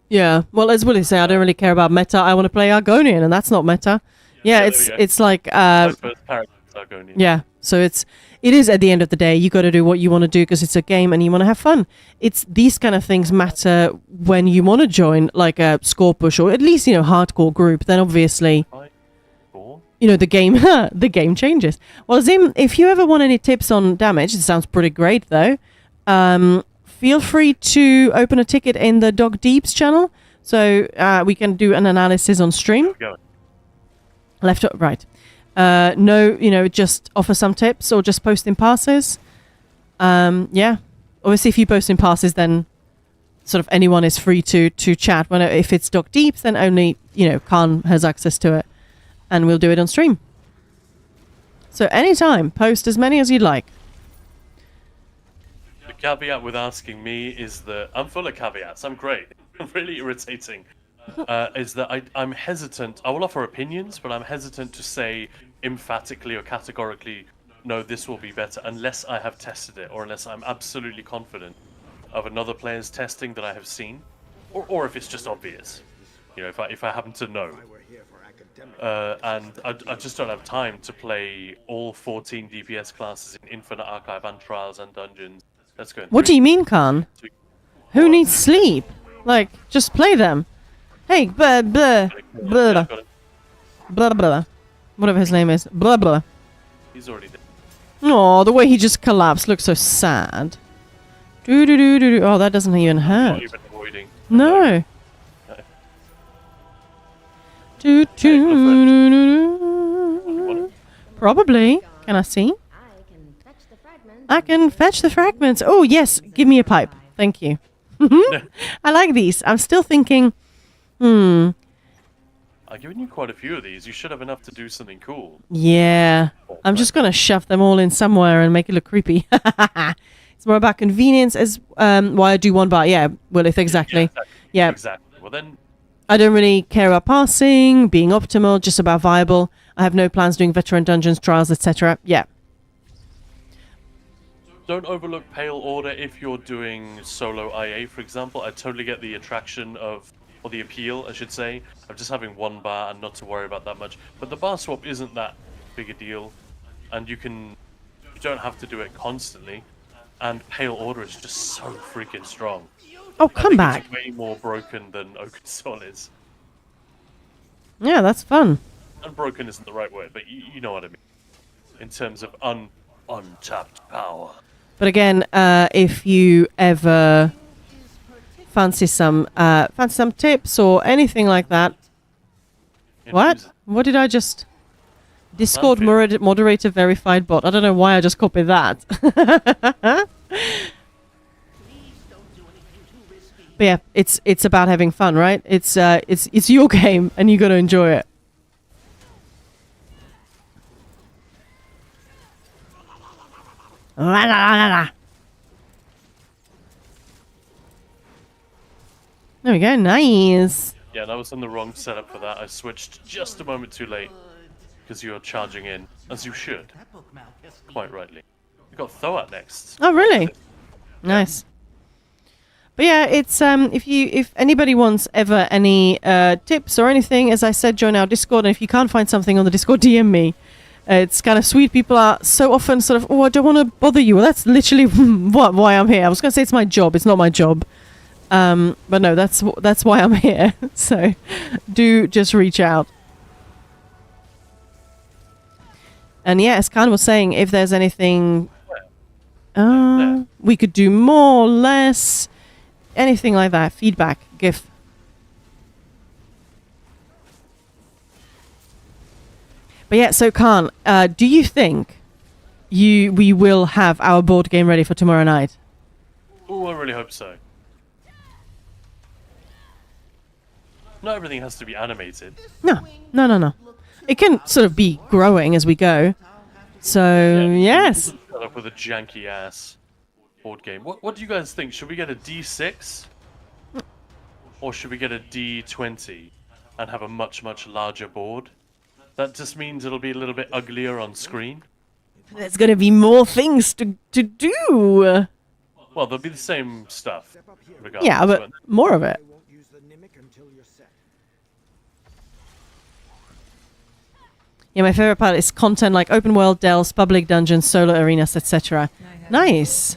Yeah, well, as Willie say, I don't really care about meta. I want to play Argonian, and that's not meta. Yeah, it's like My first character is Argonian. yeah. So it is at the end of the day, you got to do what you want to do because it's a game and you want to have fun. It's these kind of things matter when you want to join like a score push or at least hardcore group. Then obviously, the game changes. Well, Zim, if you ever want any tips on damage, it sounds pretty great though. Feel free to open a ticket in the Dog Deeps channel, so we can do an analysis on stream. Left or right. No, just offer some tips or just post in passes. Yeah. Obviously, if you post in passes, then sort of anyone is free to chat. If it's Dog Deeps, then only, Khan has access to it. And we'll do it on stream. So anytime, post as many as you'd like. The caveat with asking me is that I'm full of caveats. I'm great. I'm really irritating. Is that I'm hesitant. I will offer opinions, but I'm hesitant to say emphatically or categorically, no, this will be better, unless I have tested it, or unless I'm absolutely confident of another player's testing that I have seen, or if it's just obvious. If I happen to know. And I just don't have time to play all 14 DPS classes in Infinite Archive and Trials and Dungeons. Let's go. What do you mean, Khan? Who needs sleep? Like, just play them. Hey, blah, blah, blah, blah, blah. Whatever his name is. Blah, blah. He's already dead. Oh, the way he just collapsed looks so sad. Do. Oh, that doesn't even hurt. What you've been avoiding. No. Probably. Can I see? I can fetch the fragments. Oh, yes. Give me a pipe. Thank you. I like these. I'm still thinking, I've given you quite a few of these. You should have enough to do something cool. Yeah. I'm just going to shove them all in somewhere and make it look creepy. It's more about convenience as why I do 1-bar. Yeah, Willith, exactly. Yeah. Exactly. Well, then... I don't really care about passing, being optimal, just about viable. I have no plans doing veteran dungeons, trials, etc. Yeah. Don't overlook Pale Order if you're doing solo IA, for example. I totally get the attraction of, or the appeal, I should say, of just having 1-bar and not to worry about that much. But the bar swap isn't that big a deal, and you don't have to do it constantly. And Pale Order is just so freaking strong. Oh, come back. It's way more broken than Oaken Soul is. Yeah, that's fun. Unbroken isn't the right word, but you know what I mean. In terms of untapped power. But again, if you ever fancy some tips or anything like that. What? What did I just... Discord moderator verified bot. I don't know why I just copied that. But yeah, it's about having fun, right? It's your game and you got to enjoy it. La, la, la, la. There we go, nice. Yeah, that was on the wrong setup for that. I switched just a moment too late because you're charging in, as you should. Quite rightly. We got Thoat next. Oh, really? Nice. But yeah, it's if anybody wants ever any tips or anything, as I said, join our Discord. And if you can't find something on the Discord, DM me. It's kind of sweet. People are so often sort of, oh, I don't want to bother you. Well, that's literally why I'm here. I was going to say it's my job. It's not my job. But no, that's why I'm here. So do just reach out. And yeah, as Khan was saying, if there's anything we could do more, less, anything like that, feedback, GIF. But yeah, so Khan, do you think we will have our board game ready for tomorrow night? Oh, I really hope so. Not everything has to be animated. No, no, no, no. It can sort of be growing as we go. So, yes. Set up with a janky ass board game. What do you guys think? Should we get a D6? Or should we get a D20 and have a much, much larger board? That just means it'll be a little bit uglier on screen. There's going to be more things to do. Well, there'll be the same stuff. Regardless, Yeah, but more of it. Won't use the Nimic until you're set. Yeah, my favorite part is content like open world, delves, public dungeons, solo arenas, etc. Nice.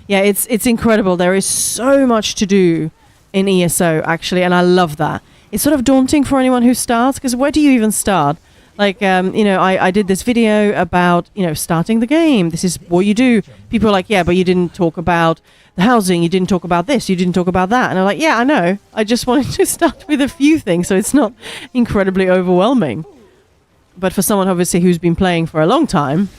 Yeah, it's incredible. There is so much to do in ESO, actually, and I love that. It's sort of daunting for anyone who starts, because where do you even start? Like, you know, I did this video about, you know, starting the game. This is what you do. People are like, yeah, but you didn't talk about the housing. You didn't talk about this. You didn't talk about that. And I'm like, yeah, I know. I just wanted to start with a few things, so it's not incredibly overwhelming. But for someone, obviously, who's been playing for a long time,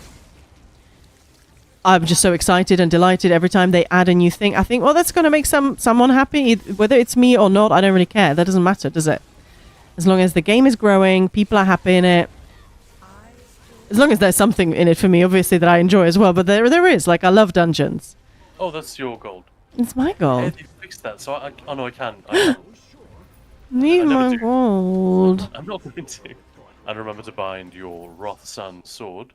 I'm just so excited and delighted every time they add a new thing. I think, well, that's going to make someone happy. Whether it's me or not, I don't really care. That doesn't matter, does it? As long as the game is growing, people are happy in it. As long as there's something in it for me, obviously, that I enjoy as well. But there is. Like, I love dungeons. Oh, that's your gold. It's my gold. Hey, they fixed that, so oh no, I can. I can. Need I never my do. gold. I'm not going to. And remember to bind your Wrath Sun sword,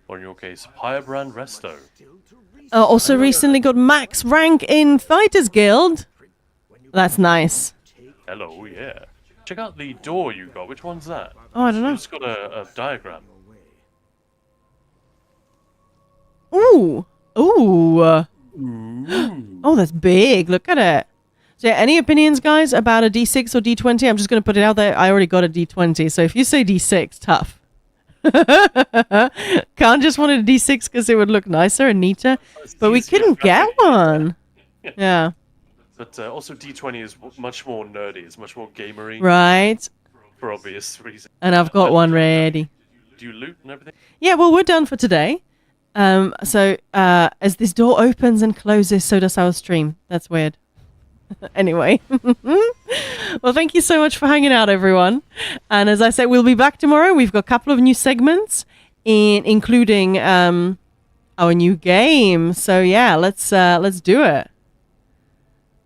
or in your case, Firebrand Resto. Also recently got max rank in Fighters Guild. That's nice. Hello, yeah. Check out the door you got. Which one's that? Oh, I don't know. It's got a diagram. Ooh. Ooh. Oh, that's big. Look at it. So yeah, any opinions, guys, about a D6 or D20? I'm just going to put it out there. I already got a D20. So if you say D6, tough. Can't just want a D6 because it would look nicer and neater. But we couldn't get one. Yeah. But also D20 is much more nerdy. It's much more gamery. Right. For obvious reasons. And I've got one ready. Do you loot and everything? Yeah, well, we're done for today. So as this door opens and closes, so does our stream. That's weird. Anyway. Well, thank you so much for hanging out, everyone. And as I said, we'll be back tomorrow. We've got a couple of new segments, including our new game. So yeah, let's do it.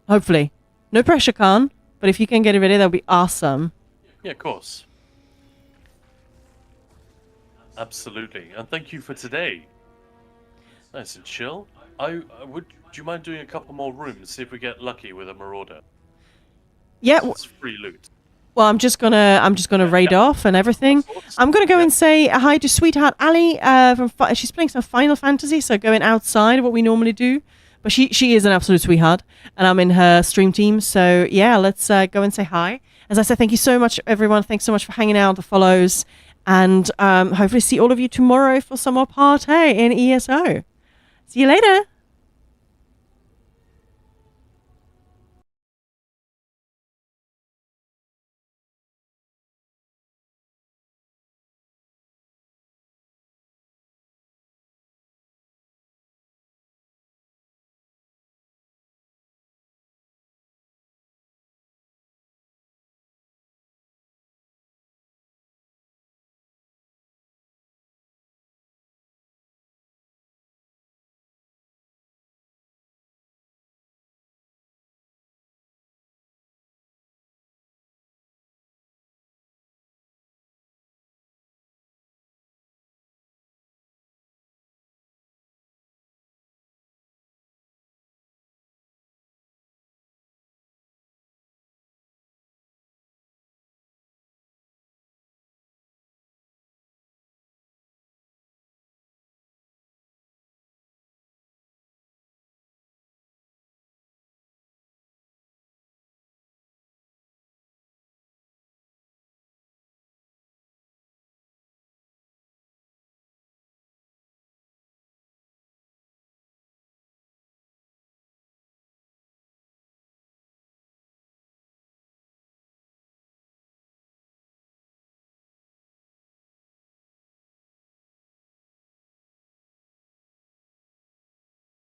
Hopefully. No pressure, Khan. But if you can get it ready, that'll be awesome. Yeah, of course. Absolutely. And thank you for today. Nice and chill. Do you mind doing a couple more rooms, see if we get lucky with a marauder? Yeah. It's free loot. Well, I'm just gonna raid off and everything. I'm gonna go and say hi to Sweetheart Ali. She's playing some Final Fantasy, so going outside of what we normally do. But she is an absolute sweetheart, and I'm in her stream team. So yeah, let's go and say hi. As I said, thank you so much, everyone. Thanks so much for hanging out, the follows, and hopefully see all of you tomorrow for some more party in ESO. See you later.